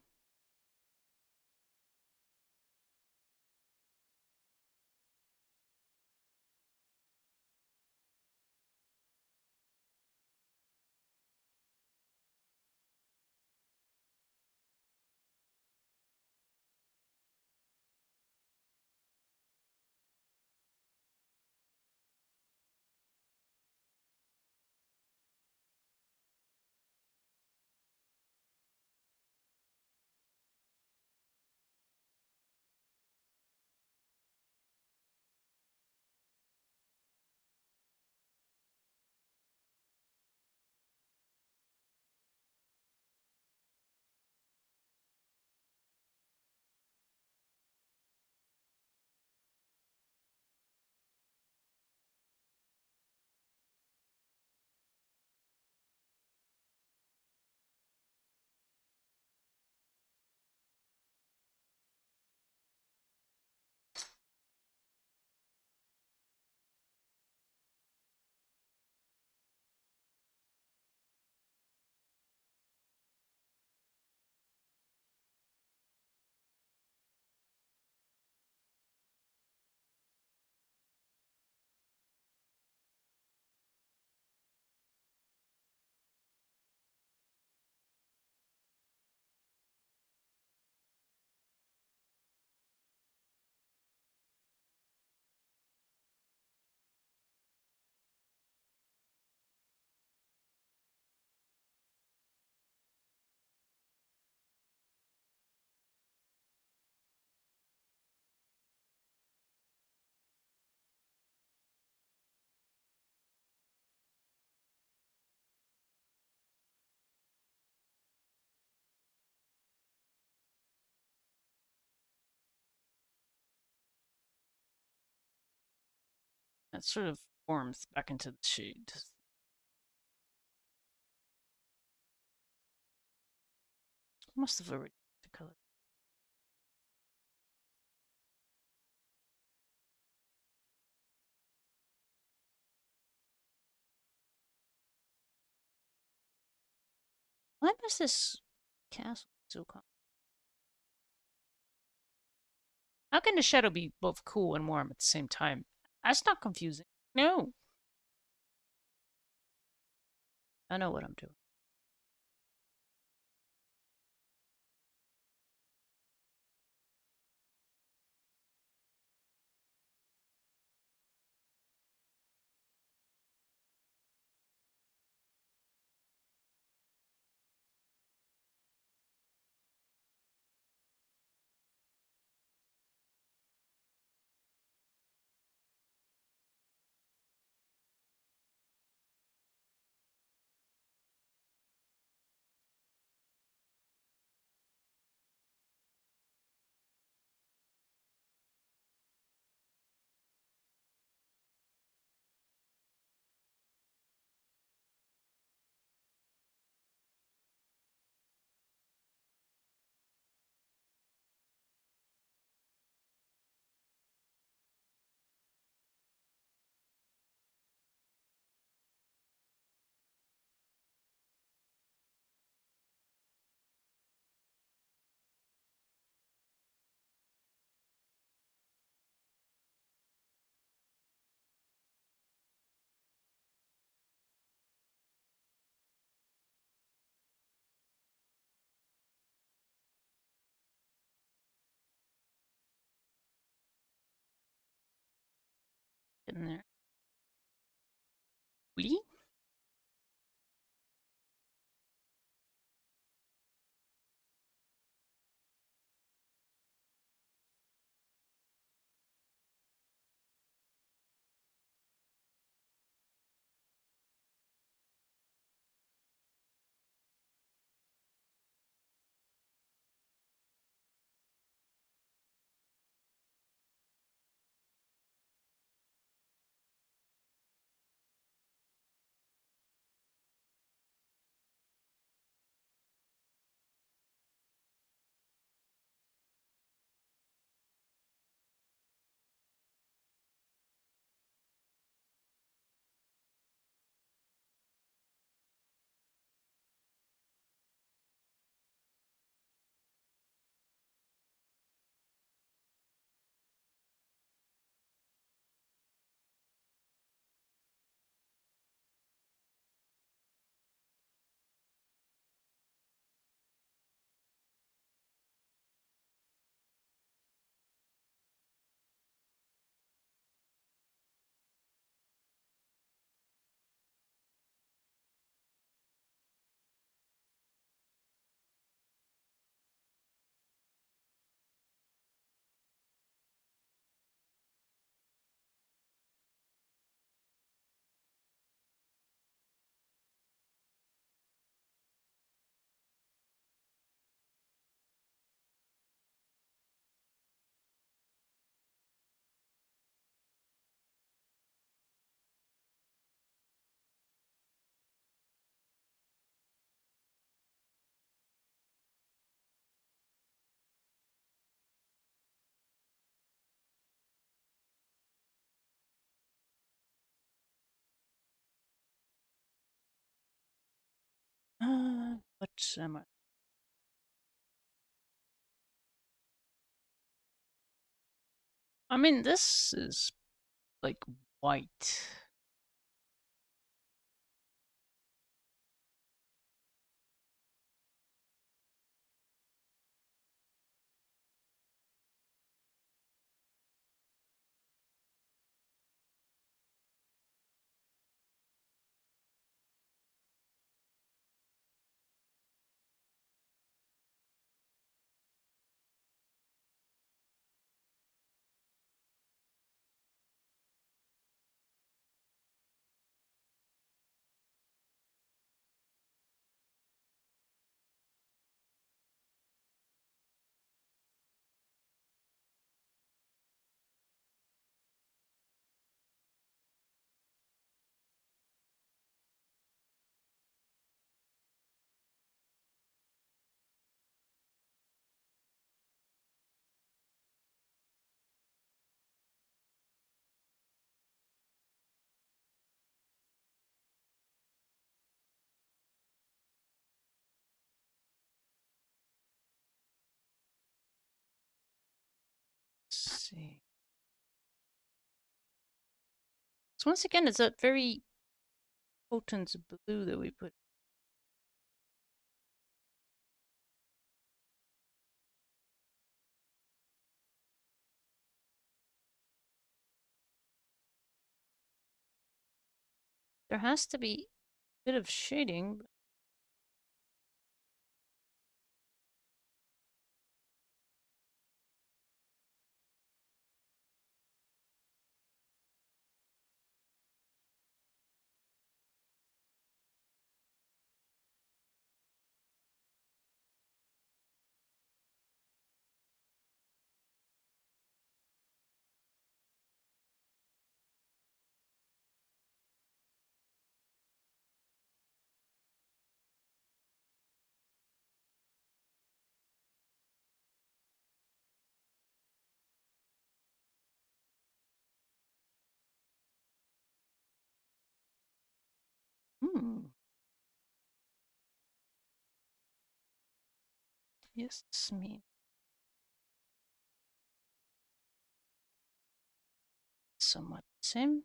that sort of warmth back into the shade. Must have already the color. Why was this castle so calm? How can the shadow be both cool and warm at the same time? That's not confusing. No. I know what I'm doing. In there. Really? What am I? I mean, this is like white. see. So once again, it's a very potent blue that we put. There has to be a bit of shading. Hmm. Yes, me. Somewhat the same.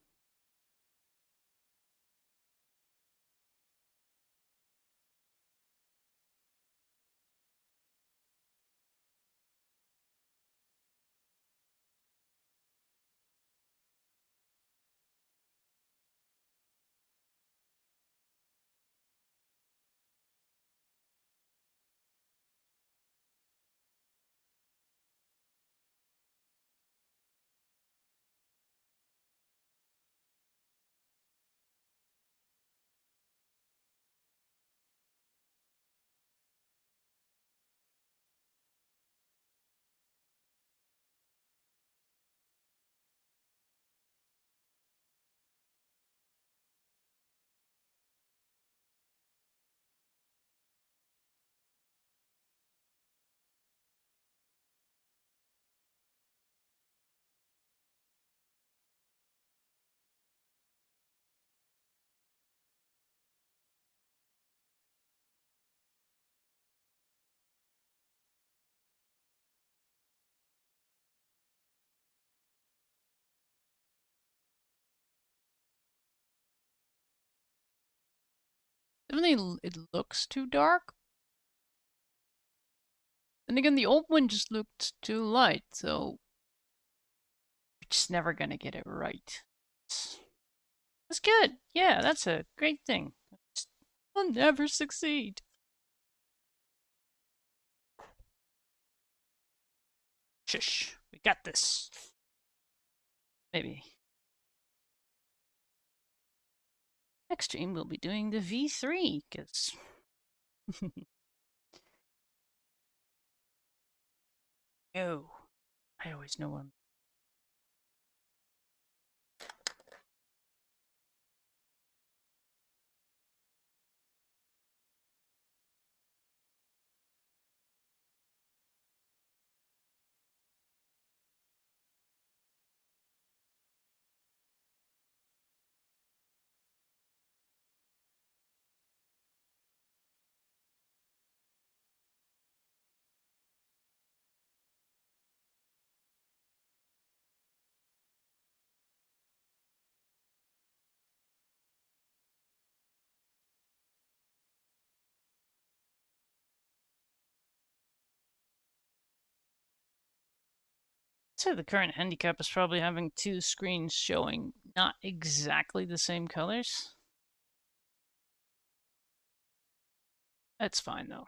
Definitely, it looks too dark. And again, the old one just looked too light, so we're just never gonna get it right. That's good. Yeah, that's a great thing. I'll never succeed. Shush. We got this. Maybe. Next stream, we'll be doing the V3, because... No. I always know one. So the current handicap is probably having two screens showing not exactly the same colors. That's fine though.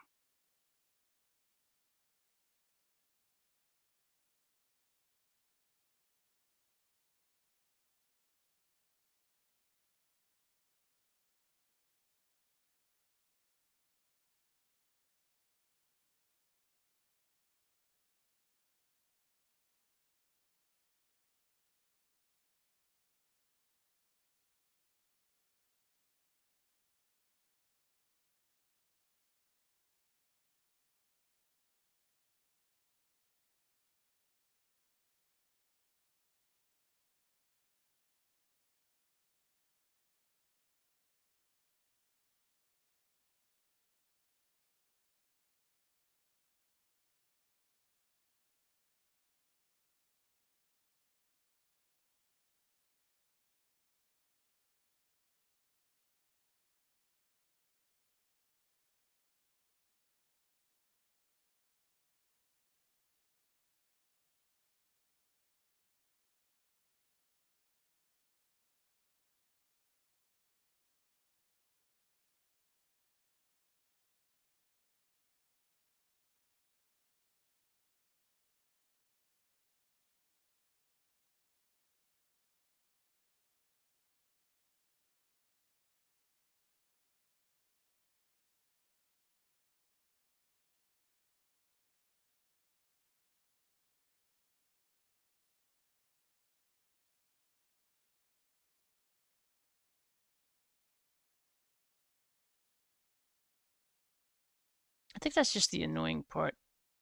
I think that's just the annoying part.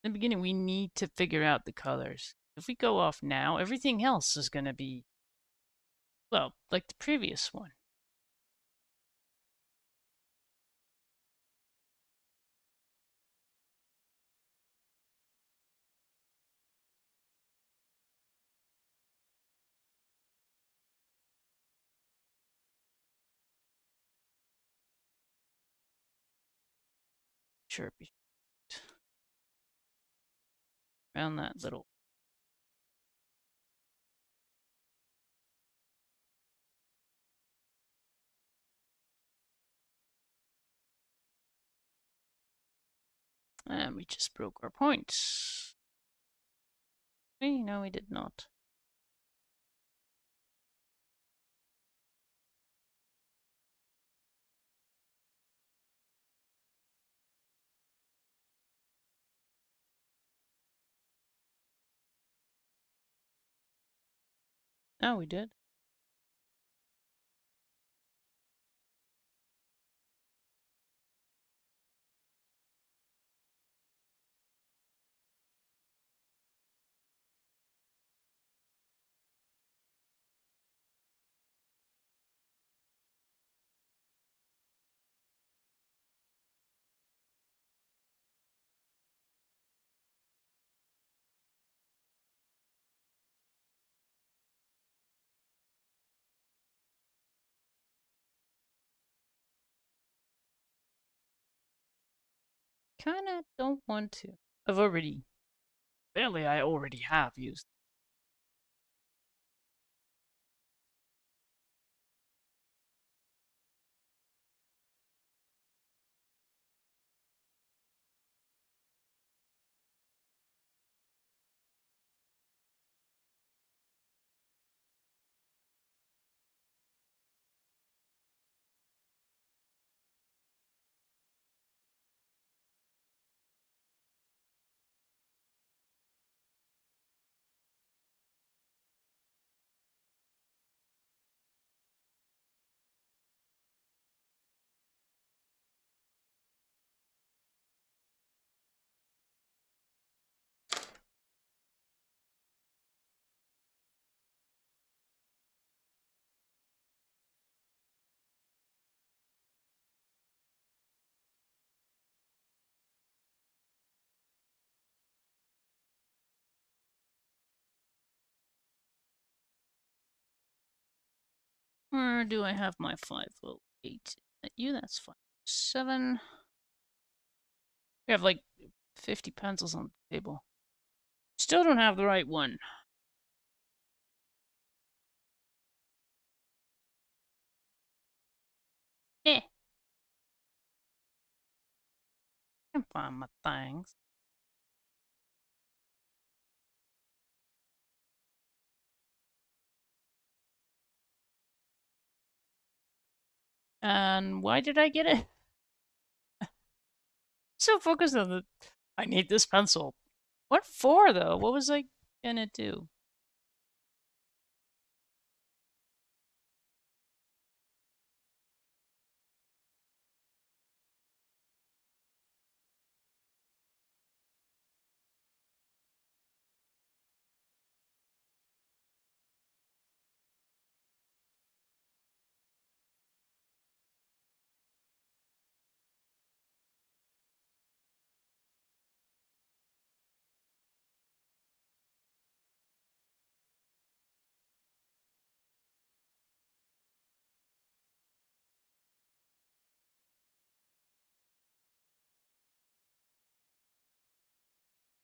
In the beginning, we need to figure out the colors. If we go off now, everything else is going to be, well, like the previous one. Sure, around that little. And we just broke our points. No, we did not. No, we did. Kinda don't want to. I've already, barely I already have used. Where do I have my 508? At you, that's 507. We have like 50 pencils on the table. Still don't have the right one. Eh. I can find my things. And why did I get it? So focused on the. I need this pencil. What for, though? What was I gonna do?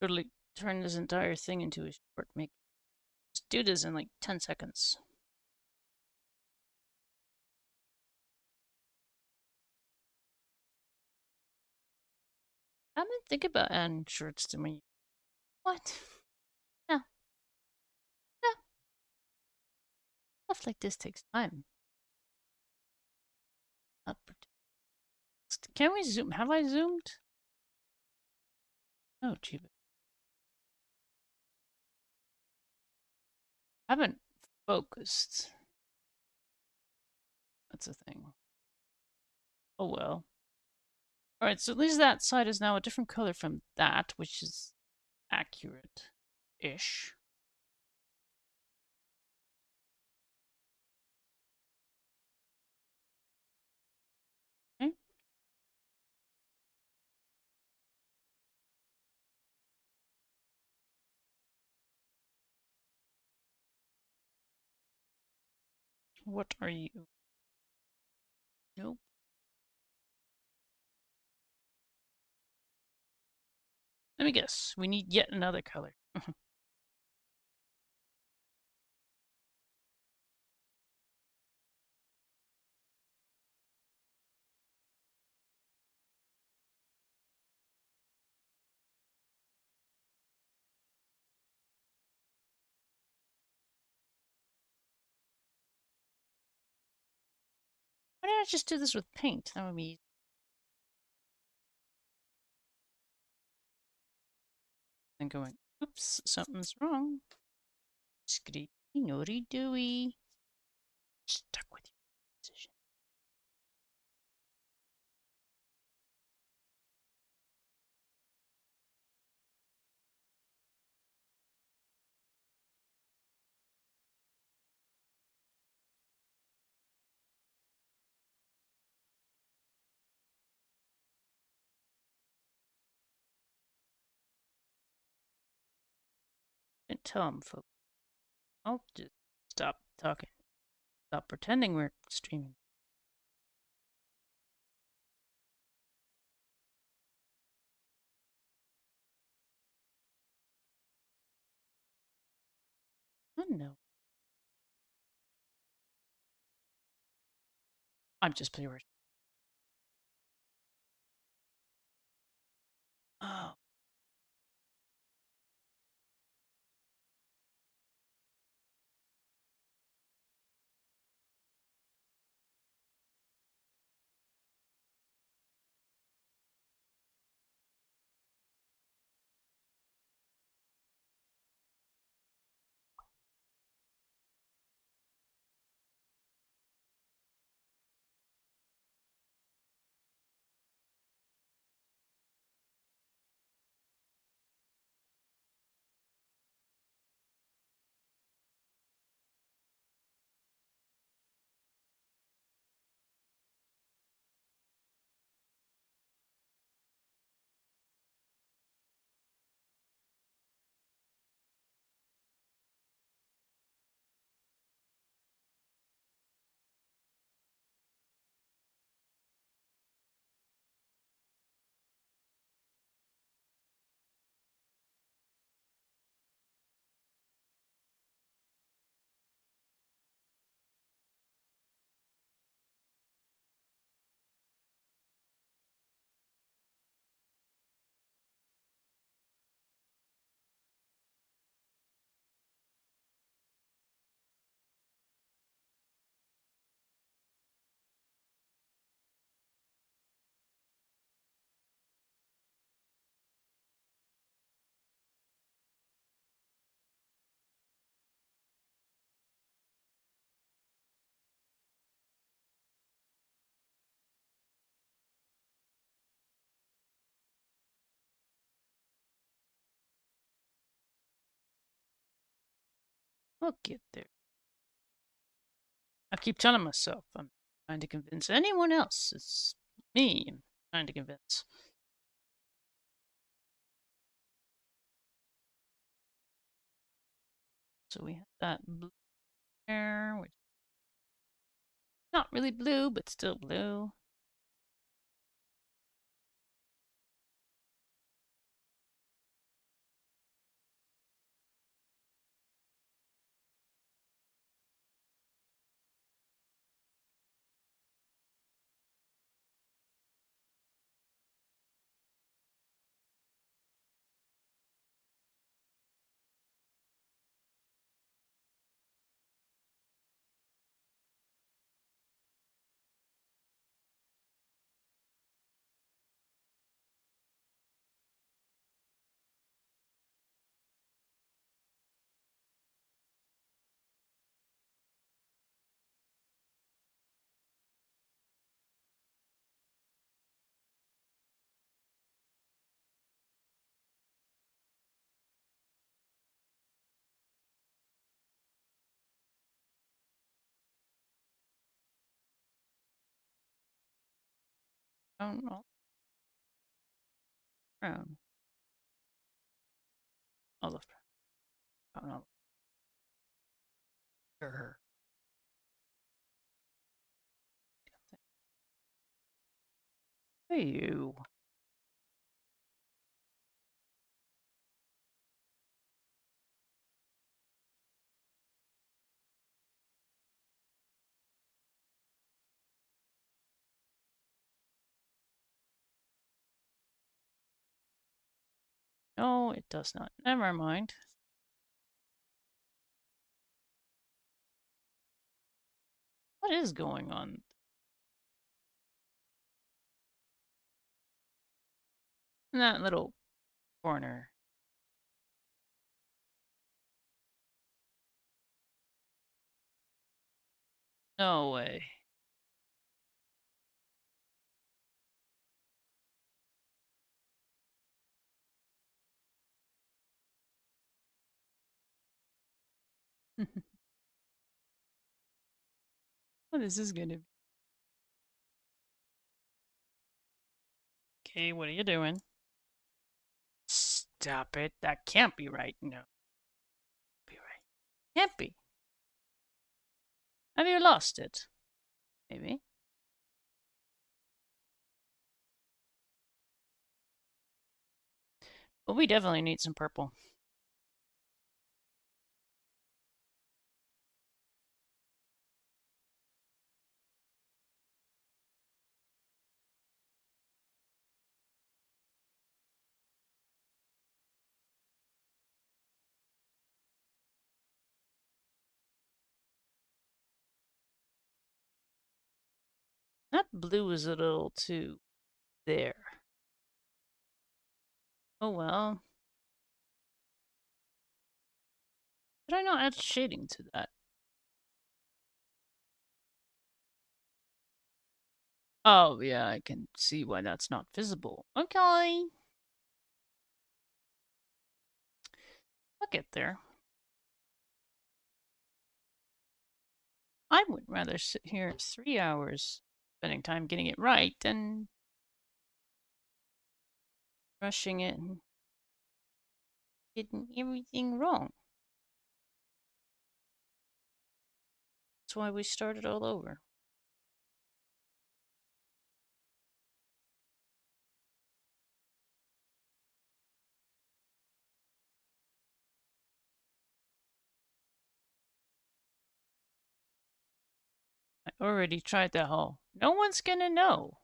Totally turn this entire thing into a short. Just do this in like 10 seconds. I didn't think about adding shorts to me. What? No, no. Stuff like this takes time. Not Can we zoom? Have I zoomed? Oh, gee. I haven't focused. That's a thing. Oh well. Alright, so at least that side is now a different color from that, which is accurate-ish. Okay. What are you? Nope. Let me guess. We need yet another color. Why didn't I just do this with paint? That would be easy. And going, oops, something's wrong. Skitty, noddy dooey. Stuck with your decision. Didn't tell him, folks. I'll just stop talking. Stop pretending we're streaming. Oh no. I'm just playing. Oh. We'll get there. I keep telling myself I'm trying to convince anyone else. It's me I'm trying to convince. So we have that blue there, which is not really blue, but still blue. Brown, brown, olive brown, olive. Her. Hey, you. No, it does not. Never mind. What is going on? In that little corner. No way. What is this gonna be? Okay, what are you doing? Stop it. That can't be right. No. Be right. Can't be. Have you lost it? Maybe. But we definitely need some purple. That blue is a little too there. Oh well. Did I not add shading to that? Oh yeah, I can see why that's not visible. Okay. I'll get there. I would rather sit here 3 hours spending time getting it right than rushing it and getting everything wrong. That's why we started all over. I already tried that whole. No one's gonna know.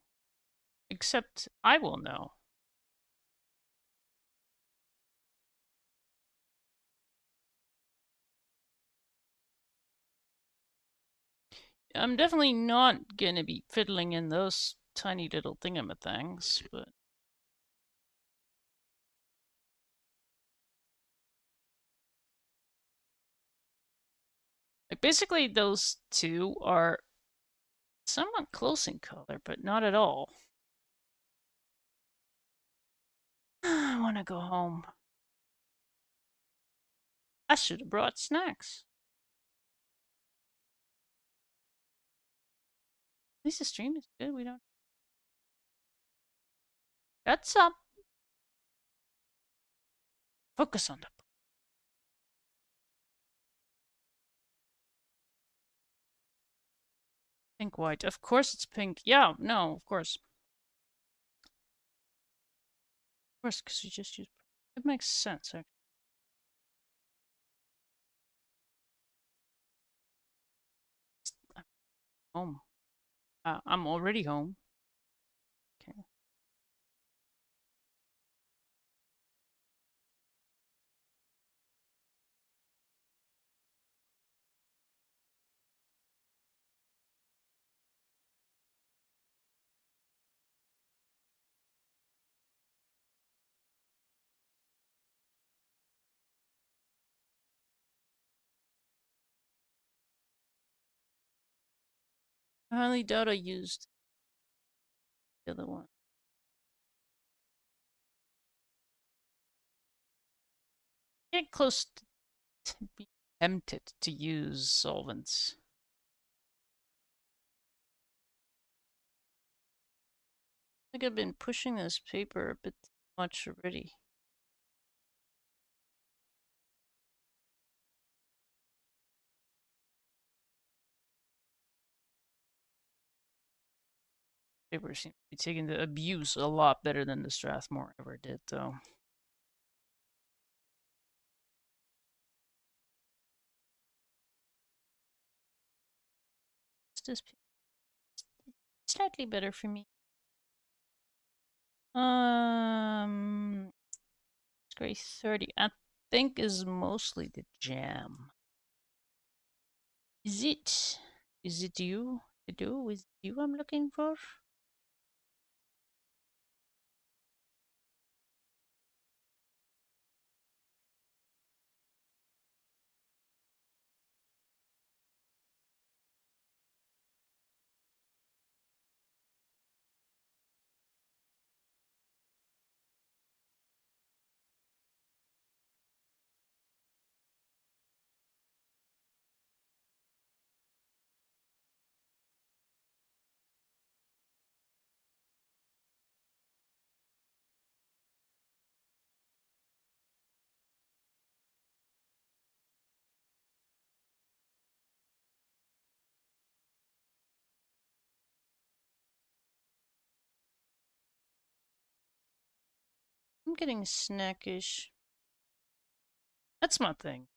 Except I will know. I'm definitely not gonna be fiddling in those tiny little thingamathings, but like basically those two are somewhat close in color, but not at all. I want to go home. I should have brought snacks. At least the stream is good. We don't. That's up. Focus on the pink white. Of course it's pink. Yeah, no, of course. Of course, because you just use. It makes sense, actually. Home. I'm already home. Okay. I highly doubt I used the other one. Get close to be tempted to use solvents. think I've been pushing this paper a bit too much already. Paper seems to be taking the abuse a lot better than the Strathmore ever did, though. This slightly better for me. Gray 30. I think is mostly the jam. Is it? Is it you? Is it you I'm looking for? I'm getting snackish. That's my thing.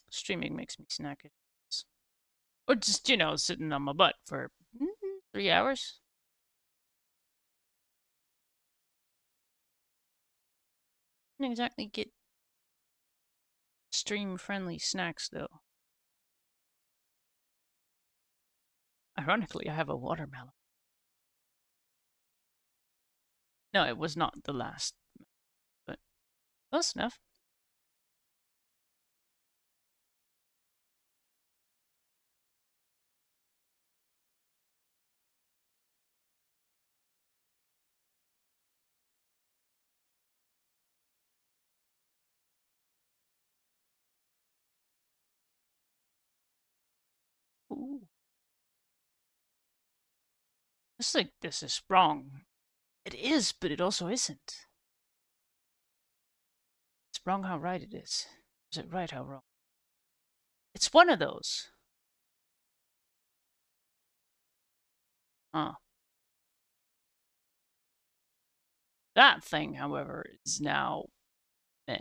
Streaming makes me snackish. Or just, sitting on my butt for 3 hours. Didn't exactly get stream-friendly snacks, though. Ironically, I have a watermelon. No, it was not the last, but close enough. Ooh. It's like this is wrong. It is, but it also isn't. It's wrong how right it is. Is it right how wrong? It's one of those. Huh. That thing, however, is now meh.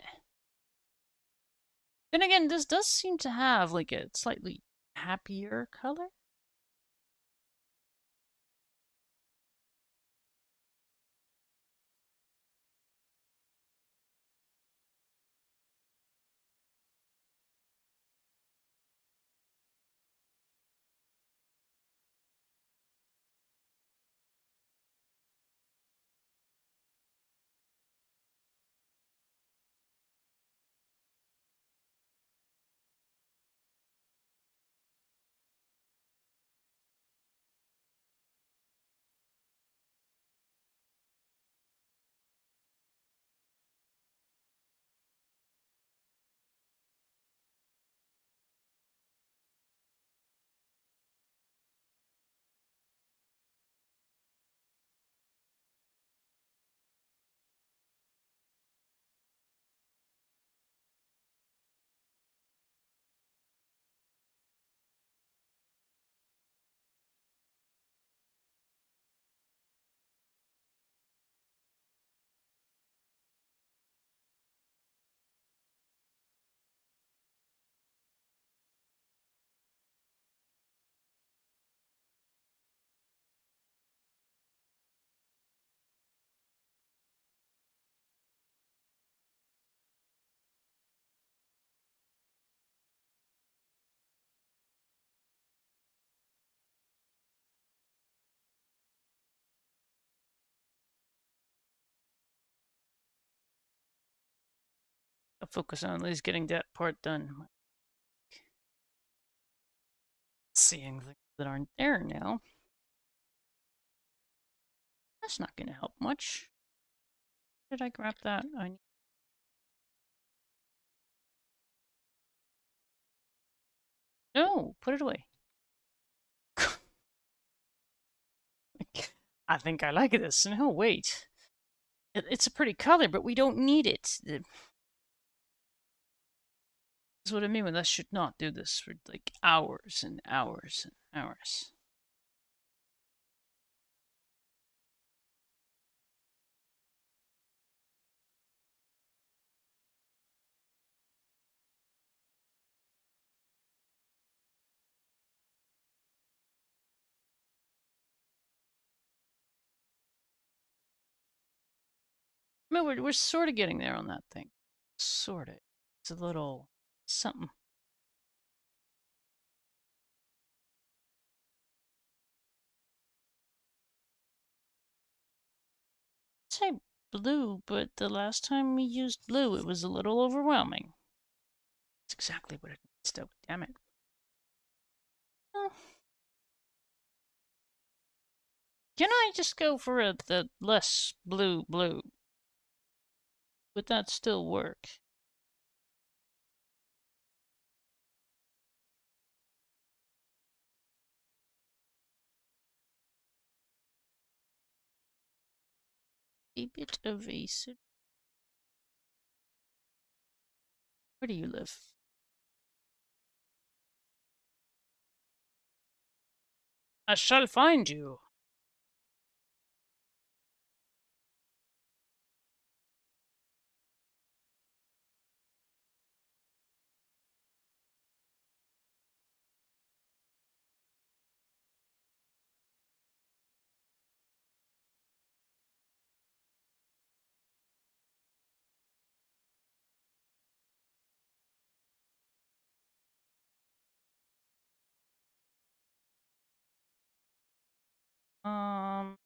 Then again, this does seem to have like a slightly happier color. I'll focus on at least getting that part done. Seeing things that aren't there now. That's not going to help much. Did I grab that? No, put it away. I think I like this. No, wait. It's a pretty color, but we don't need it. That's what I mean when I should not do this for like hours and hours and hours. I mean, we're sort of getting there on that thing. Sort of. It's a little something. I'd say blue, but the last time we used blue, it was a little overwhelming. That's exactly what it needs, though. Damn it. Oh, can I just go for the less blue? Would that still work? A bit evasive. Where do you live? I shall find you. Um,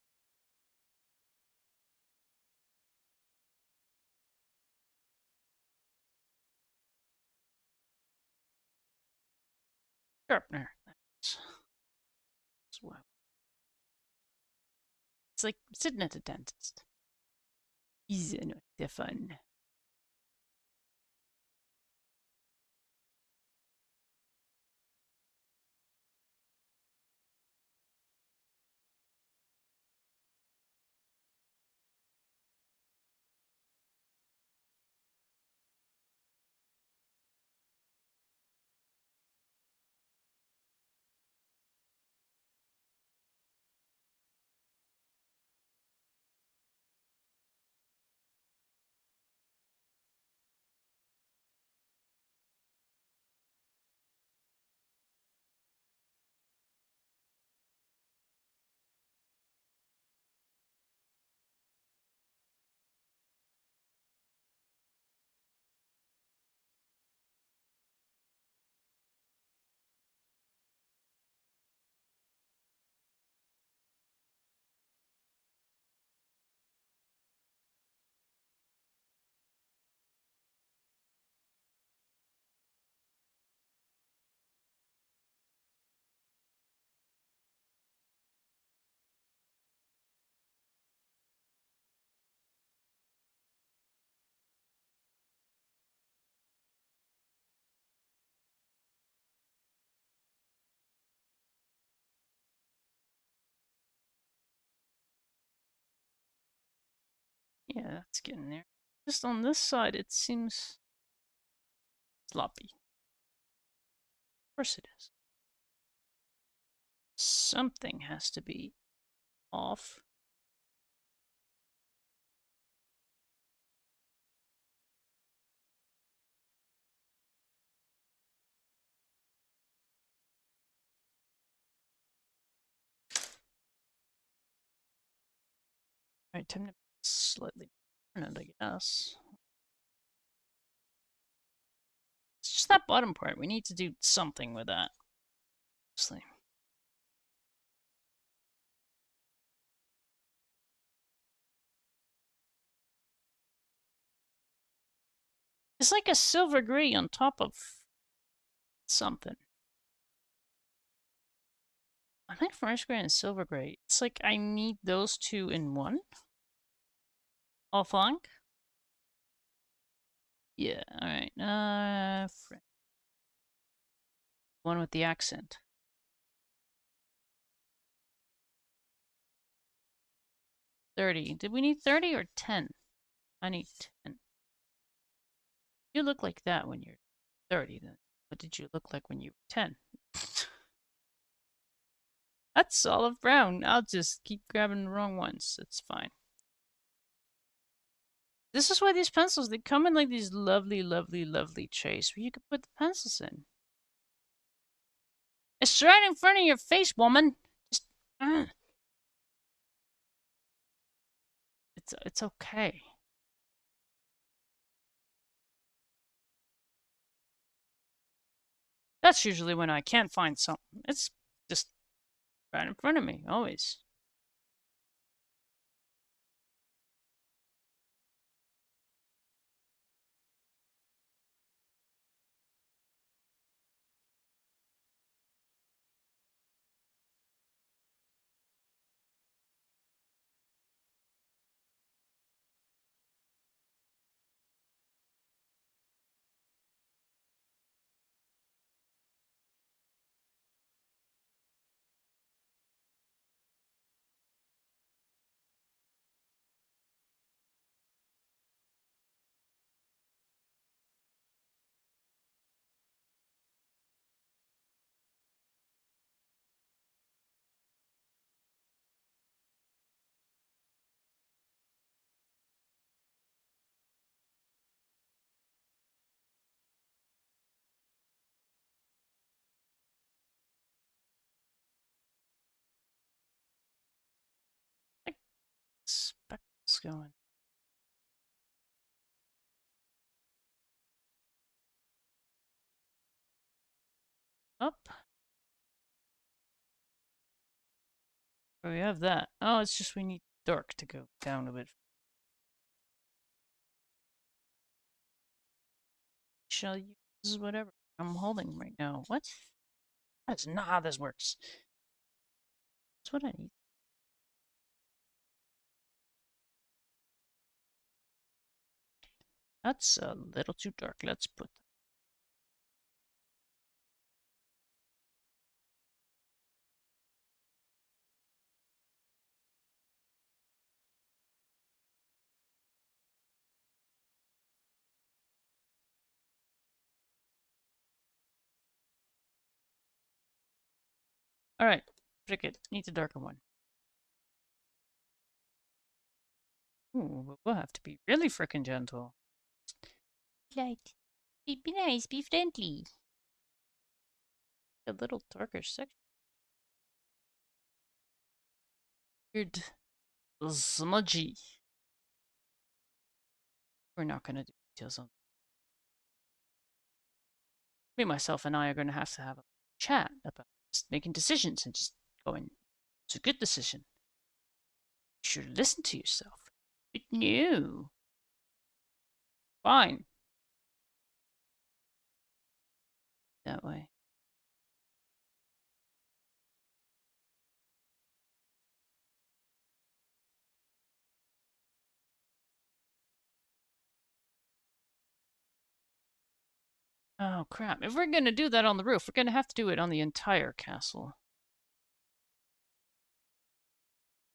sharpener. That's wow. It's like sitting at a dentist. Easy, no, they're fun. Yeah, that's getting there. Just on this side, it seems sloppy. Of course it is. Something has to be off. Alright, time to slightly turn it, I guess. It's just that bottom part. We need to do something with that. Honestly. It's like a silver gray on top of something. I think forest gray and silver gray. It's like I need those two in one. All flank? Yeah, alright. One with the accent. 30. Did we need 30 or 10? I need 10. You look like that when you're 30, then. What did you look like when you were 10? That's olive brown. I'll just keep grabbing the wrong ones. It's fine. This is why these pencils, they come in like these lovely, lovely, lovely trays where you can put the pencils in. It's right in front of your face, woman. Just, it's okay. That's usually when I can't find something. It's just right in front of me, always. Like speckles going. Up. Oh, we have that. Oh, it's just we need dark to go down a bit. Shall use whatever I'm holding right now. What? That's not how this works. That's what I need. That's a little too dark. Let's put. All right, pick it. Needs a darker one. Ooh, we'll have to be really frickin' gentle. Light. Be nice. Be friendly. A little darker section. Weird. Smudgy. We're not gonna do details on. Me, myself, and I are gonna have a chat about just making decisions and just going, it's a good decision. You should listen to yourself. But no. Fine. That way. Oh, crap. If we're gonna do that on the roof, we're gonna have to do it on the entire castle.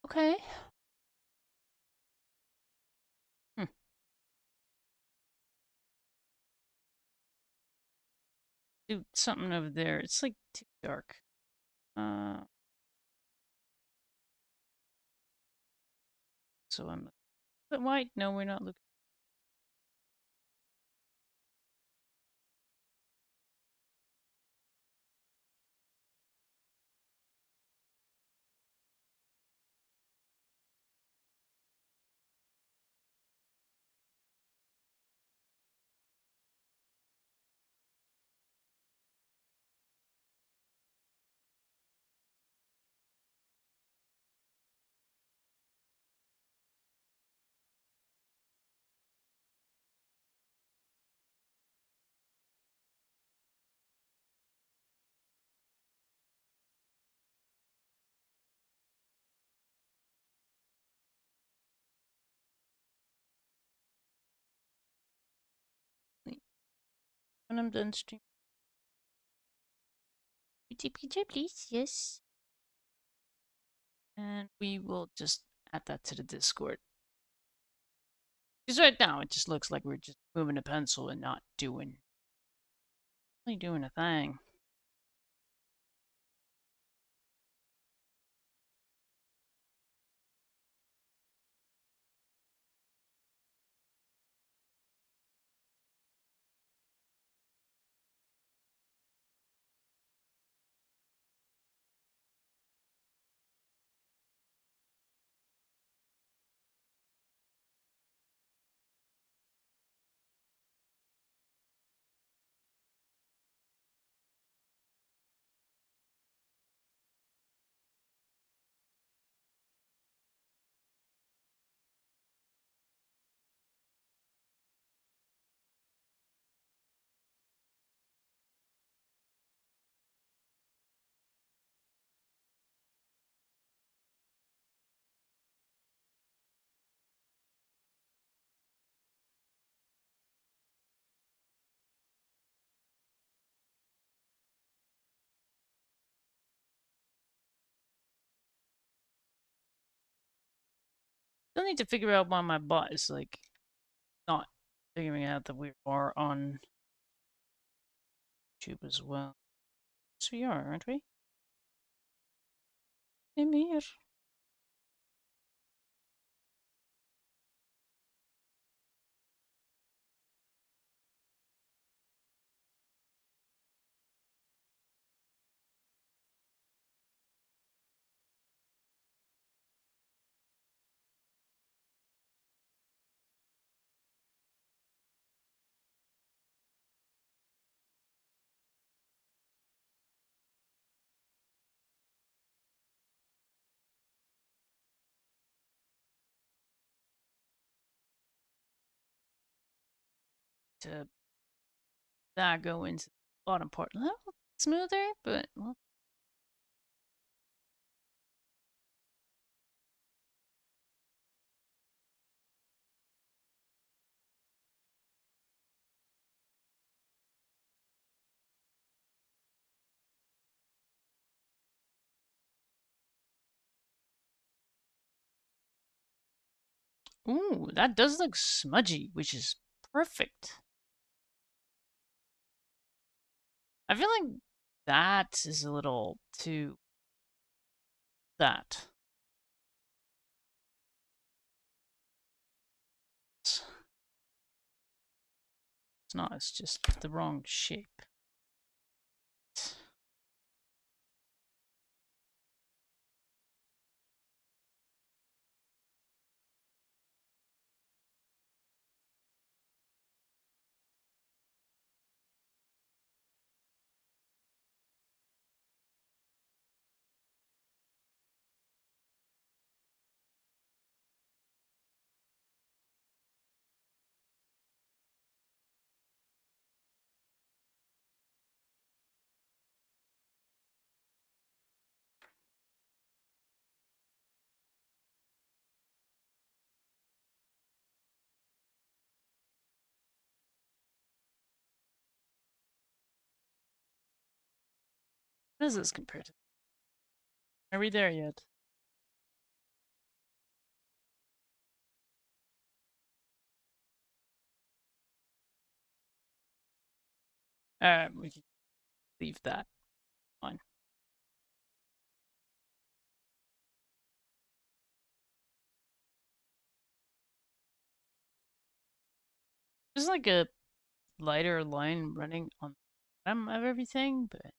Okay. Hmm. Do something over there. It's like too dark. So I'm. But white? No, we're not looking. When I'm done streaming. Picture, please. Yes. And we will just add that to the Discord. Because right now it just looks like we're just moving a pencil and not doing really doing a thing. Still need to figure out why my bot is like not figuring out that we are on YouTube as well. Yes, we are, aren't we? Emir. To that go into the bottom part a little smoother, but well. Ooh, that does look smudgy, which is perfect. I feel like that is a little too that. It's not, it's just the wrong shape. What is this compared to? Are we there yet? We can leave that. Fine. There's like a lighter line running on the bottom of everything, but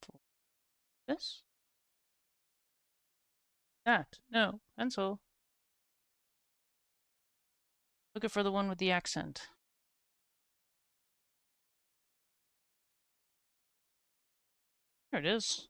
for this? That. No. Pencil. Looking for the one with the accent. There it is.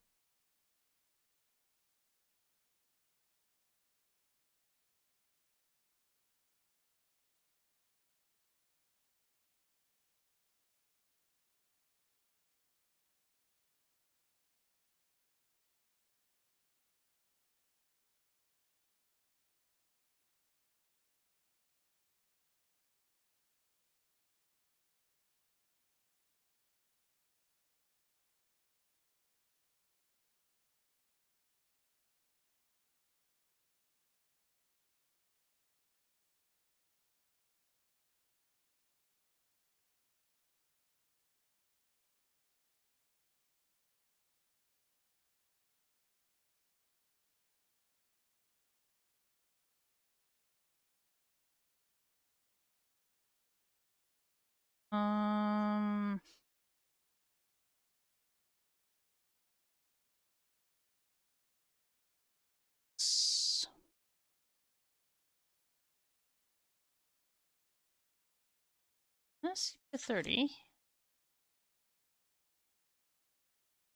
Um. Let's see the 30.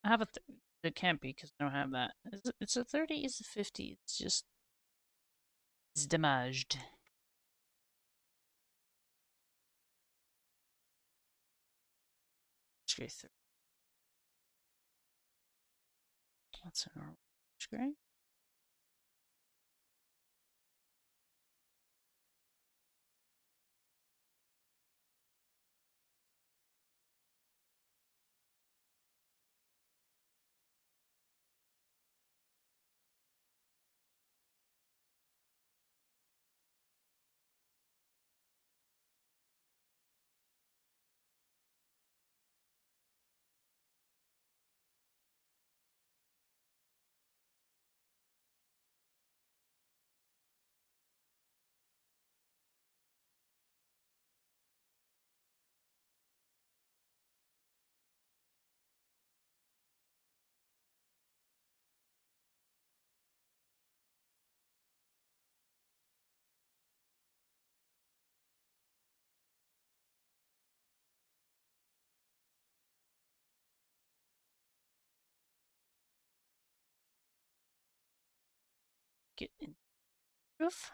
I have a. It can't be because I don't have that. It's a 30. It's a 50. It's just. It's damaged. Gray 30. That's a normal gray. Get in roof.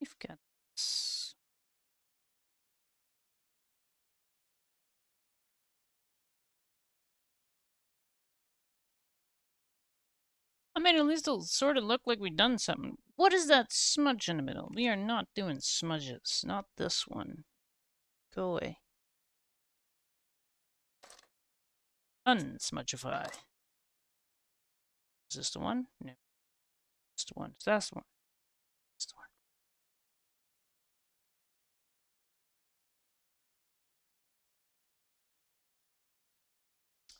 We've got this. I mean, at least it'll sort of look like we've done something. What is that smudge in the middle? We are not doing smudges. Not this one. Go away. Unsmudgify. Is this the one? No. It's the one. That's the one. It's the one.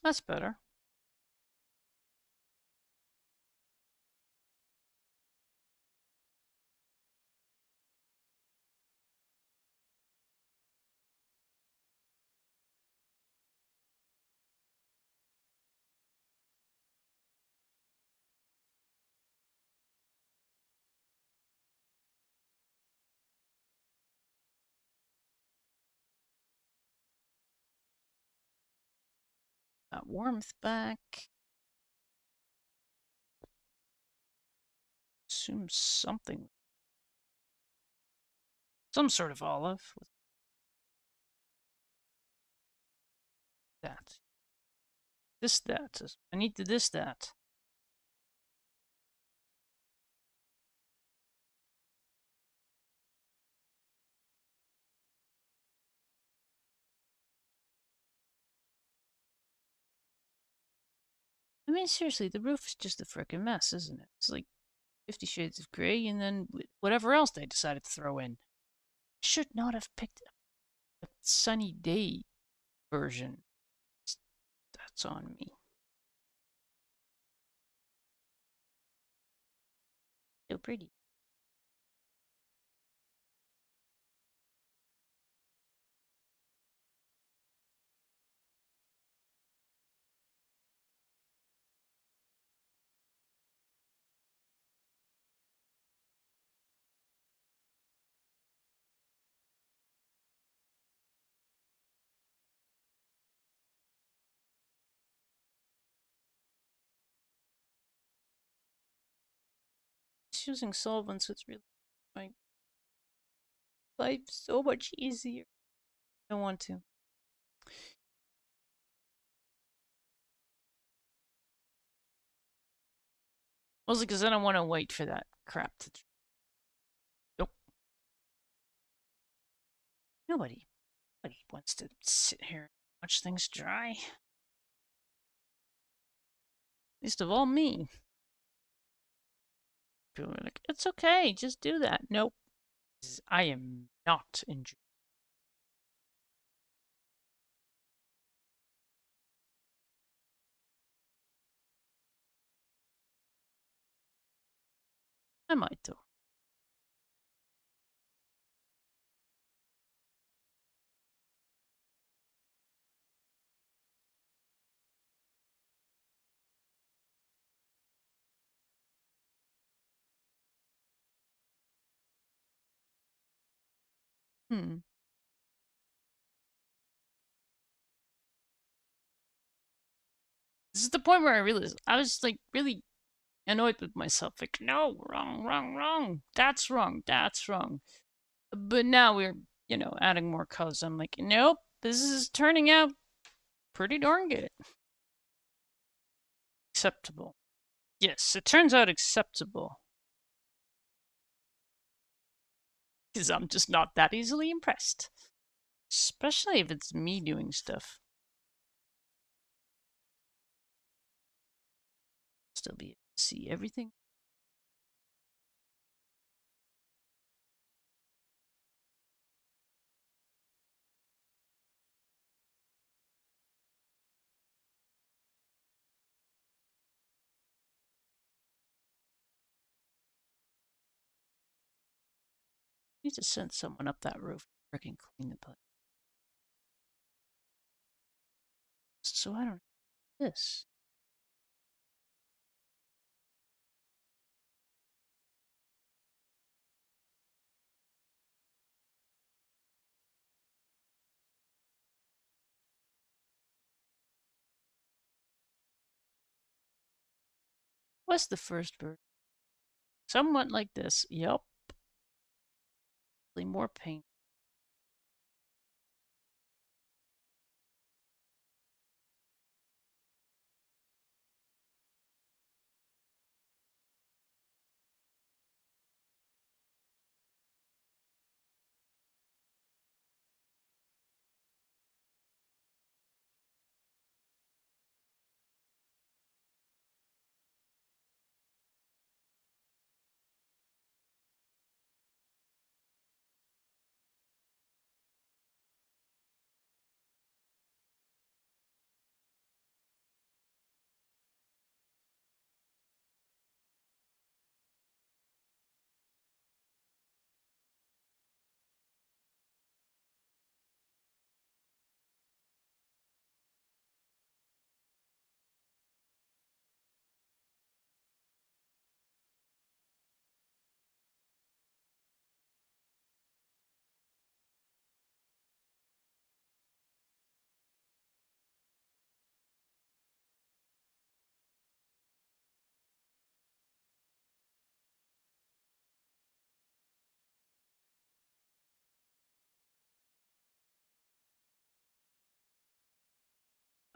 That's better. Got warmth back. Assume something. Some sort of olive. That. This, that. I need to this, that. I mean, seriously, the roof is just a freaking mess, isn't it? It's like 50 Shades of Grey and then whatever else they decided to throw in. Should not have picked a sunny day version. That's on me. So pretty. Just using solvents, it's really my life so much easier. I don't want to. Mostly because I don't want to wait for that crap to. Nope. Nobody wants to sit here and watch things dry. Least of all me. People are like, it's okay, just do that. Nope. I am not enjoying. I might though. Hmm. This is the point where I realized I was like really annoyed with myself. Like, no, wrong, wrong, wrong. That's wrong. That's wrong. But now we're, adding more colors. I'm like, nope, this is turning out pretty darn good. Acceptable. Yes, it turns out acceptable. Because I'm just not that easily impressed. Especially if it's me doing stuff. Still be able to see everything. Need to send someone up that roof to freaking clean the place. So I don't this. What's the first bird? Somewhat like this. Yup. More paint.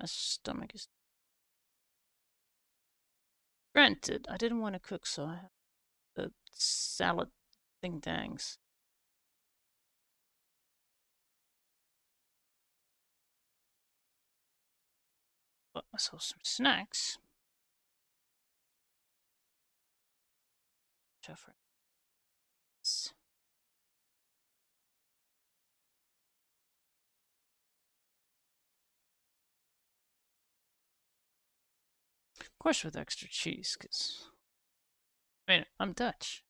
My stomach is... Granted, I didn't want to cook, so I have the salad thing-dangs. Bought myself some snacks. Of course with extra cheese, because... I mean, I'm Dutch.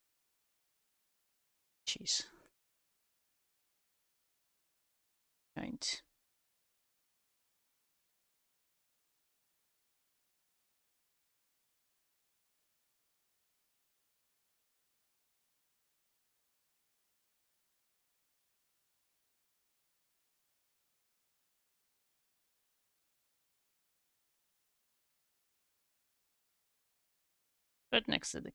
Cheese. Right. Right next to the...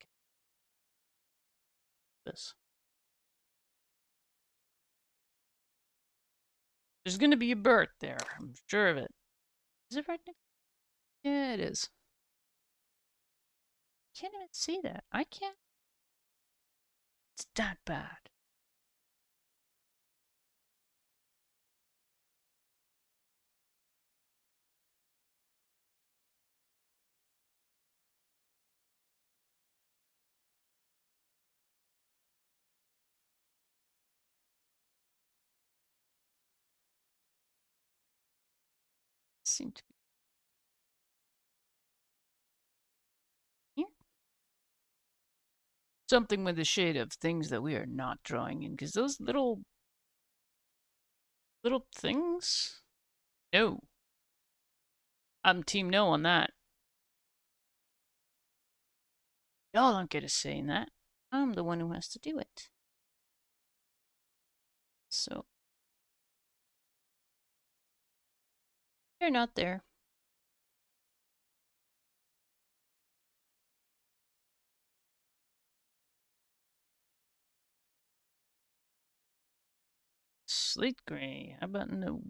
This. There's gonna be a bird there. I'm sure of it. Is it right next? Yeah, it is. Can't even see that. I can't. It's that bad. Seem to be here. Something with the shade of things that we are not drawing in, because those little things. No. I'm team no on that. Y'all don't get a say in that. I'm the one who has to do it. So they're not there. Slate gray. How about no?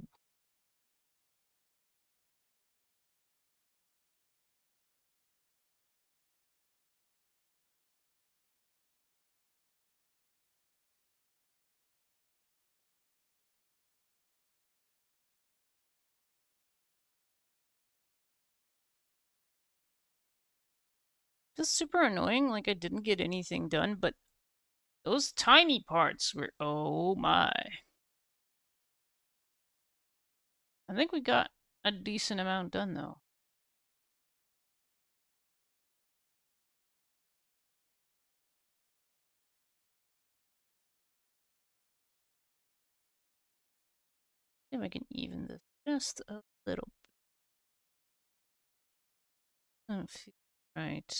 Feels super annoying, like I didn't get anything done, but those tiny parts were, oh my. I think we got a decent amount done though. See if I can even this just a little bit. Right.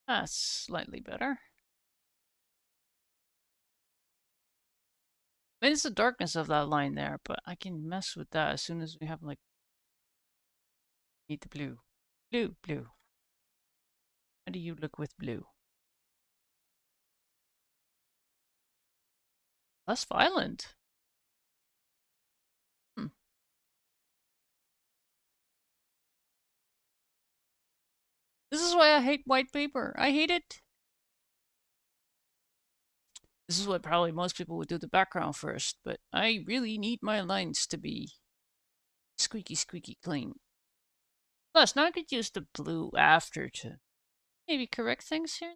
That's slightly better. I mean, it's the darkness of that line there, but I can mess with that as soon as we have, like, need the blue. Blue, blue. How do you look with blue? Less violent. Hmm. This is why I hate white paper. I hate it. This is what probably most people would do the background first, but I really need my lines to be squeaky, squeaky clean. Plus, now I could use the blue after to maybe correct things here.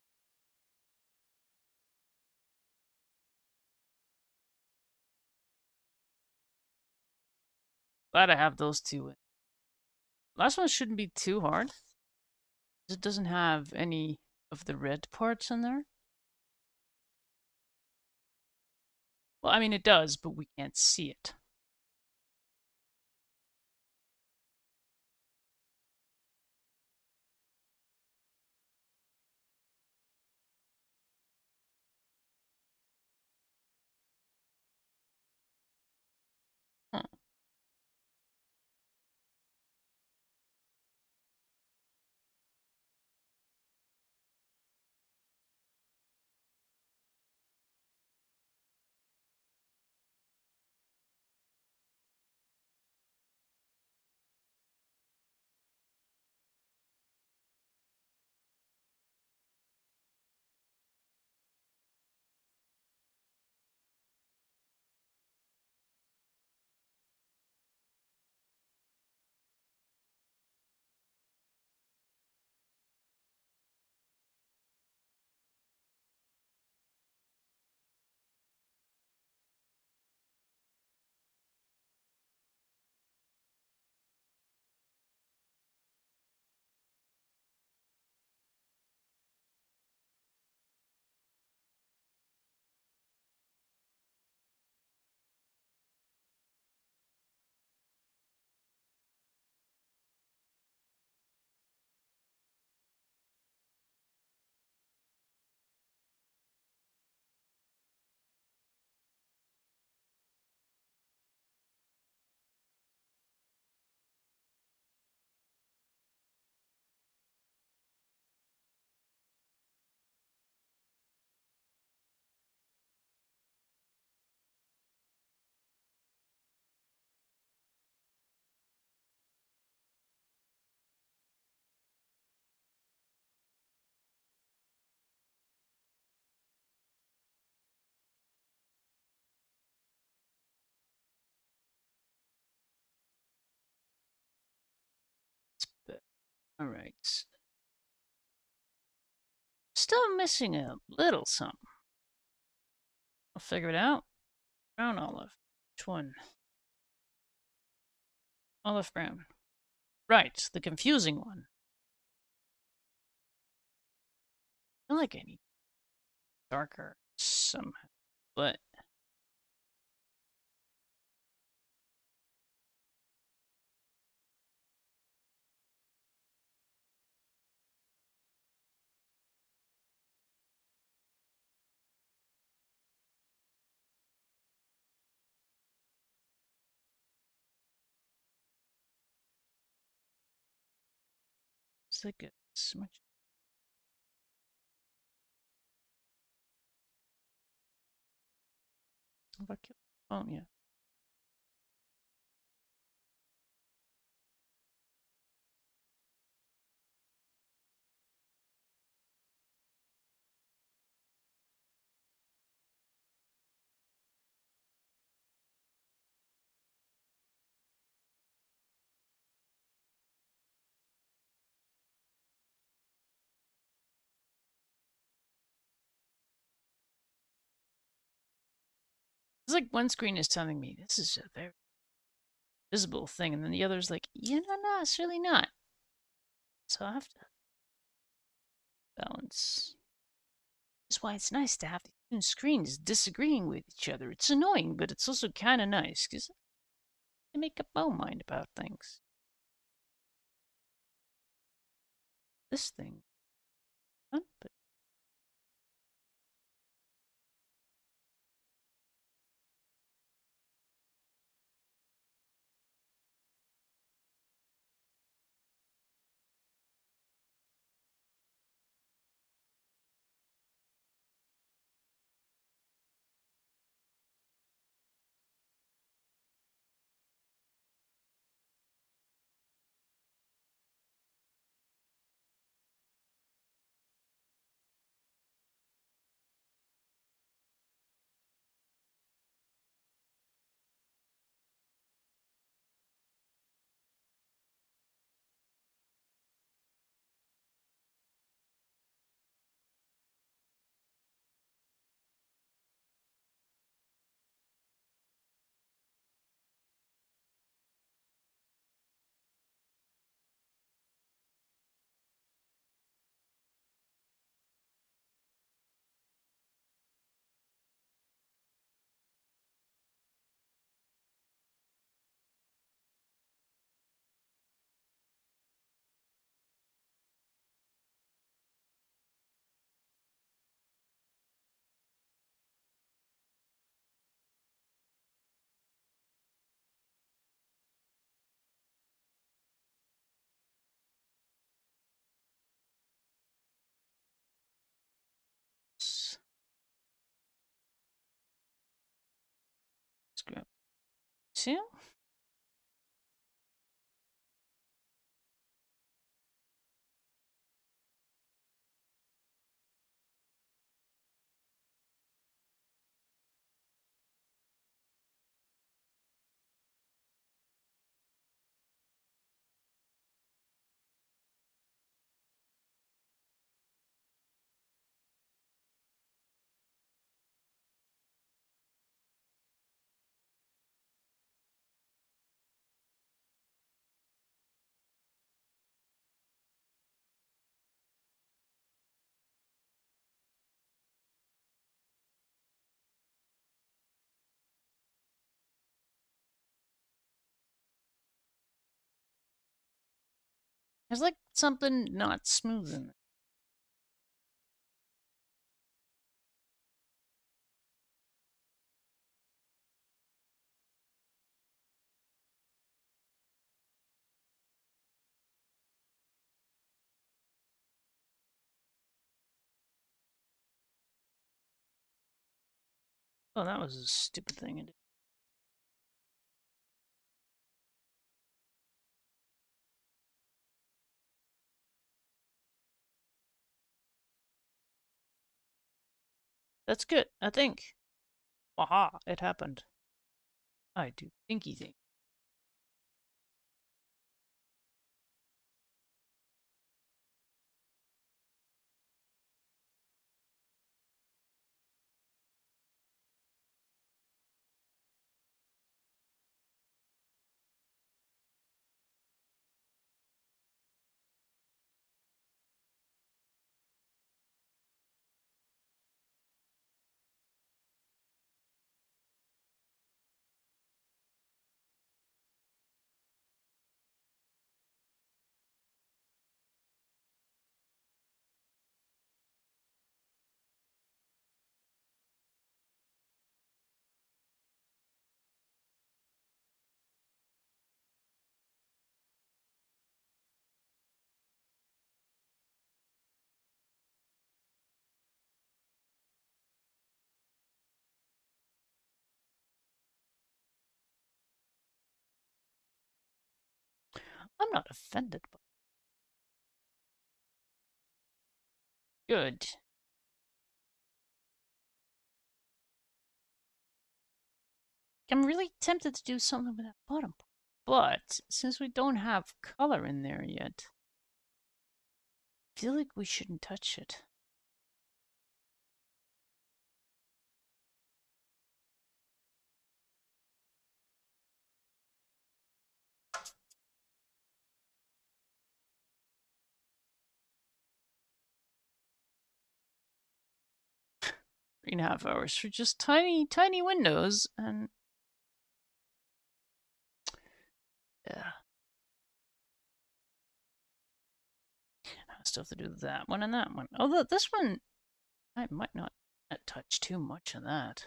Glad I have those two. Last one shouldn't be too hard. It doesn't have any of the red parts in there. Well, I mean, it does, but we can't see it. Huh. All right. Still missing a little something. I'll figure it out. Brown olive. Which one? Olive brown. Right, the confusing one. I feel like I need darker somehow, but it's like it's much. Oh yeah. It's like one screen is telling me this is a very visible thing, and then the other's like, no, it's really not. So I have to balance. That's why it's nice to have the two screens disagreeing with each other. It's annoying, but it's also kind of nice because I make up my own mind about things. This thing, but screw up. See? There's like something not smooth in it. Oh, that was a stupid thing I did. That's good, I think. Aha, it happened. I do thinky thing. I'm not offended, but good. I'm really tempted to do something with that bottom part. But since we don't have color in there yet, I feel like we shouldn't touch it. Three and a half hours for just tiny, tiny windows, and yeah. I still have to do that one and that one. Although this one, I might not touch too much of that.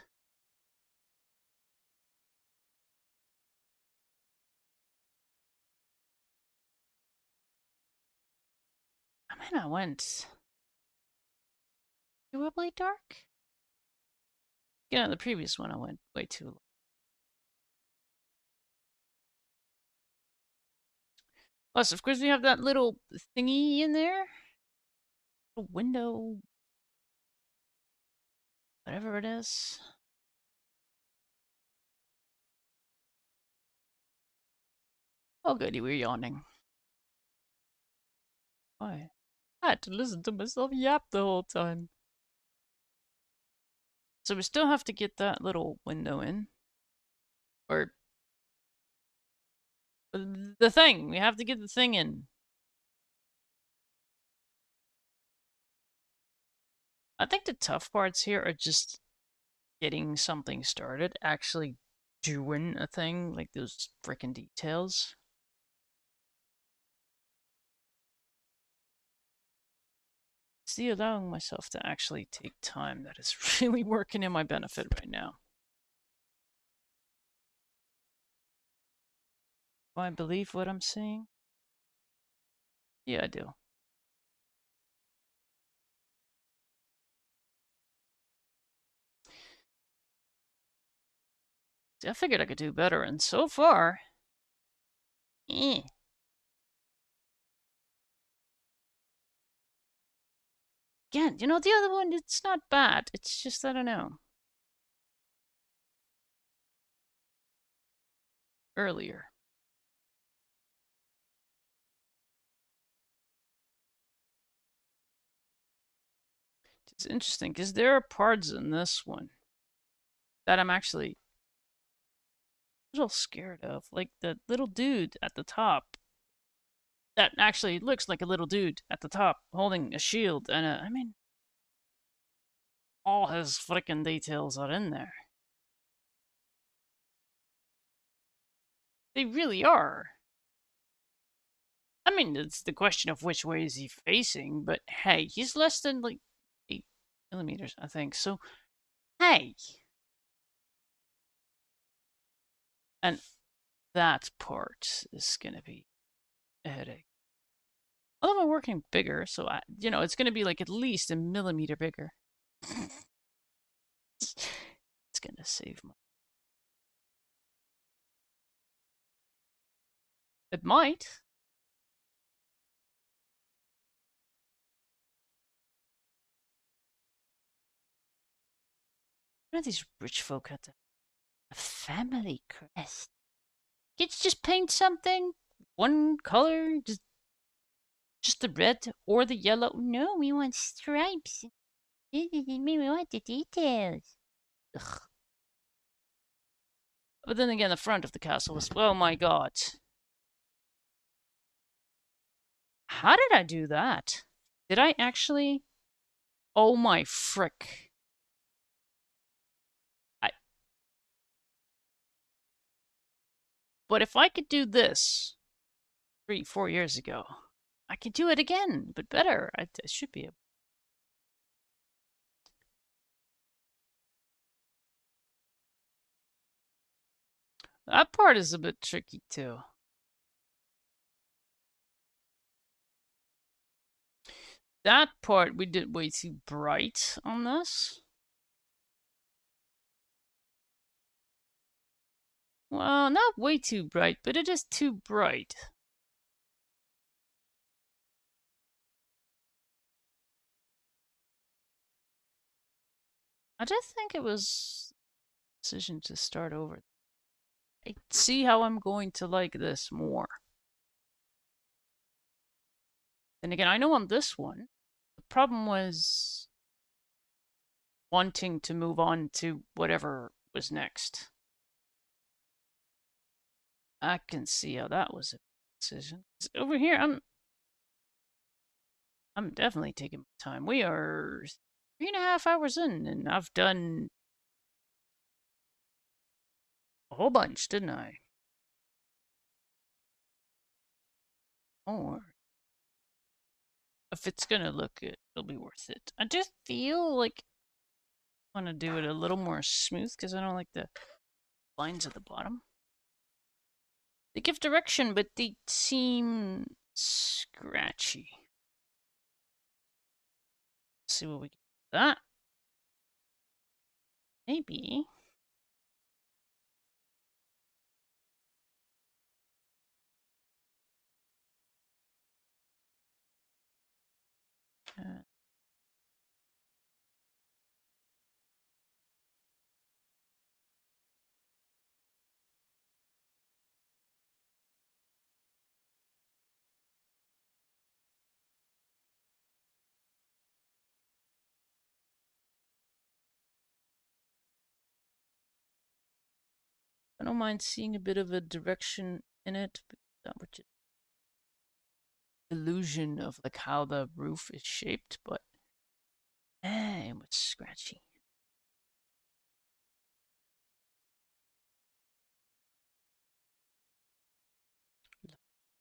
I mean, I went terribly dark. You know, the previous one I went way too low. Plus, of course, we have that little thingy in there. A window. Whatever it is. Oh, goody, we're yawning. Why? I had to listen to myself yap the whole time. So we still have to get that little window in. Or the thing. We have to get the thing in. I think the tough parts here are just getting something started, actually doing a thing, like those freaking details. See, allowing myself to actually take time that is really working in my benefit right now. Do I believe what I'm seeing? Yeah, I do. See, I figured I could do better, and so far, eh. Again, you know, the other one, it's not bad. It's just, I don't know. Earlier. It's interesting, because there are parts in this one that I'm actually a little scared of. Like the little dude at the top. That actually looks like a little dude at the top holding a shield, and I mean, all his freaking details are in there. They really are. I mean, it's the question of which way is he facing, but hey, he's less than like 8 millimeters, I think. So, hey. And that part is gonna be a headache. Although I'm working bigger, so you know, it's gonna be like at least a millimeter bigger. It's gonna save money. It might. You know, these rich folk had a family crest. Kids just paint something, one color, just the red or the yellow. No, we want stripes. We want the details. Ugh. But then again, the front of the castle was, oh my god. How did I do that? Did I actually? Oh my frick. But if I could do this 3, 4 years ago, I could do it again, but better. I should be able. That part is a bit tricky too. That part we did way too bright on this. Well, not way too bright, but it is too bright. I did think it was a decision to start over. I see how I'm going to like this more. Then again, I know on this one, the problem was wanting to move on to whatever was next. I can see how that was a decision. Over here, I'm definitely taking my time. We are 3.5 hours in, and I've done a whole bunch, didn't I? Or if it's gonna look good, it'll be worth it. I just feel like I want to do it a little more smooth because I don't like the lines at the bottom. They give direction, but they seem scratchy. Let's see what we get with that. Maybe. Uh, I don't mind seeing a bit of a direction in it, but that would just illusion of like how the roof is shaped, but it was scratchy.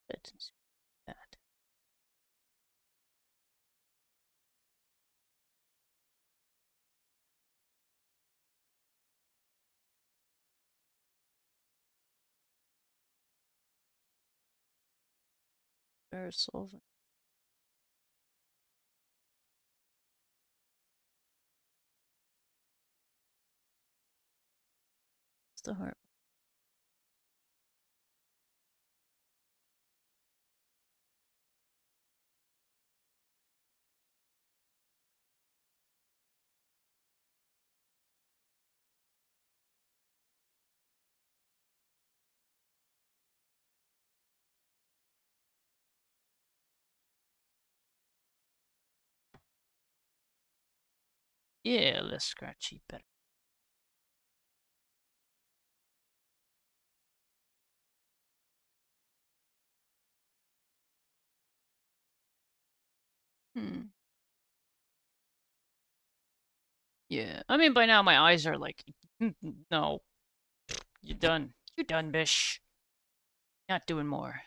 Let's that. Very solvent. It's the heart. Yeah, less scratchy, better. Hmm. Yeah, I mean, by now my eyes are like, no, you're done. You're done, bish. Not doing more.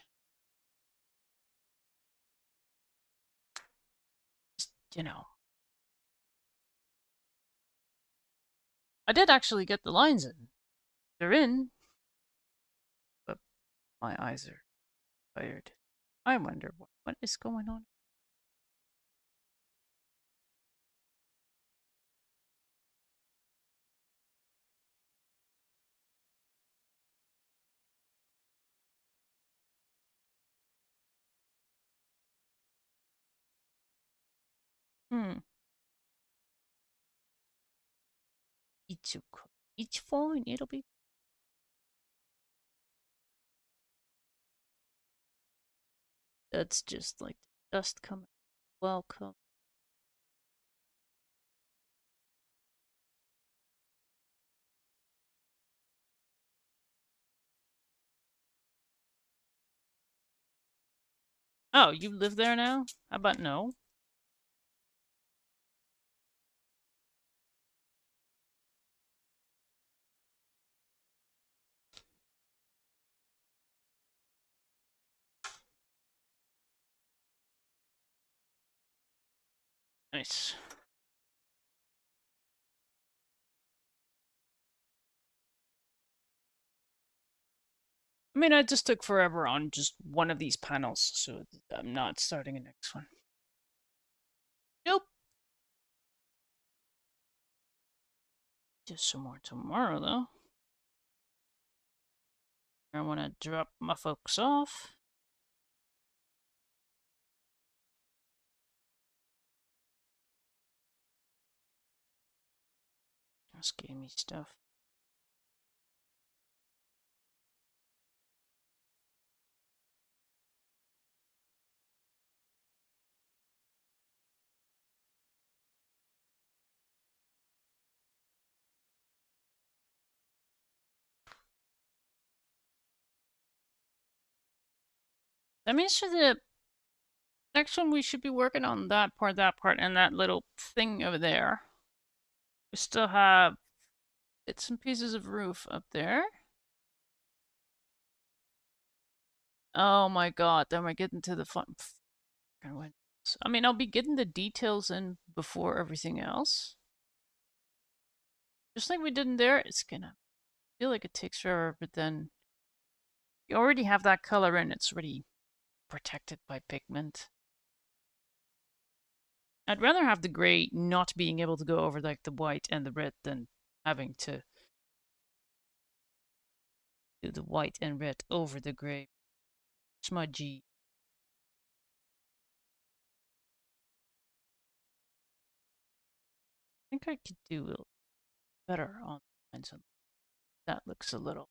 Just, I did actually get the lines in. They're in, but my eyes are tired. I wonder what is going on. Hmm. Each fine, it'll be. That's just like dust coming. Welcome. Oh, you live there now? How about no? Nice. I mean, I just took forever on just one of these panels, so I'm not starting a next one. Nope. Just some more tomorrow, though. I want to drop my folks off. That's gamey stuff. That means for the next one we should be working on that part, and that little thing over there. We still have bits and pieces of roof up there. Oh my god, then we're getting to the fun. I mean, I'll be getting the details in before everything else. Just like we did in there, it's gonna feel like it takes forever, but then you already have that color in, it's already protected by pigment. I'd rather have the gray not being able to go over like the white and the red than having to do the white and red over the gray. Smudgy. I think I could do a little better on Canson. That looks a little.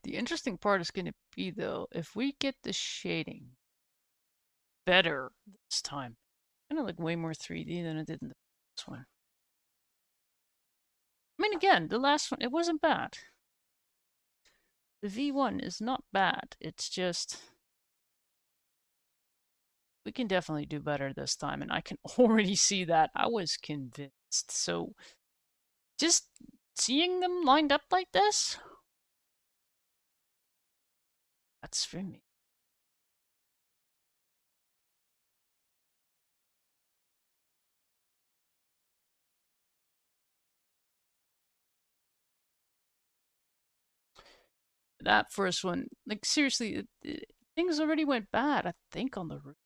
The interesting part is going to be, though, if we get the shading better this time, it's going to look way more 3D than it did in the first one. I mean, again, the last one, it wasn't bad. The V1 is not bad. It's just we can definitely do better this time, and I can already see that. I was convinced. So just seeing them lined up like this, that's for me. That first one, like seriously, things already went bad, I think, on the roof.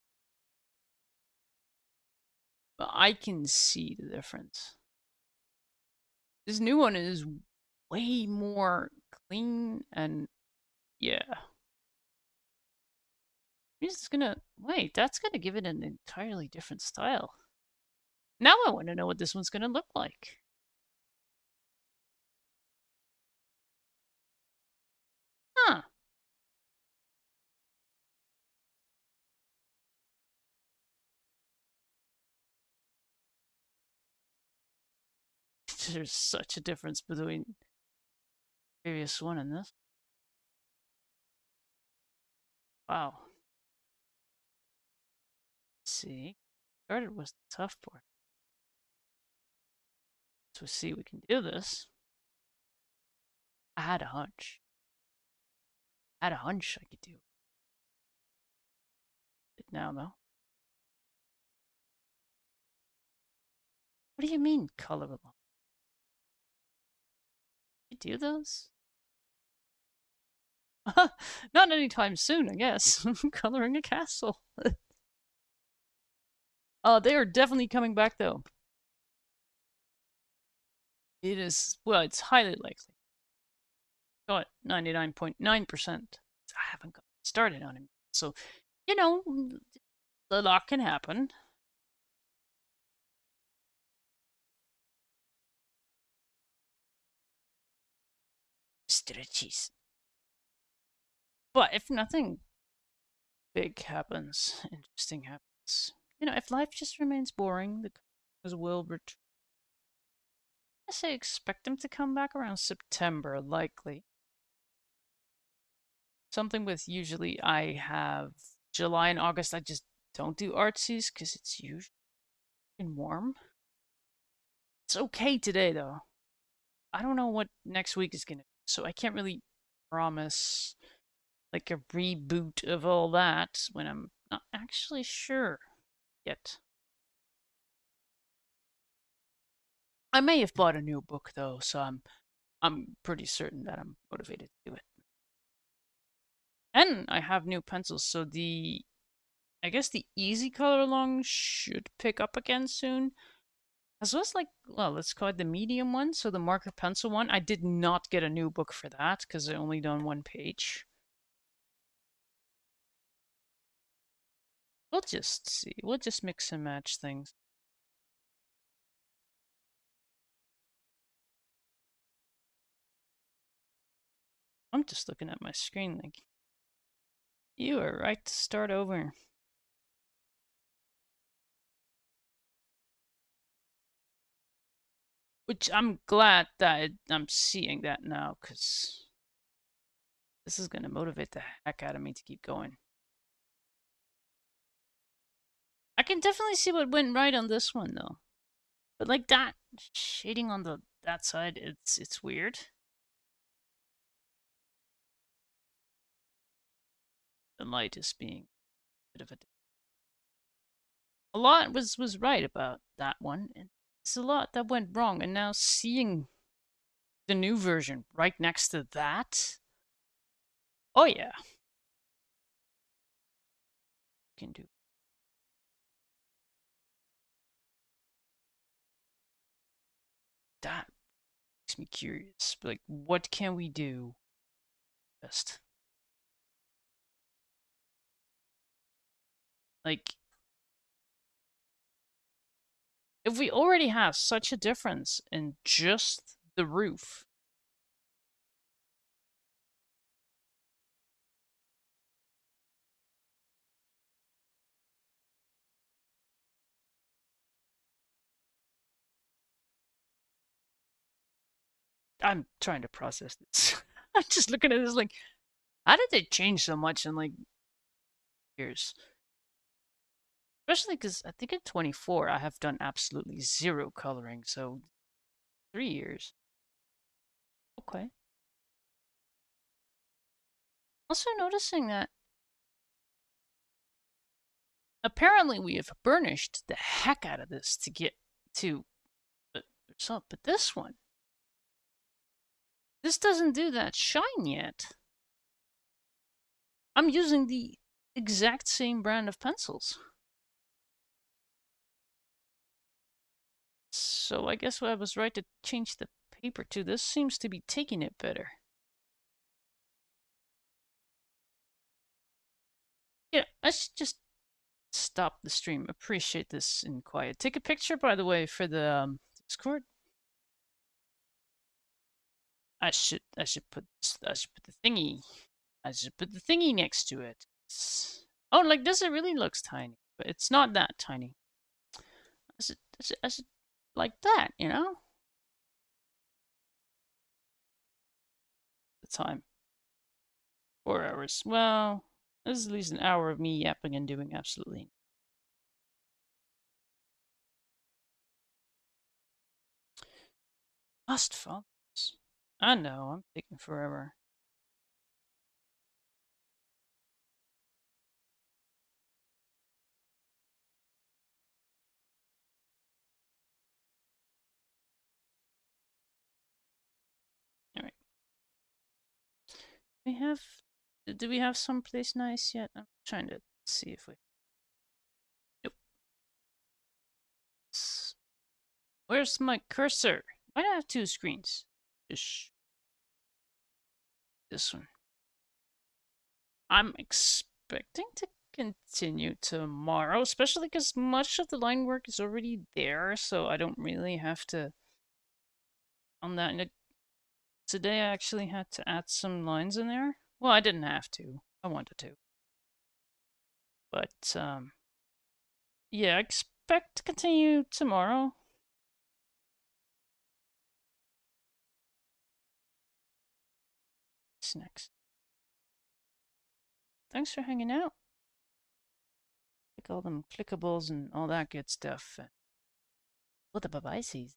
But I can see the difference. This new one is way more clean and yeah. It's gonna wait, that's gonna give it an entirely different style. Now I want to know what this one's gonna look like. Huh. There's such a difference between the previous one and this. Wow. Let's see. Started was the tough part. So see, we can do this. I had a hunch. I had a hunch I could do it now, though. What do you mean, color along? You do those? Not anytime soon, I guess. Coloring a castle. They are definitely coming back, though. It is, well, it's highly likely. Got 99.9%. I haven't got started on it. So, you know, a lot can happen. Stretchies. But if nothing big happens, interesting happens, if life just remains boring, the customers will return. I say expect them to come back around September, likely. Something with usually I have July and August, I just don't do artsies because it's usually warm. It's okay today, though. I don't know what next week is gonna be, so I can't really promise like a reboot of all that when I'm not actually sure yet. I may have bought a new book though, so I'm pretty certain that I'm motivated to do it. And I have new pencils, so I guess the easy color along should pick up again soon. As well as like, well, let's call it the medium one, so the marker pencil one. I did not get a new book for that because I only done one page. We'll just see. We'll just mix and match things. I'm just looking at my screen like, you are right to start over. Which I'm glad that I'm seeing that now, because this is going to motivate the heck out of me to keep going. I can definitely see what went right on this one, though. But like that shading on that side, it's weird. The light is being a bit of a lot was right about that one, and it's a lot that went wrong. And now seeing the new version right next to that, oh yeah, can do that. Makes me curious. Like, what can we do best? Like, if we already have such a difference in just the roof, I'm trying to process this. I'm just looking at this like, how did they change so much in like years? Especially because I think in 24 I have done absolutely zero coloring, so 3 years. Okay. Also noticing that apparently we have burnished the heck out of this to get to the result, but this one, this doesn't do that shine yet. I'm using the exact same brand of pencils. So I guess I was right to change the paper too. This seems to be taking it better. Yeah, I should just stop the stream. Appreciate this in quiet. Take a picture, by the way, for the Discord. I should put the thingy. I should put the thingy next to it. Oh, like this, it really looks tiny, but it's not that tiny. I should like that, you know. The time. 4 hours. Well, this is at least an hour of me yapping and doing absolutely. Lost phones. I know, I'm taking forever. Alright. We have. Do we have someplace nice yet? I'm trying to see if we. Nope. Where's my cursor? Why do I have two screens? Just this one. I'm expecting to continue tomorrow, especially because much of the line work is already there, so I don't really have to. On that, today I actually had to add some lines in there. Well, I didn't have to. I wanted to. But, yeah, I expect to continue tomorrow. What's next? Thanks for hanging out. Like all them clickables and all that good stuff. What the bye-bye sees.